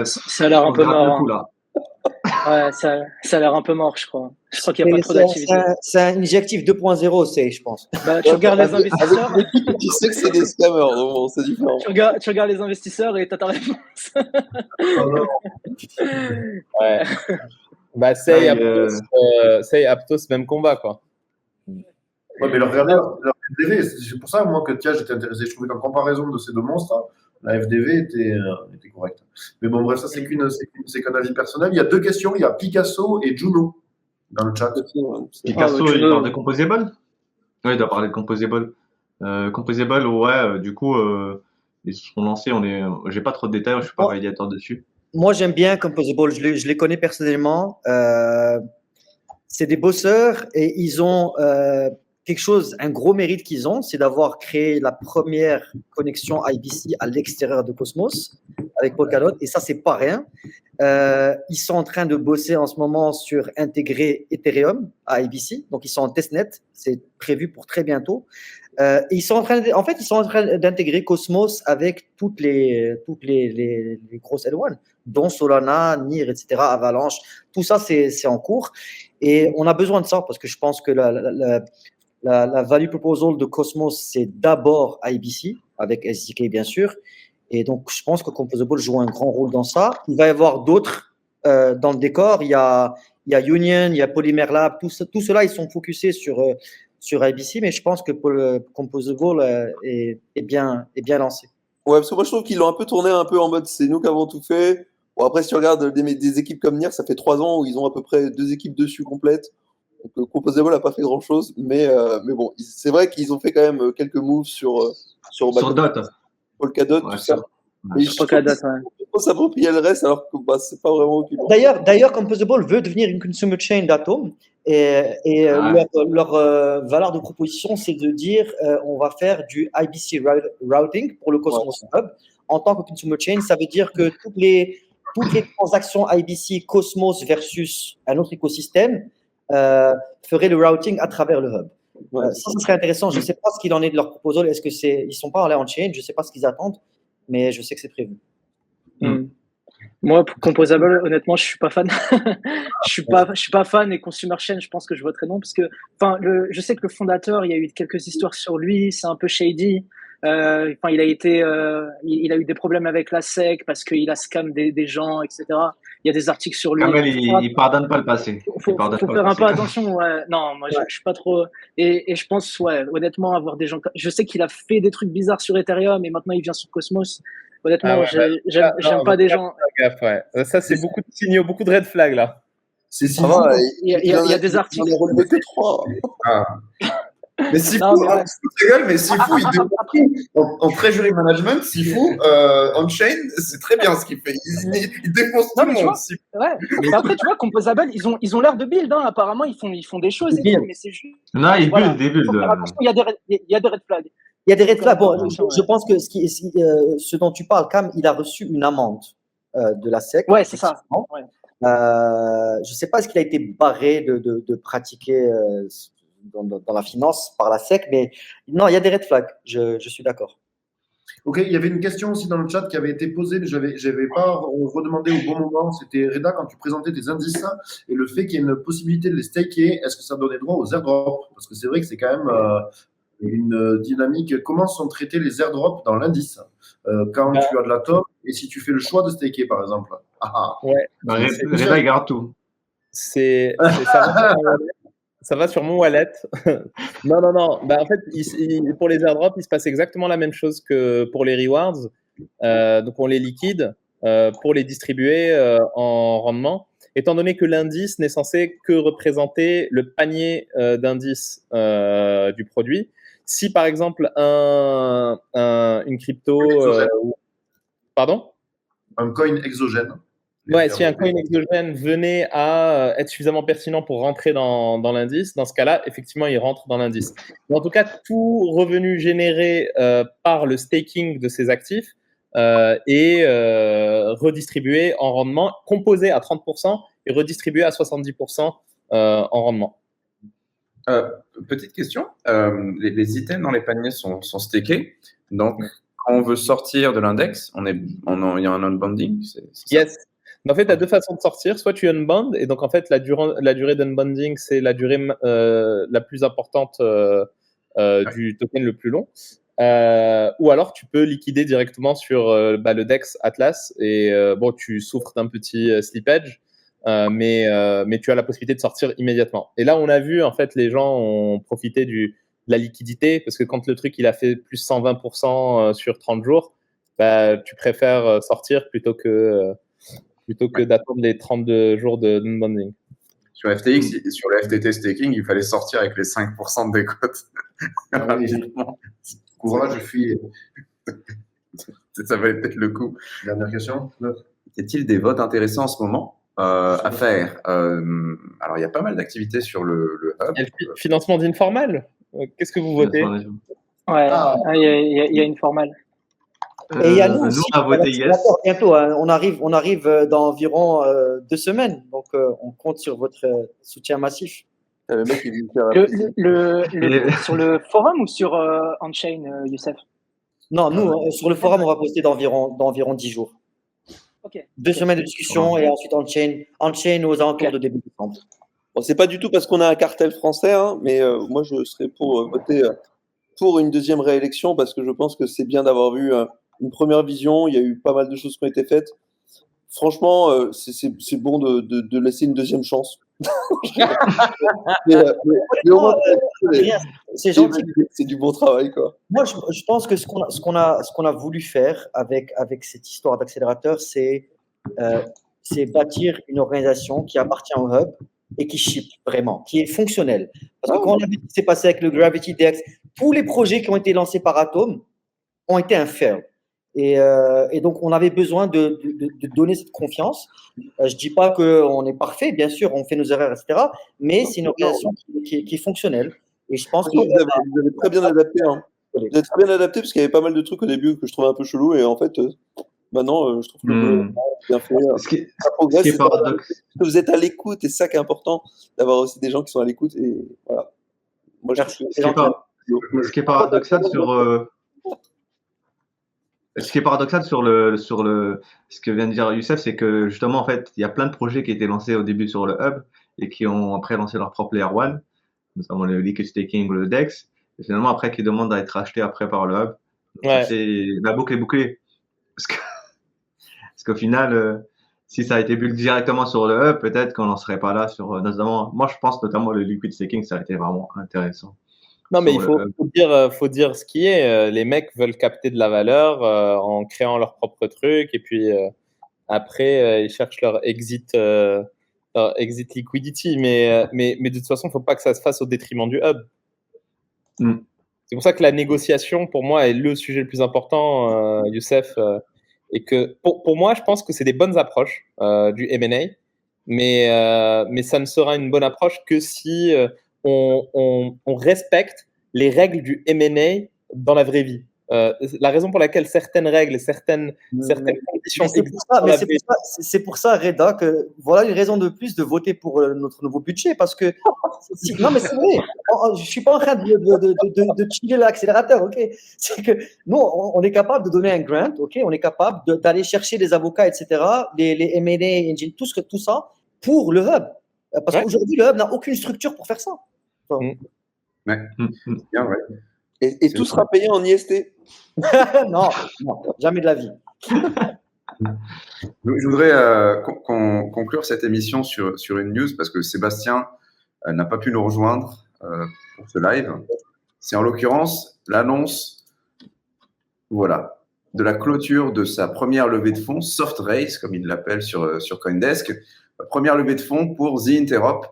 Ça a l'air un peu marrant. Ouais, ça a l'air un peu mort, je crois. Je crois qu'il n'y a pas trop d'activité. C'est un injectif 2.0, je pense. Bah, tu regardes les investisseurs, Tu sais que c'est des scammers, donc bon, c'est différent. tu regardes les investisseurs et t'as ta réponse. Ouais. Bah, Sei, Aptos, même combat, quoi. Ouais, mais leur FDV, c'est pour ça, moi, que tiens, j'étais intéressé. Je trouvais qu'en comparaison de ces deux monstres, la FDV était correcte. Mais bon, bref, ça, c'est qu'un avis personnel. Il y a deux questions. Il y a Picasso et Juno dans le chat. Picasso, Ah, il parle de Composable? Ouais, il doit parler de Composable. Composable, ouais, du coup, ils se sont lancés. J'ai pas trop de détails, je suis pas validateur dessus. Moi, j'aime bien Composable. Je les connais personnellement. C'est des bosseurs et ils ont quelque chose, un gros mérite qu'ils ont, c'est d'avoir créé la première connexion IBC à l'extérieur de Cosmos avec Polkadot. Et ça, c'est pas rien. Ils sont en train de bosser en ce moment sur intégrer Ethereum à IBC. Donc, ils sont en testnet. C'est prévu pour très bientôt. Et ils sont en train d'intégrer Cosmos avec toutes les grosses L1, dont Solana, NIR, etc., Avalanche. Tout ça, c'est en cours. Et on a besoin de ça parce que je pense que la value proposal de Cosmos, c'est d'abord IBC, avec SDK, bien sûr. Et donc, je pense que Composable joue un grand rôle dans ça. Il va y avoir d'autres dans le décor. Il y a Union, il y a Polymer Lab. Tout cela, ils sont focusés sur IBC, mais je pense que Composable est bien lancé. Ouais, parce que moi, je trouve qu'ils l'ont un peu tourné un peu en mode c'est nous qui avons tout fait. Bon, après, si tu regardes des équipes comme NIR, ça fait 3 ans où ils ont à peu près 2 équipes dessus complètes. Donc, Composable n'a pas fait grand-chose. Mais bon, c'est vrai qu'ils ont fait quand même quelques moves sur Dot. Polkadot, Ouais, tout ça. Mais je Polkadot, trouve qu'il faut s'approprier le reste alors que c'est pas vraiment occupant. D'ailleurs, Composable veut devenir une consumer chain d'Atom et leur valeur de proposition, c'est de dire on va faire du IBC routing pour le Cosmos Hub. En tant que consumer chain, ça veut dire que toutes les transactions IBC Cosmos versus un autre écosystème feraient le routing à travers le hub. Ça serait intéressant. Je ne sais pas ce qu'il en est de leur proposal. Est-ce que ils sont pas allés en chain? Je ne sais pas ce qu'ils attendent, mais je sais que c'est prévu. Moi, pour Composable, honnêtement, je suis pas fan. je suis pas fan et Consumer Chain, je pense que je voterai non parce que, je sais que le fondateur, il y a eu quelques histoires sur lui, c'est un peu shady. Il a eu des problèmes avec la SEC parce qu'il a scam des gens, etc. Il y a des articles sur lui. Kamel, il pardonne pas le passé. Faut faire un peu attention. Ouais. Non, moi, je suis pas trop. Et je pense, honnêtement, avoir des gens. Je sais qu'il a fait des trucs bizarres sur Ethereum et maintenant il vient sur Cosmos. Honnêtement, j'aime pas des gens. Ça, c'est beaucoup de signaux, beaucoup de red flags là. C'est si il y a des articles. Il en a relevé que 3. Mais Sifu, mais Sifu, il défonce en treasury management, Sifu, on-chain, c'est très bien ce qu'il fait. Il défonce tout le monde. Mais après, tu vois, Composable, ils ont l'air de build, hein. Apparemment, ils font des choses et tout, mais c'est juste. Non, ils build, des builds. Il y a des red flags. Il y a des red flags. Bon, je pense que ce dont tu parles, Cam, il a reçu une amende de la SEC. Ouais, c'est ça. Ouais. Je ne sais pas ce qu'il a été barré de pratiquer dans la finance par la SEC, mais non, il y a des red flags. Je suis d'accord. Ok, il y avait une question aussi dans le chat qui avait été posée, mais j'avais pas redemandé au bon moment. C'était Reda, quand tu présentais tes indices et le fait qu'il y ait une possibilité de les staker, est-ce que ça donnait droit aux airdrops? Parce que c'est vrai que c'est quand même une dynamique. Comment sont traités les airdrops dans l'indice quand tu as de la top et si tu fais le choix de staker, par exemple? Ouais. Reda, il garde tout. Ça va sur mon wallet. Non. Bah, en fait, pour les airdrops, il se passe exactement la même chose que pour les rewards. Donc, on les liquide pour les distribuer en rendement. Étant donné que l'indice n'est censé que représenter le panier d'indice du produit, si par exemple une crypto… pardon ? Un coin exogène. Ouais, si un coin exogène venait à être suffisamment pertinent pour rentrer dans l'indice, dans ce cas-là, effectivement, il rentre dans l'indice. Mais en tout cas, tout revenu généré par le staking de ces actifs est redistribué en rendement, composé à 30% et redistribué à 70% en rendement. Petite question, les items dans les paniers sont stakés, donc quand on veut sortir de l'index, il y a un unbunding, c'est ça? Yes. En fait, tu as deux façons de sortir. Soit tu unbond, et donc en fait, la durée d'unbonding, c'est la durée la plus importante du token le plus long. Ou alors, tu peux liquider directement sur le DEX Atlas, et bon, tu souffres d'un petit slippage, mais tu as la possibilité de sortir immédiatement. Et là, on a vu, en fait, les gens ont profité de la liquidité, parce que quand le truc il a fait plus 120% sur 30 jours, bah, tu préfères sortir plutôt que d'attendre les 32 jours de unbonding. Sur FTX, sur le FTT staking, il fallait sortir avec les 5% de décote. Rapidement. Courage, je fuis. Ça valait peut-être le coup. Dernière question. Y a-t-il des votes intéressants en ce moment à faire? Alors, il y a pas mal d'activités sur le hub. Et le financement d'informal, qu'est-ce que vous votez? Ouais, il y a une formale. Et il y a nous aussi, on a voté yes. Bientôt, hein. On arrive dans environ 2 semaines, donc on compte sur votre soutien massif. Le mec, il dit Sur le forum ou sur on-chain, Youssef? Non, nous, sur le forum, on va poster d'environ 10 jours. Ok. 2 semaines de discussion et ensuite on-chain aux alentours de début décembre. Bon, c'est pas du tout parce qu'on a un cartel français, hein, mais moi, je serais pour voter pour une deuxième réélection parce que je pense que c'est bien d'avoir vu une première vision. Il y a eu pas mal de choses qui ont été faites. Franchement, c'est bon de laisser une deuxième chance. mais au moins, C'est gentil. c'est du bon travail, quoi. Moi, je pense que ce qu'on a voulu faire avec cette histoire d'accélérateur, c'est bâtir une organisation qui appartient au hub et qui ship vraiment, qui est fonctionnelle. Parce que quand on a vu ce qui s'est passé avec le Gravity DEX, tous les projets qui ont été lancés par Atom ont été un fail. Et donc, on avait besoin de donner cette confiance. Je dis pas qu'on est parfait, bien sûr, on fait nos erreurs, etc. Mais c'est une organisation qui est fonctionnelle. Et je pense que vous avez très bien adapté. Hein. Vous êtes très bien adapté parce qu'il y avait pas mal de trucs au début que je trouvais un peu chelou. Et en fait, maintenant, je trouve que bien fait. Ça progresse. Vous êtes à l'écoute et c'est ça qui est important, d'avoir aussi des gens qui sont à l'écoute. Et voilà. Moi, ce qui est paradoxal sur. Ce qui est paradoxal sur ce que vient de dire Youssef, c'est que justement, en fait, il y a plein de projets qui étaient lancés au début sur le hub et qui ont après lancé leur propre Layer 1, notamment le liquid staking ou le DEX, et finalement après qui demandent à être achetés après par le hub. Ouais. La boucle est bouclée. Parce qu'au final, si ça a été build directement sur le hub, peut-être qu'on n'en serait pas là sur notamment. Moi, je pense notamment le liquid staking, ça a été vraiment intéressant. Non, mais il faut dire ce qui est. Les mecs veulent capter de la valeur en créant leur propre truc, et puis après, ils cherchent leur exit liquidity. Mais de toute façon, il ne faut pas que ça se fasse au détriment du hub. C'est pour ça que la négociation, pour moi, est le sujet le plus important, Youssef. Et que pour moi, je pense que c'est des bonnes approches du M&A, mais ça ne sera une bonne approche que si on respecte les règles du M&A dans la vraie vie. La raison pour laquelle certaines règles et certaines conditions c'est pour ça, Reda, que voilà une raison de plus de voter pour notre nouveau budget, parce que non, mais c'est vrai, je suis pas en train de chiller l'accélérateur, ok. C'est que nous, on est capable de donner un grant, ok, on est capable d'aller chercher les avocats, etc., les M&A engine, tout ça pour le hub, parce qu'aujourd'hui le hub n'a aucune structure pour faire ça. Bien, ouais. Et tout sera payé en IST. non, jamais de la vie. Je voudrais conclure cette émission sur une news parce que Sébastien n'a pas pu nous rejoindre pour ce live. C'est en l'occurrence l'annonce de la clôture de sa première levée de fonds, soft raise, comme il l'appelle sur CoinDesk. Première levée de fonds pour The Interop.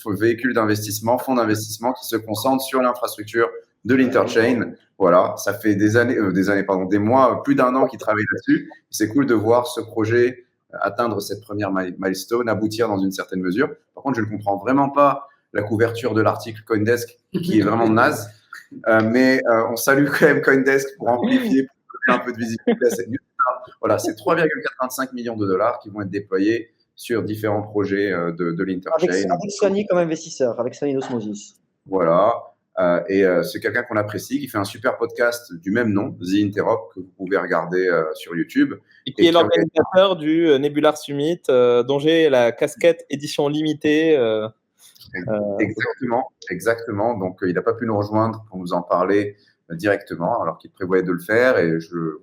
Véhicule d'investissement, fonds d'investissement qui se concentre sur l'infrastructure de l'Interchain. Voilà, ça fait des mois, plus d'1 an qu'ils travaillent là-dessus. C'est cool de voir ce projet atteindre cette première milestone, aboutir dans une certaine mesure. Par contre, je ne comprends vraiment pas la couverture de l'article CoinDesk qui est vraiment naze. Mais on salue quand même CoinDesk pour amplifier, pour donner un peu de visibilité à cette news. Voilà, c'est 3,85 millions de dollars qui vont être déployés sur différents projets de l'Interchain. Avec Sony comme investisseur, avec Sony Osmosis. Voilà. C'est quelqu'un qu'on apprécie, qui fait un super podcast du même nom, The Interop, que vous pouvez regarder sur YouTube. Et qui est l'organisateur du Nebular Summit, dont j'ai la casquette édition limitée. Exactement. Donc, il n'a pas pu nous rejoindre pour nous en parler directement, alors qu'il prévoyait de le faire. Et je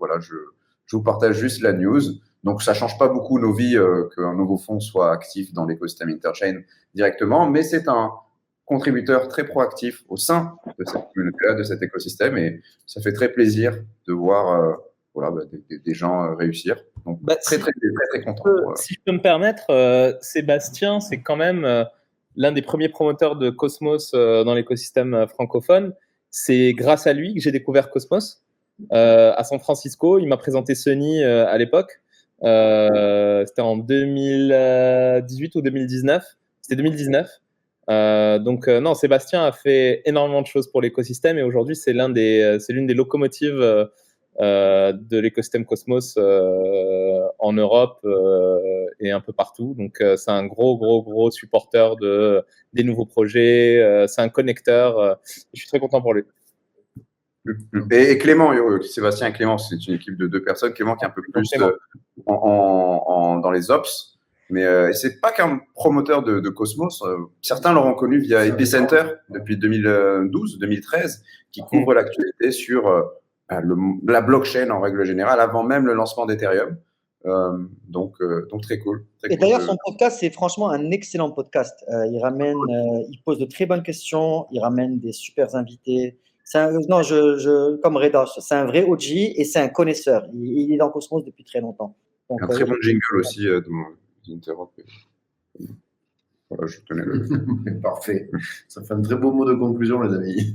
vous partage juste la news. Donc, ça change pas beaucoup nos vies qu'un nouveau fonds soit actif dans l'écosystème Interchain directement, mais c'est un contributeur très proactif au sein de cette communauté-là, de cet écosystème, et ça fait très plaisir de voir des gens réussir. Donc, très content. Si je peux me permettre, Sébastien, c'est quand même l'un des premiers promoteurs de Cosmos dans l'écosystème francophone. C'est grâce à lui que j'ai découvert Cosmos à San Francisco. Il m'a présenté Sunny à l'époque. C'était en 2018 ou 2019. C'était 2019. Non, Sébastien a fait énormément de choses pour l'écosystème et aujourd'hui c'est l'une des locomotives de l'écosystème Cosmos en Europe et un peu partout. Donc c'est un gros supporter des nouveaux projets. C'est un connecteur. Je suis très content pour lui. Et Clément, Sébastien et Clément, c'est une équipe de 2 personnes. Clément qui est un peu plus dans les ops. Mais c'est pas qu'un promoteur de Cosmos. Certains l'auront connu via Epicenter depuis 2012-2013, qui couvre l'actualité sur la blockchain en règle générale, avant même le lancement d'Ethereum. Donc très cool. Et d'ailleurs, son podcast, c'est franchement un excellent podcast. Il pose de très bonnes questions, il ramène des super invités. Comme Reda, c'est un vrai OG et c'est un connaisseur. Il est dans Cosmos depuis très longtemps. Donc, un très bon jingle aussi Interop. Voilà, je tenais Parfait. Ça fait un très beau mot de conclusion, les amis.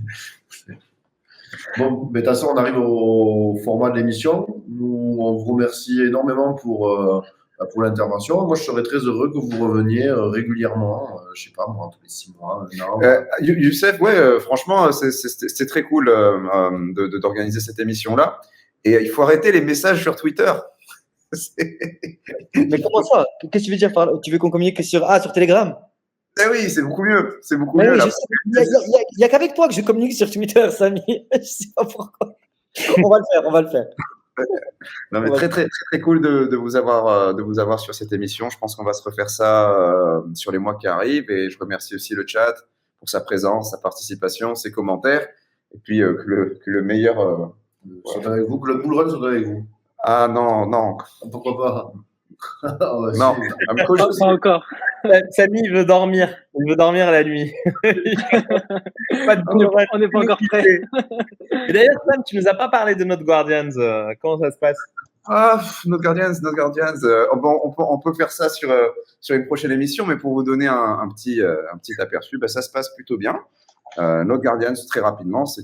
Bon, mais de toute façon, on arrive au format de l'émission. Nous, on vous remercie énormément pour l'intervention. Moi, je serais très heureux que vous reveniez régulièrement, je sais pas, moi, tous les 6 mois, un an. Youssef, franchement, c'est très cool d'organiser cette émission-là. Et il faut arrêter les messages sur Twitter. Mais comment ça? Qu'est-ce que tu veux dire par là? Tu veux qu'on communique sur Telegram? Eh oui, c'est beaucoup mieux. C'est beaucoup mieux. Il n'y a qu'avec toi que je communique sur Twitter, Samy. Je ne sais pas pourquoi. On va le faire. Non, mais très cool de vous avoir sur cette émission. Je pense qu'on va se refaire ça sur les mois qui arrivent. Et je remercie aussi le chat pour sa présence, sa participation, ses commentaires. Et puis que le meilleur soit avec vous, que le bullrun soit avec vous. Ah non. Pourquoi pas? Non, pas encore. Samy, il veut dormir. Il veut dormir la nuit. On n'est pas encore prêt. Et d'ailleurs, Sam, tu nous as pas parlé de notre Guardians. Comment ça se passe? Notre Guardians. On peut faire ça sur une prochaine émission, mais pour vous donner un petit aperçu, ça se passe plutôt bien. Notre Guardians, très rapidement, c'est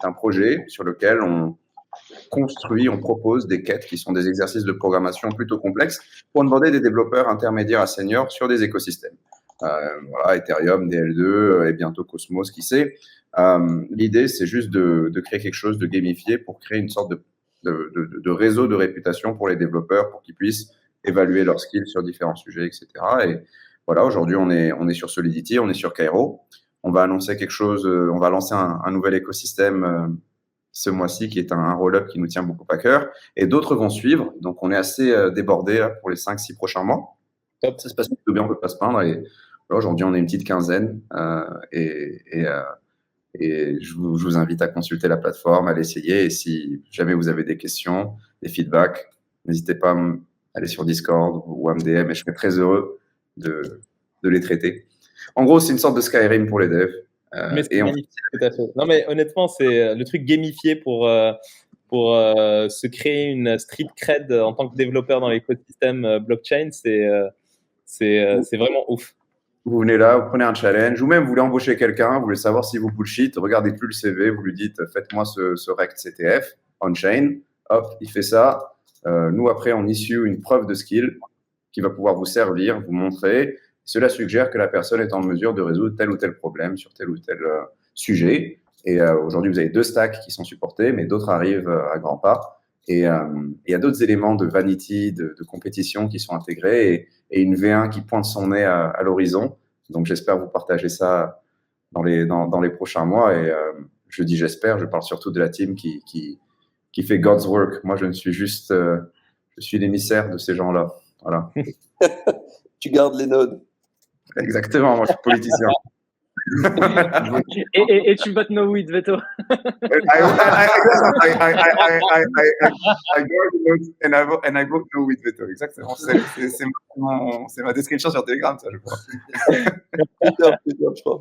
un projet sur lequel on propose des quêtes qui sont des exercices de programmation plutôt complexes pour demander des développeurs intermédiaires à seniors sur des écosystèmes. Ethereum, DL2 et bientôt Cosmos, qui sait. L'idée, c'est juste de créer quelque chose de gamifié pour créer une sorte de réseau de réputation pour les développeurs pour qu'ils puissent évaluer leurs skills sur différents sujets, etc. Et voilà, aujourd'hui, on est sur Solidity, on est sur Cairo. On va annoncer quelque chose, on va lancer un nouvel écosystème ce mois-ci, qui est un roll-up qui nous tient beaucoup à cœur, et d'autres vont suivre. Donc, on est assez débordé là, pour les 5-6 prochains mois. Top. Ça se passe plutôt bien, on ne peut pas se plaindre. Et voilà, aujourd'hui, on est une petite quinzaine. Et je vous invite à consulter la plateforme, à l'essayer. Et si jamais vous avez des questions, des feedbacks, n'hésitez pas à aller sur Discord ou à me DM, et je serai très heureux de les traiter. En gros, c'est une sorte de Skyrim pour les devs. Mais c'est magnifique, tout à fait. Non, mais honnêtement, c'est le truc gamifié pour se créer une street cred en tant que développeur dans l'écosystème blockchain. C'est vraiment ouf. Vous venez là, vous prenez un challenge, ou même vous voulez embaucher quelqu'un, vous voulez savoir si vous bullshit, regardez plus le CV, vous lui dites faites-moi ce rect CTF on-chain, hop, il fait ça. Nous, après, on issue une preuve de skill qui va pouvoir vous servir, vous montrer. Cela suggère que la personne est en mesure de résoudre tel ou tel problème sur tel ou tel sujet. Et aujourd'hui, vous avez 2 stacks qui sont supportés, mais d'autres arrivent à grands pas. Et il y a d'autres éléments de vanity, de compétition qui sont intégrés et une V1 qui pointe son nez à l'horizon. Donc, j'espère vous partager ça dans les prochains mois. Et je dis j'espère, je parle surtout de la team qui fait God's work. Moi, je ne suis juste, je suis l'émissaire de ces gens-là. Voilà. Tu gardes les nodes. Exactement, moi, je suis politicien. Et tu votes no with veto. I guard the notes and I vote no with veto. Exactement. C'est ma description sur Telegram, ça, je crois. Plusieurs, je crois.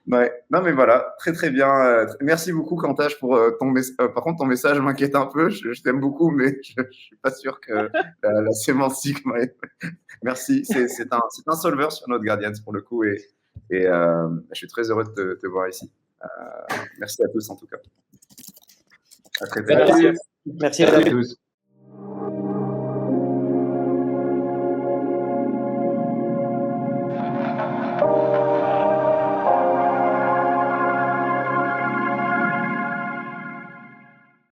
Ouais. Non, mais voilà, très très bien. Merci beaucoup, Kantaj, pour ton message. Par contre, ton message m'inquiète un peu. Je t'aime beaucoup, mais je ne suis pas sûr que la sémantique m'aide. Merci. C'est un solver sur notre Guardians pour le coup. Et je suis très heureux de te voir ici. Merci à tous, en tout cas. À très vite. Merci. Merci à tous.